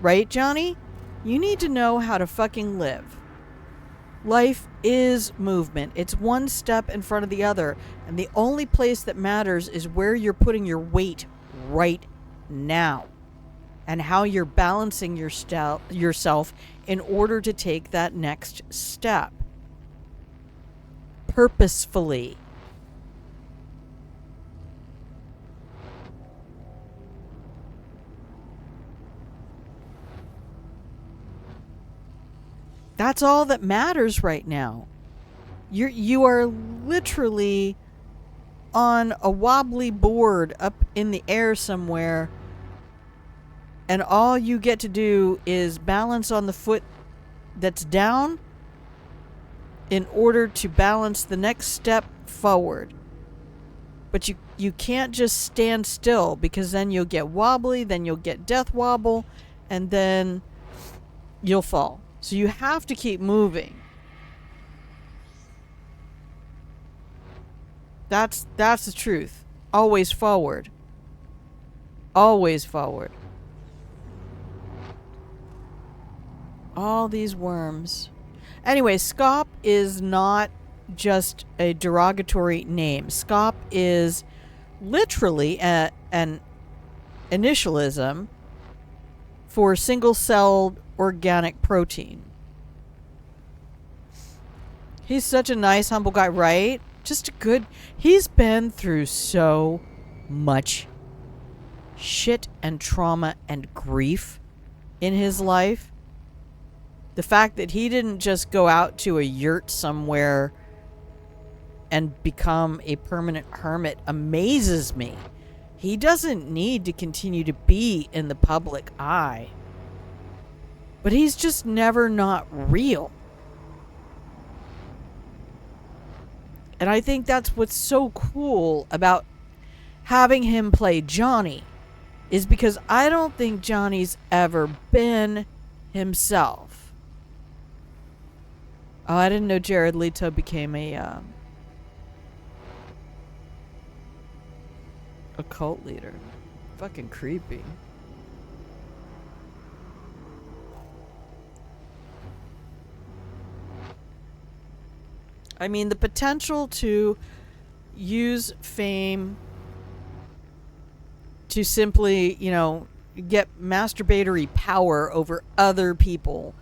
Right, Johnny? You need to know how to fucking live. Life is movement. It's one step in front of the other. And the only place that matters is where you're putting your weight right now. And how you're balancing yourself in order to take that next step. Purposefully. That's all that matters right now. You are literally on a wobbly board up in the air somewhere, and all you get to do is balance on the foot that's down in order to balance the next step forward. But you can't just stand still, because then you'll get wobbly, then you'll get death wobble, and then you'll fall. So you have to keep moving. That's the truth. Always forward. Always forward. All these worms. Anyway, SCOP is not just a derogatory name. SCOP is literally an initialism for single-celled organic protein. He's such a nice, humble guy, right? Just a good... He's been through so much shit and trauma and grief in his life. The fact that he didn't just go out to a yurt somewhere and become a permanent hermit amazes me. He doesn't need to continue to be in the public eye. But he's just never not real. And I think that's what's so cool about having him play Johnny, is because I don't think Johnny's ever been himself. Oh, I didn't know Jared Leto became a cult leader. Fucking creepy. I mean, the potential to use fame to simply, get masturbatory power over other people.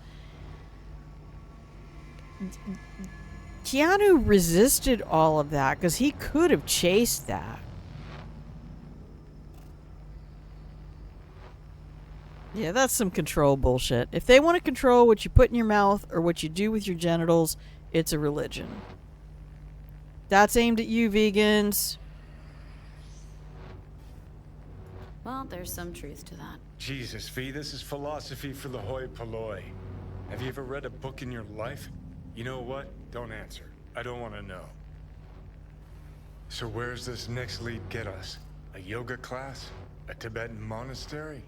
Keanu resisted all of that because he could have chased that. Yeah, that's some control bullshit. If they want to control what you put in your mouth or what you do with your genitals, it's a religion. That's aimed at you, vegans. Well, there's some truth to that. Jesus, V, this is philosophy for the hoi polloi. Have you ever read a book in your life? You know what? Don't answer. I don't want to know. So where's this next lead get us? A yoga class? A Tibetan monastery?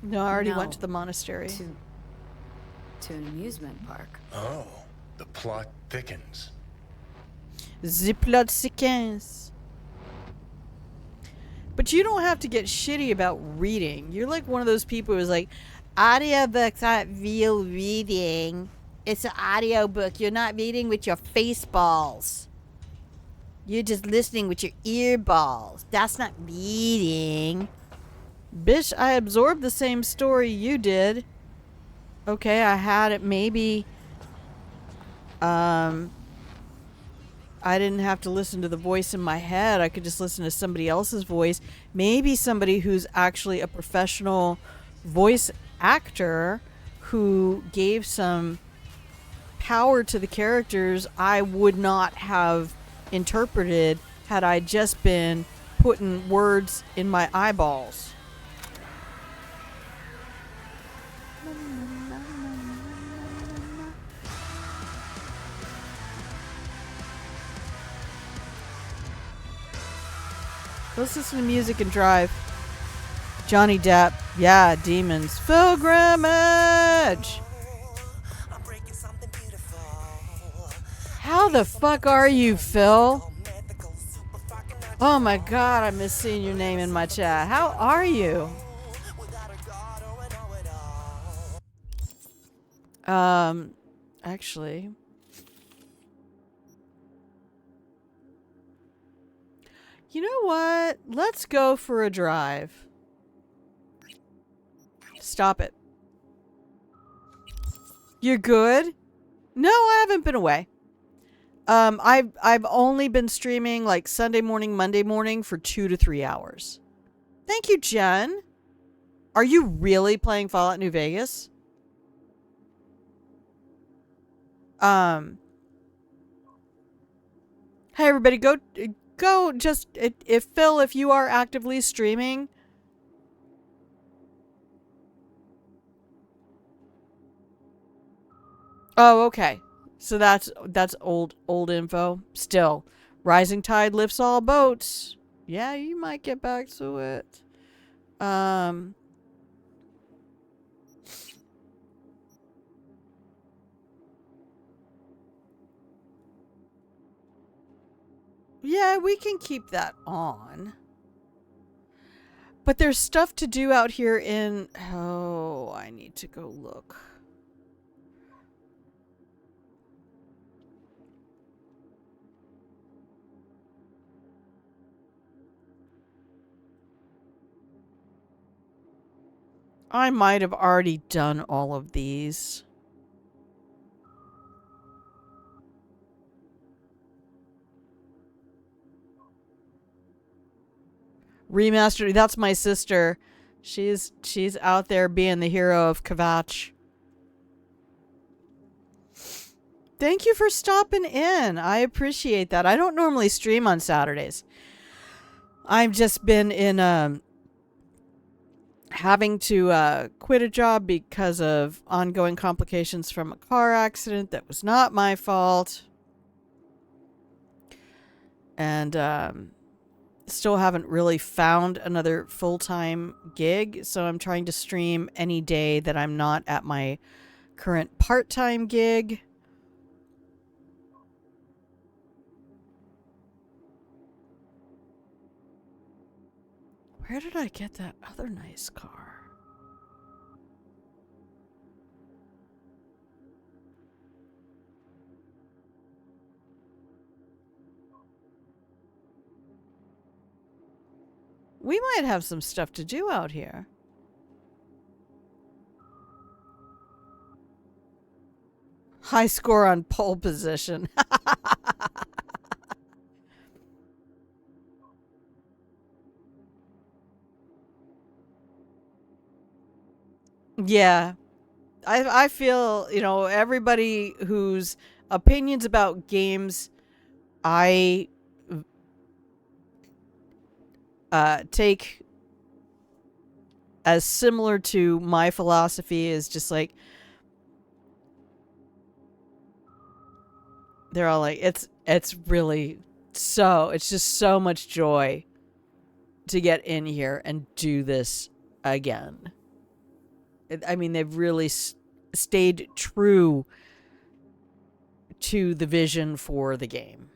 No, I already went to the monastery. To an amusement park. Oh, the plot thickens. The plot thickens. But you don't have to get shitty about reading. You're like one of those people who's like, audiobooks aren't real reading. It's an audiobook. You're not reading with your face balls. You're just listening with your ear balls. That's not reading. Bitch, I absorbed the same story you did. Okay, I had it maybe... I didn't have to listen to the voice in my head. I could just listen to somebody else's voice. Maybe somebody who's actually a professional voice actor who gave some power to the characters I would not have interpreted had I just been putting words in my eyeballs. Let's listen to music and drive. Johnny Depp. Yeah, demons. Pilgrimage! How the fuck are you, Phil? Oh my god, I miss seeing your name in my chat. How are you? Actually, you know what? Let's go for a drive. Stop it. You're good? No, I haven't been away. I've only been streaming like Sunday morning, Monday morning for 2 to 3 hours. Thank you, Jen. Are you really playing Fallout New Vegas? Hey everybody, go just if Phil, if you are actively streaming. Oh, okay. So that's old info. Still, rising tide lifts all boats. Yeah, you might get back to it. Yeah, we can keep that on. But there's stuff to do out here in... Oh, I need to go look. I might have already done all of these. Remastered. That's my sister. She's out there being the hero of Kvatch. Thank you for stopping in. I appreciate that. I don't normally stream on Saturdays. I've just been in having to quit a job because of ongoing complications from a car accident that was not my fault. And still haven't really found another full-time gig, so I'm trying to stream any day that I'm not at my current part-time gig. Where did I get that other nice car? We might have some stuff to do out here. High score on pole position. Yeah. I feel, you know, everybody whose opinions about games I take as similar to my philosophy is just like, they're all like, it's really it's just so much joy to get in here and do this again. I mean, they've really stayed true to the vision for the game.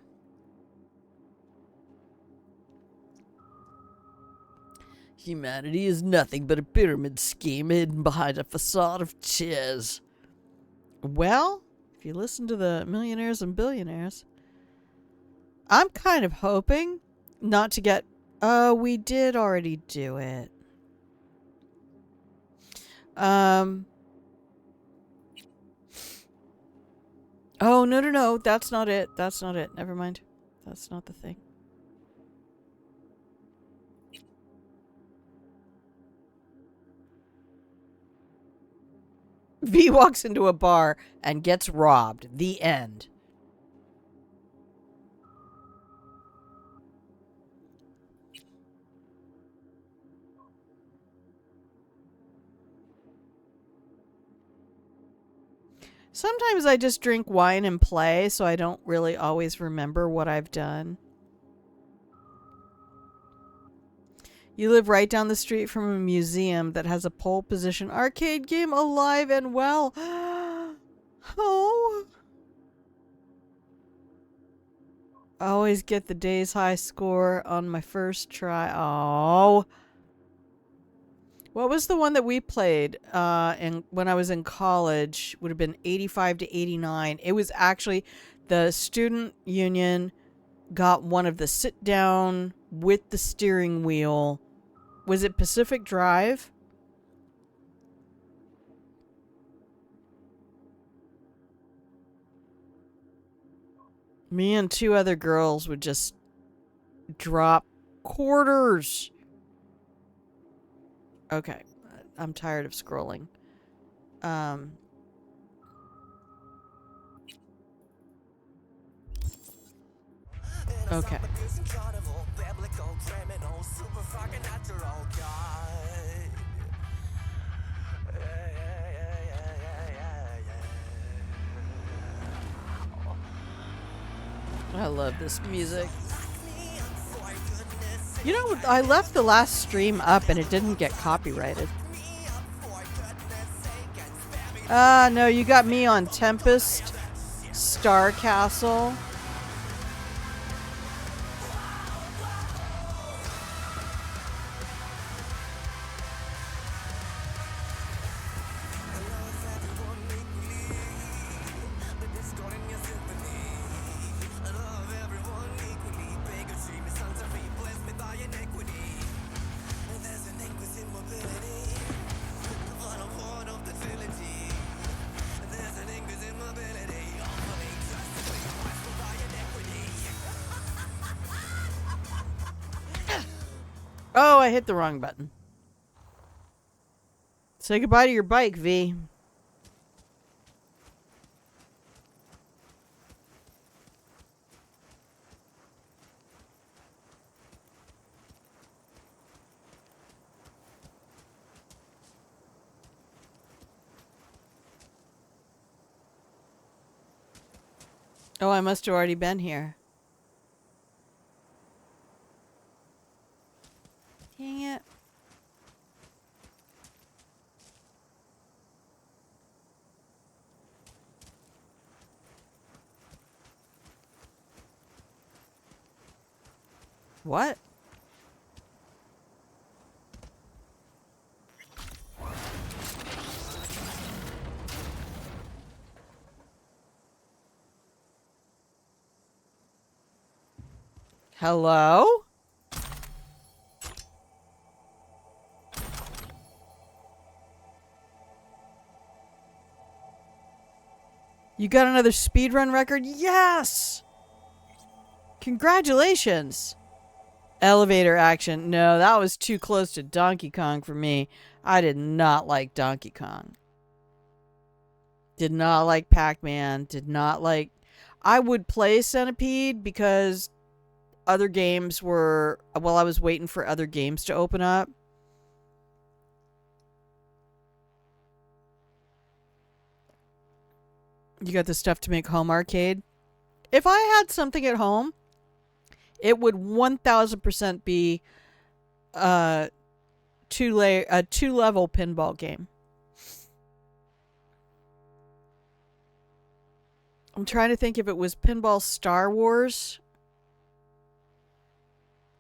Humanity is nothing but a pyramid scheme hidden behind a facade of chairs. Well, if you listen to the millionaires and billionaires, I'm kind of hoping not to get... Oh, we did already do it. Oh, no. That's not it. That's not it. Never mind. That's not the thing. V walks into a bar and gets robbed. The end. Sometimes I just drink wine and play, so I don't really always remember what I've done. You live right down the street from a museum that has a pole position arcade game alive and well. Oh. I always get the day's high score on my first try. Oh. What was the one that we played when I was in college? Would have been 85 to 89. It was actually the student union got one of the sit down with the steering wheel. Was it Pacific Drive? Me and two other girls would just drop quarters. Okay. I'm tired of scrolling. Okay. I love this music. You know, I left the last stream up and it didn't get copyrighted. No, you got me on Tempest, Star Castle. Oh, I hit the wrong button. Say goodbye to your bike, V. Oh, I must have already been here. Dang it. What? Hello? You got another speedrun record? Yes! Congratulations! Elevator action. No, that was too close to Donkey Kong for me. I did not like Donkey Kong. Did not like Pac-Man. Did not like... I would play Centipede because other games were... While I was waiting for other games to open up. You got the stuff to make home arcade? If I had something at home, it would 1000% be a two-level pinball game. I'm trying to think if it was Pinball Star Wars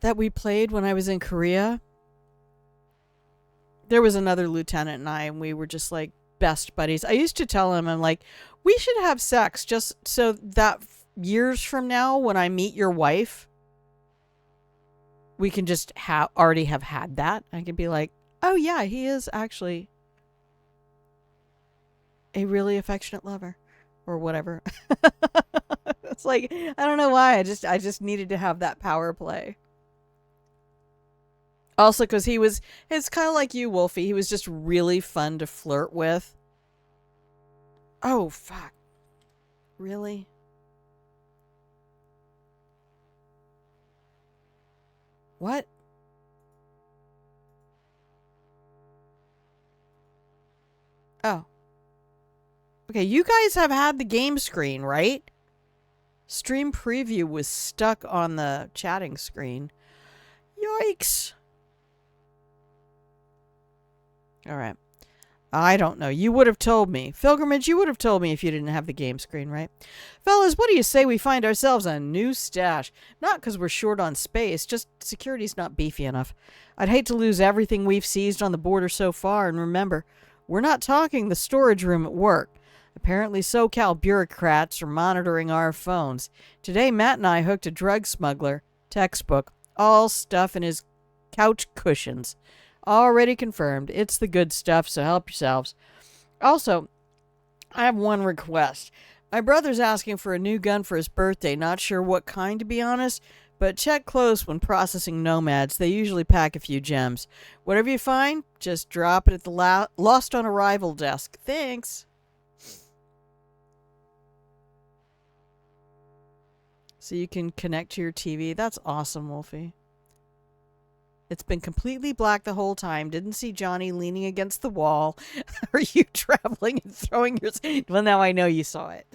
that we played when I was in Korea. There was another lieutenant and we were just like best buddies. I used to tell him, I'm like, we should have sex just so that years from now when I meet your wife, we can just already have had that. I can be like, oh yeah, he is actually a really affectionate lover or whatever. It's like, I don't know why. I just needed to have that power play. Also, because it's kind of like you, Wolfie. He was just really fun to flirt with. Oh, fuck. Really? What? Oh. Okay, you guys have had the game screen, right? Stream preview was stuck on the chatting screen. Yikes. All right. I don't know. You would have told me. Pilgrimage, you would have told me if you didn't have the game screen, right? Fellas, what do you say we find ourselves a new stash? Not because we're short on space, just security's not beefy enough. I'd hate to lose everything we've seized on the border so far, and remember, we're not talking the storage room at work. Apparently SoCal bureaucrats are monitoring our phones. Today, Matt and I hooked a drug smuggler, textbook, all stuff in his couch cushions. Already confirmed. It's the good stuff, so help yourselves. Also, I have one request. My brother's asking for a new gun for his birthday. Not sure what kind, to be honest, but check close when processing nomads. They usually pack a few gems. Whatever you find, just drop it at the Lost on Arrival desk. Thanks. So you can connect to your TV. That's awesome, Wolfie. It's been completely black the whole time. Didn't see Johnny leaning against the wall. Are you traveling and throwing your... Well, now I know you saw it.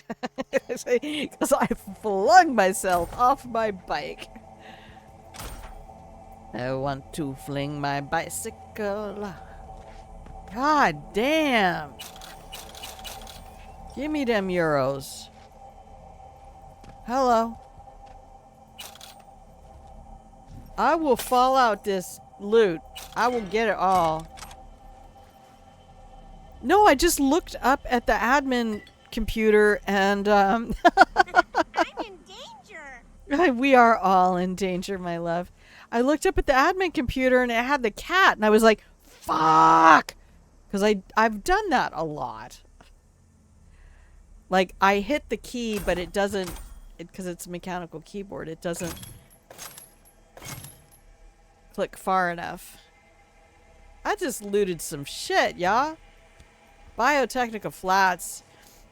Because I flung myself off my bike. I want to fling my bicycle. God damn. Give me them euros. Hello. I will fall out this loot. I will get it all. No, I just looked up at the admin computer and I'm in danger. We are all in danger, my love. I looked up at the admin computer and it had the cat and I was like, fuck! Because I've done that a lot. Like, I hit the key, but it doesn't, because it's a mechanical keyboard, it doesn't click far enough. I just looted some shit, y'all. Biotechnica Flats.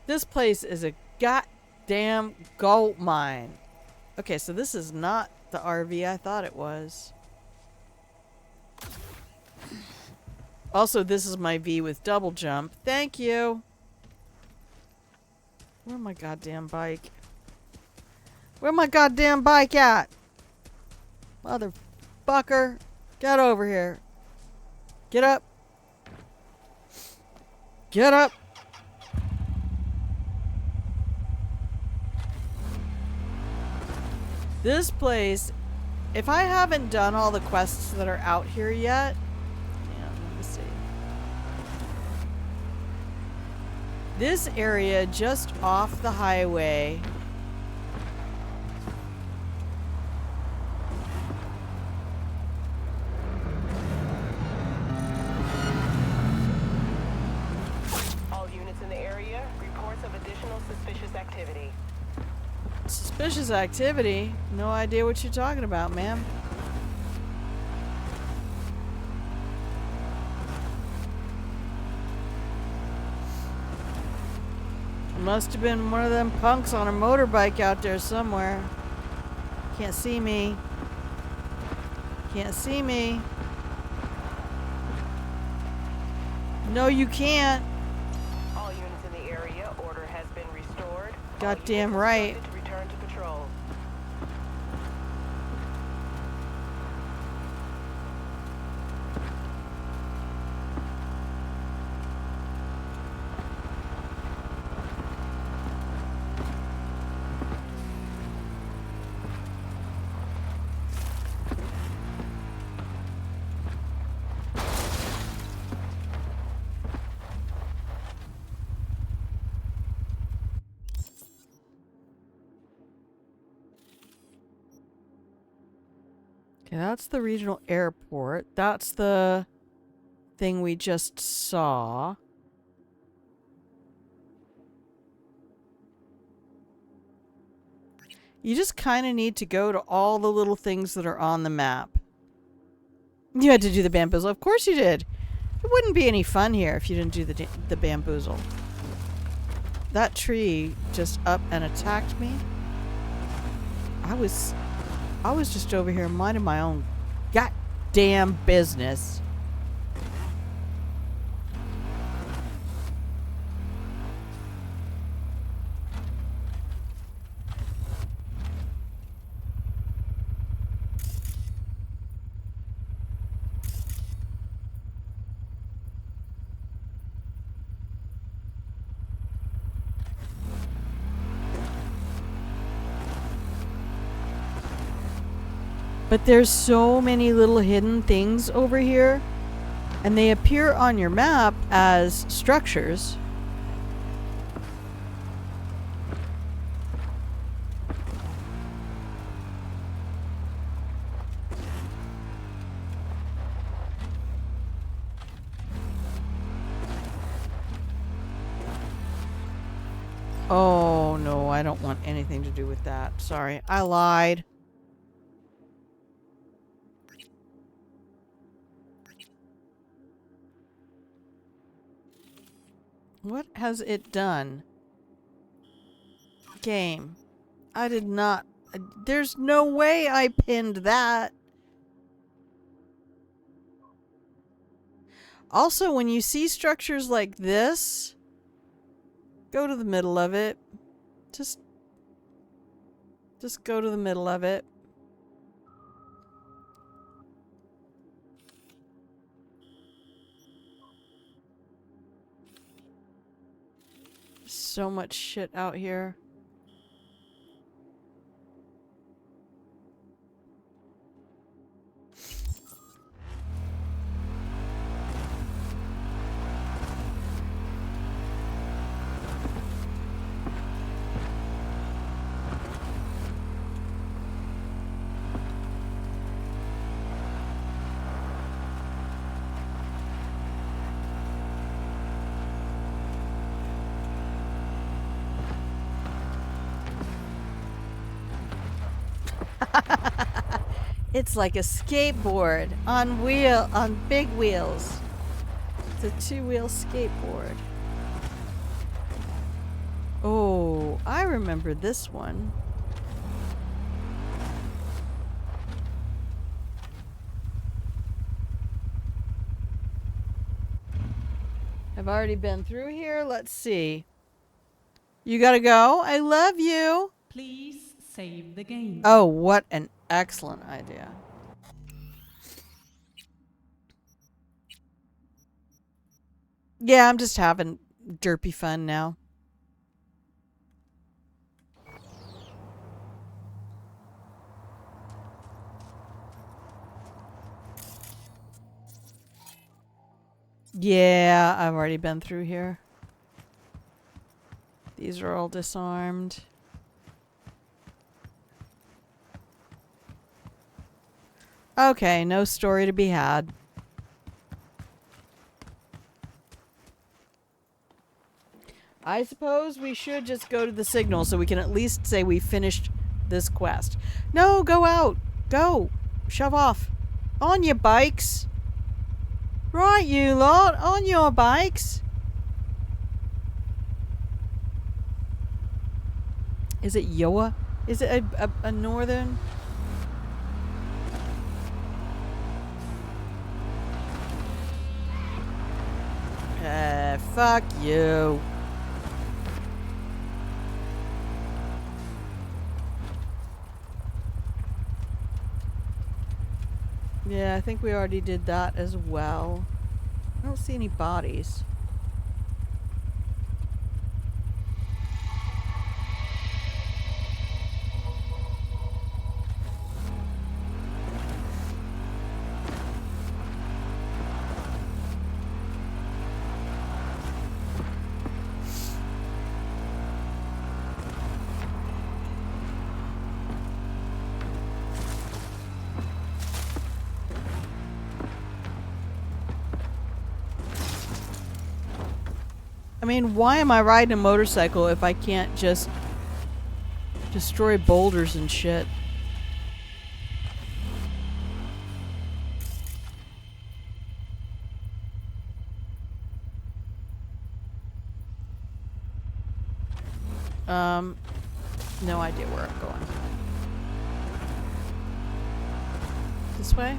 This place is a goddamn gold mine. Okay, so this is not the RV I thought it was. Also, this is my V with double jump. Thank you. Where's my goddamn bike? Where's my goddamn bike at? Motherfucker. Get over here. Get up. Get up. This place, if I haven't done all the quests that are out here yet, let me see. This area just off the highway. All units in the area, reports of additional suspicious activity. Suspicious activity? No idea what you're talking about, ma'am. Must have been one of them punks on a motorbike out there somewhere. Can't see me. Can't see me. No, you can't. All units in the area, order has been restored. Goddamn right. To return to patrol. Okay, that's the regional airport. That's the thing we just saw. You just kind of need to go to all the little things that are on the map. You had to do the bamboozle. Of course you did. It wouldn't be any fun here if you didn't do the bamboozle. That tree just up and attacked me. I was just over here minding my own goddamn business. But there's so many little hidden things over here, and they appear on your map as structures. Oh, no, I don't want anything to do with that. Sorry, I lied. What has it done? Game. I did not... There's no way I pinned that. Also, when you see structures like this, go to the middle of it. Just go to the middle of it. So much shit out here. It's like a skateboard on big wheels. It's a two-wheel skateboard. Oh, I remember this one. I've already been through here. Let's see. You gotta go. I love you. Please save the game. Oh, what an excellent idea. Yeah, I'm just having derpy fun now. Yeah, I've already been through here. These are all disarmed. Okay, no story to be had. I suppose we should just go to the signal so we can at least say we finished this quest. No, go out. Go. Shove off. On your bikes. Right, you lot. On your bikes. Is it Yoa? Is it a northern? Fuck you. Yeah, I think we already did that as well. I don't see any bodies. I mean, why am I riding a motorcycle if I can't just destroy boulders and shit? No idea where I'm going. This way?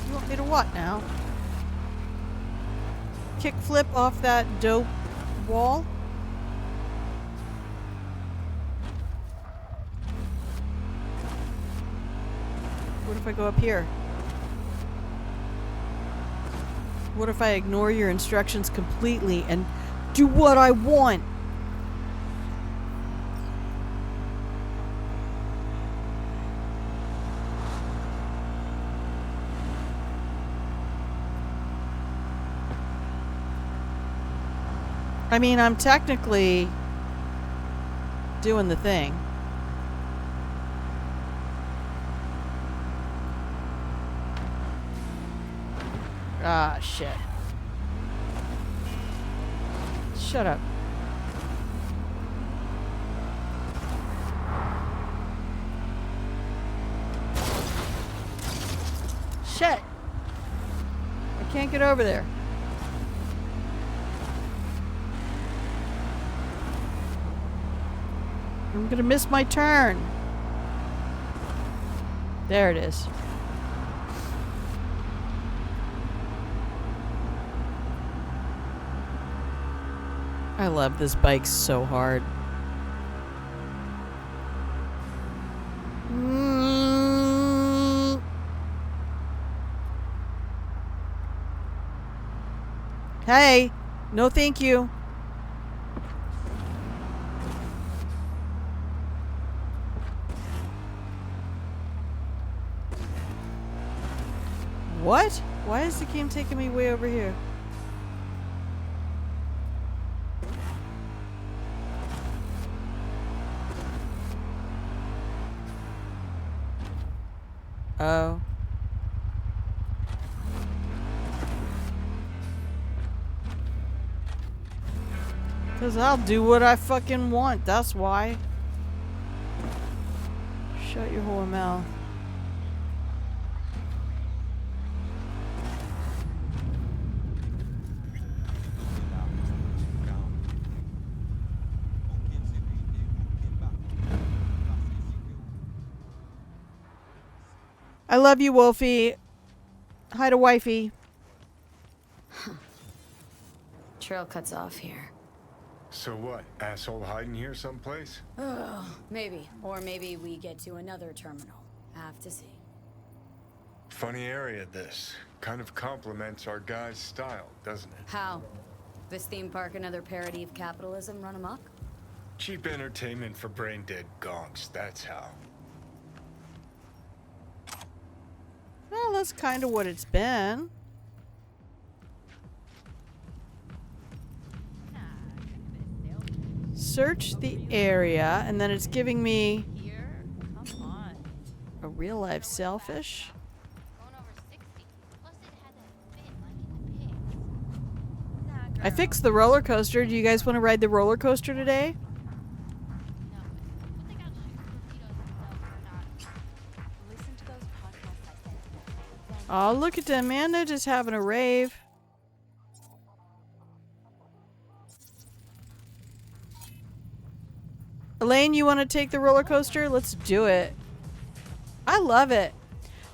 You want me to what now? Kick flip off that dope wall? What if I go up here? What if I ignore your instructions completely and do what I want? I mean, I'm technically doing the thing. Ah, shit. Shut up. Shit! I can't get over there. I'm gonna miss my turn. There it is. I love this bike so hard. Hey, no thank you. What? Why is the game taking me way over here? Oh. Because I'll do what I fucking want. That's why. Shut your whole mouth. I love you, Wolfie. Hi to wifey. Trail cuts off here. So what? Asshole hiding here someplace? Oh, maybe. Or maybe we get to another terminal. Have to see. Funny area, this. Kind of complements our guy's style, doesn't it? How? This theme park another parody of capitalism run amok? Cheap entertainment for brain-dead gonks, that's how. Well, that's kind of what it's been. Search the area, and then it's giving me a real life sailfish. I fixed the roller coaster. Do you guys want to ride the roller coaster today? Oh, look at them, man. They're just having a rave. Elaine, you want to take the roller coaster? Let's do it. I love it.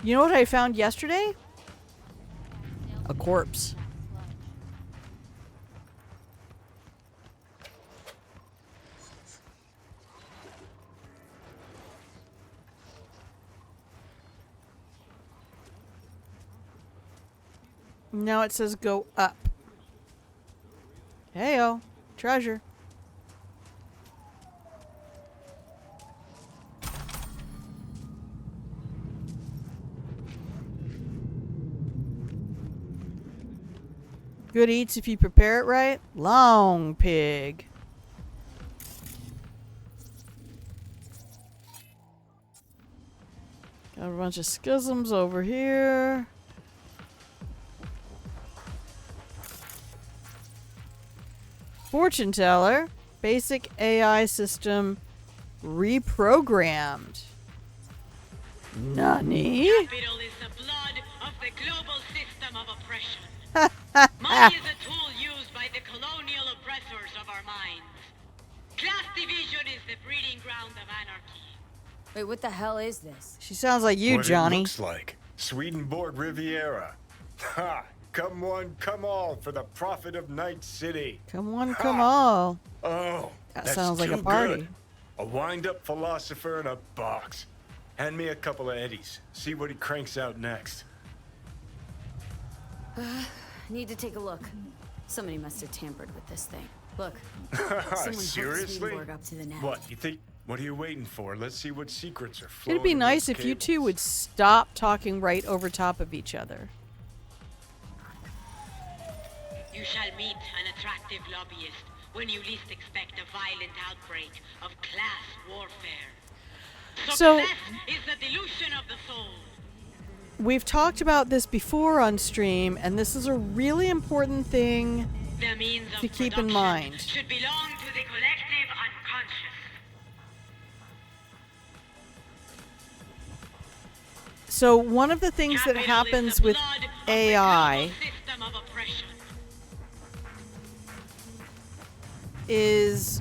You know what I found yesterday? A corpse. Now it says go up. Heyo, treasure. Good eats if you prepare it right. Long pig. Got a bunch of schisms over here. Fortune teller. Basic AI system reprogrammed. Nani? Capital is the blood of the global system of oppression. Money is a tool used by the colonial oppressors of our minds. Class division is the breeding ground of anarchy. Wait, what the hell is this? She sounds like you, what Johnny. It looks like Swedenborg Riviera. Ha! Come one, come all for the profit of Night City. Come one, come all. Oh, that that's sounds like a too party. Good. A wind-up philosopher in a box. Hand me a couple of eddies. See what he cranks out next. Need to take a look. Somebody must have tampered with this thing. Look. Someone Seriously? hooked Swedenborg up to the net. What, you think? What are you waiting for? Let's see what secrets are flowing. It'd be in nice those if you cables. two would stop talking right over top of each other. You shall meet an attractive lobbyist when you least expect a violent outbreak of class warfare. So- Success is the delusion of the soul. We've talked about this before on stream, and this is a really important thing The means of to keep in production mind. should belong to the collective unconscious. So one of the things that happens with AI System of oppression. is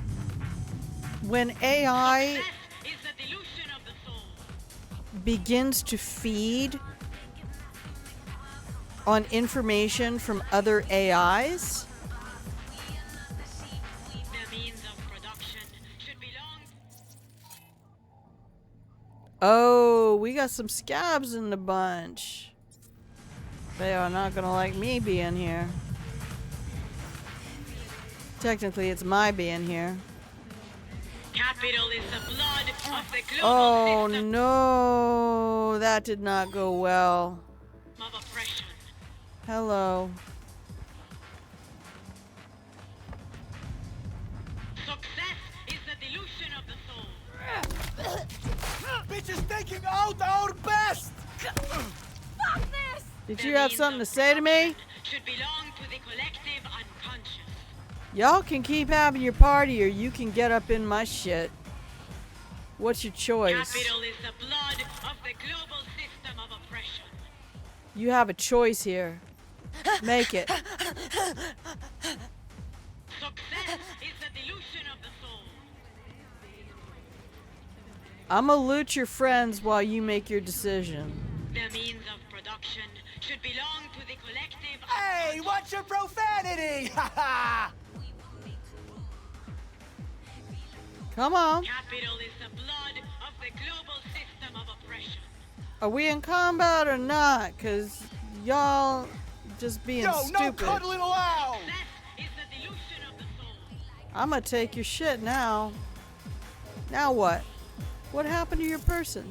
when AI Is the delusion of the soul. begins to feed on information from other AIs, The means of production should belong. oh, we got some scabs in the bunch. They are not gonna like me being here. Technically, it's my being here. Capital is the blood of the global Oh system no, that did not go well. of oppression. Hello. Success is the delusion of the soul. Bitch is taking out our best! Fuck this! Did you have something to say to me? Should belong to the collective unconscious. Y'all can keep having your party or you can get up in my shit. What's your choice? Capital is the blood of the global system of oppression. You have a choice here. Make it. Success is the delusion of the soul. I'ma loot your friends while you make your decision. The means of production should belong to the collective. Hey, watch your profanity! Come on. Capital is the blood of the global system of oppression. Are we in combat or not? Cause y'all just being Yo, no stupid. cuddling allowed! Success is the delusion of the soul. I'ma take your shit now. Now what? What happened to your person?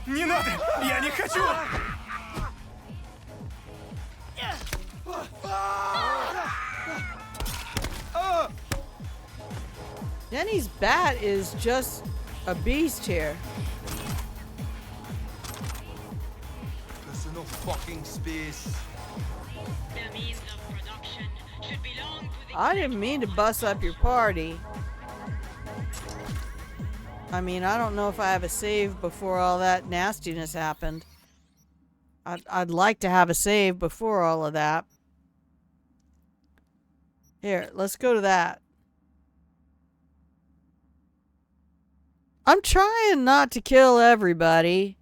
Не надо! Я не хочу! Denny's bat is just a beast here. There's enough fucking space. The means of production should belong to the. I didn't mean to bust up your party. I mean, I don't know if I have a save before all that nastiness happened. I'd like to have a save before all of that. Here, let's go to that. I'm trying not to kill everybody.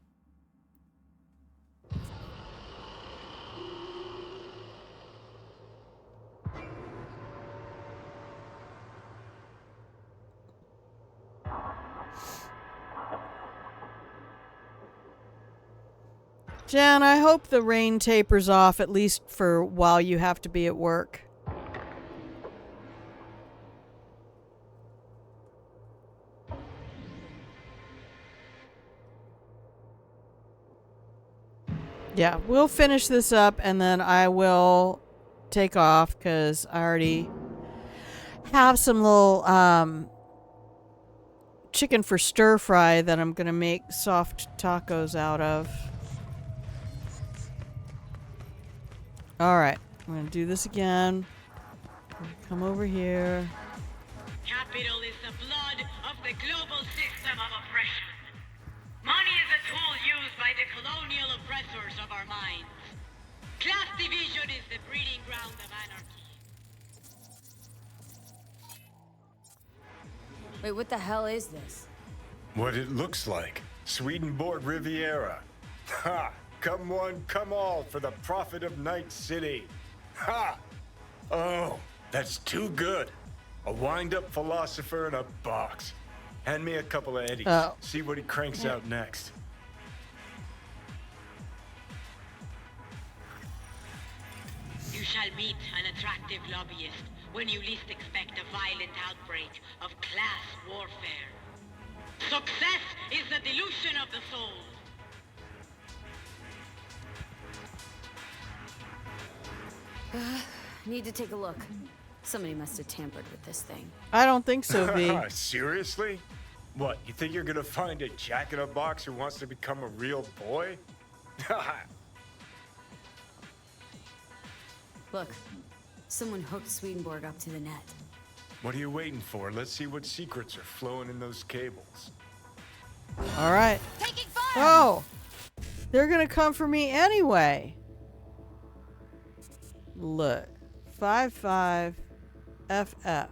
Jan, I hope the rain tapers off at least for while you have to be at work. Yeah, we'll finish this up and then I will take off because I already have some little chicken for stir fry that I'm going to make soft tacos out of. Alright, I'm going to do this again. Come over here. Capital is the blood of the global system of oppression. Money is a tool used by the colonial oppressors of our minds. Class division is the breeding ground of anarchy. Wait, what the hell is this? What it looks like. Swedenborg Riviera. Ha! Come one, come all for the profit of Night City. Ha! Oh, that's too good. A wind-up philosopher in a box. Hand me a couple of eddies. Oh. See what he cranks out next. You shall meet an attractive lobbyist when you least expect a violent outbreak of class warfare. Success is the delusion of the soul. Need to take a look. Somebody must have tampered with this thing. I don't think so, V. Seriously? What, you think you're gonna find a jack-in-a-box who wants to become a real boy? Look, someone hooked Swedenborg up to the net. What are you waiting for? Let's see what secrets are flowing in those cables. All right. Oh, they're gonna come for me anyway. Look, 55 FF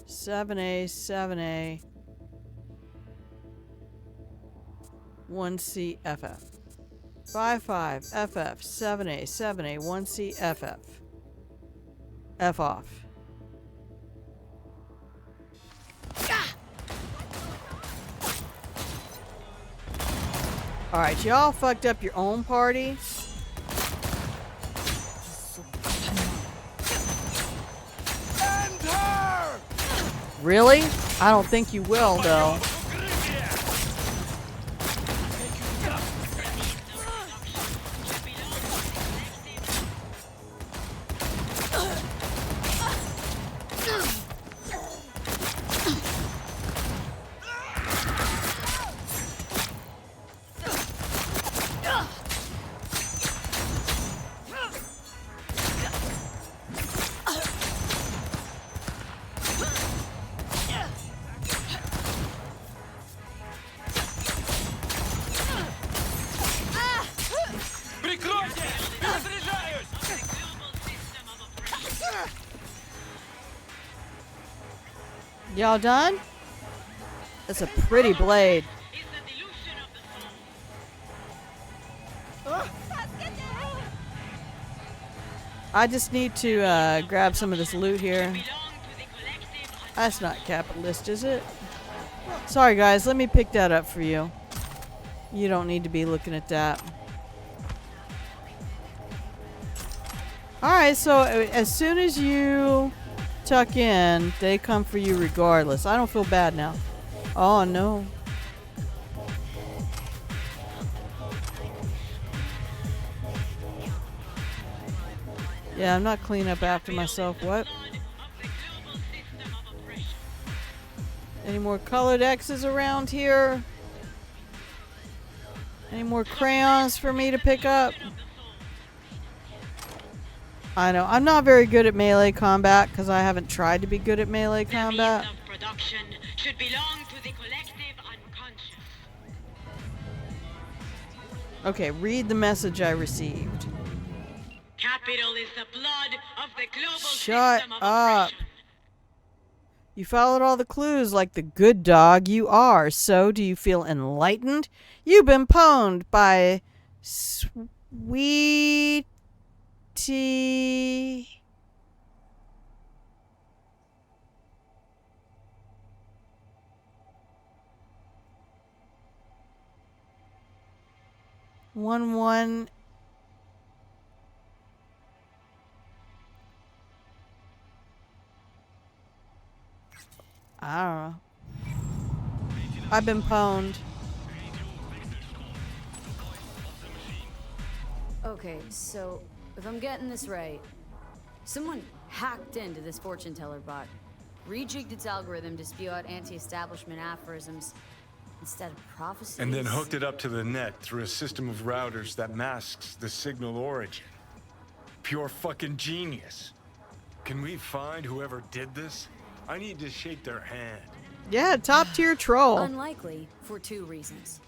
7A 7A 1C FF 55 FF 7A 7A 1C FF F off. Alright, y'all fucked up your own party. End her! Really? I don't think you will, though. Y'all done? That's a pretty blade. I just need to grab some of this loot here. That's not capitalist, is it? Sorry guys, let me pick that up for you. You don't need to be looking at that. Alright, so as soon as you tuck in, they come for you regardless. I don't feel bad now. Oh no. Yeah, I'm not cleaning up after myself. What? Any more colored X's around here? Any more crayons for me to pick up? I know. I'm not very good at melee combat because I haven't tried to be good at melee combat. Production should belong to the collective unconscious. Okay, read the message I received. Capital is the blood of the global Shut system of up. oppression. You followed all the clues like the good dog you are. So, do you feel enlightened? You've been pwned by Sweetie. One. I don't know. I've been pwned. Okay, so if I'm getting this right, someone hacked into this fortune teller bot, rejigged its algorithm to spew out anti-establishment aphorisms instead of prophecies. And then hooked it up to the net through a system of routers that masks the signal origin. Pure fucking genius. Can we find whoever did this? I need to shake their hand. Yeah, top tier troll. Unlikely for two reasons.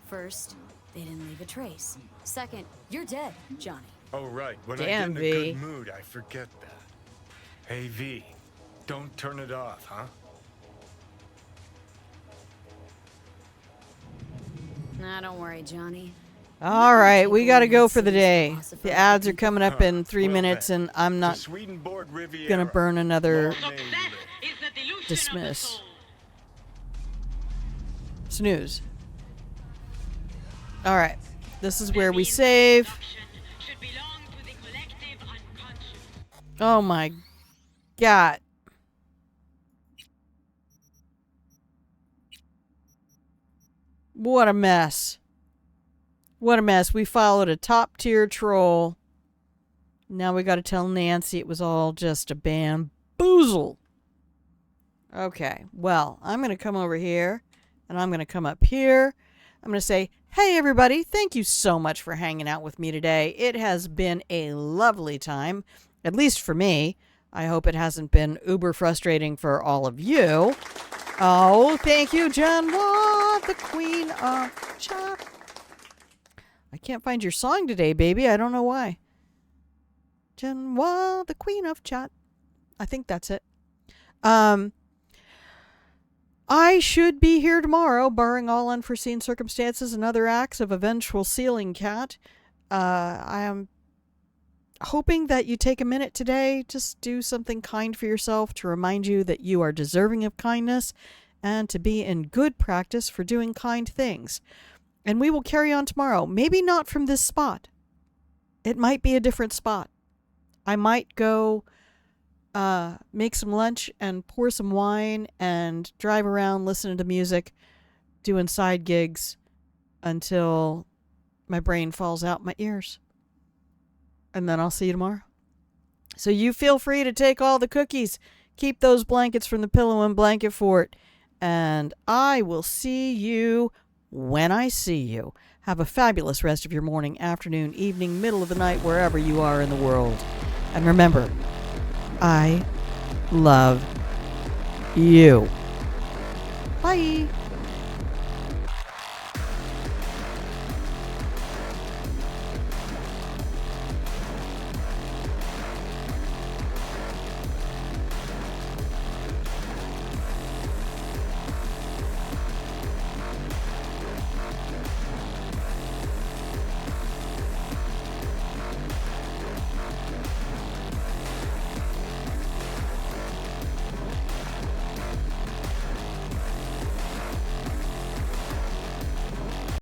First, they didn't leave a trace. Second, you're dead, Johnny. Oh, right. When Damn, I get in V. a good mood, I forget that. Hey, V, don't turn it off, huh? Nah, don't worry, Johnny. All right, we got to go for the day. The ads are coming up in 3 minutes, and I'm not gonna burn another dismiss. Snooze. Alright. This is where we save. Oh my god. What a mess. What a mess. We followed a top tier troll. Now we gotta tell Nancy it was all just a bamboozle. Okay, well, I'm gonna come over here, and I'm gonna come up here. I'm gonna say, hey everybody, thank you so much for hanging out with me today. It has been a lovely time, at least for me. I hope it hasn't been uber frustrating for all of you. Oh, thank you, Genoa, the queen of chat. I can't find your song today, baby. I don't know why. Genoa, the queen of chat. I think that's it. I should be here tomorrow, barring all unforeseen circumstances and other acts of eventual sealing cat. I am hoping that you take a minute today, just do something kind for yourself to remind you that you are deserving of kindness and to be in good practice for doing kind things. And we will carry on tomorrow. Maybe not from this spot. It might be a different spot. I might go make some lunch and pour some wine and drive around listening to music, doing side gigs until my brain falls out my ears. And then I'll see you tomorrow. So you feel free to take all the cookies. Keep those blankets from the pillow and blanket fort. And I will see you when I see you. Have a fabulous rest of your morning, afternoon, evening, middle of the night, wherever you are in the world. And remember, I love you. Bye.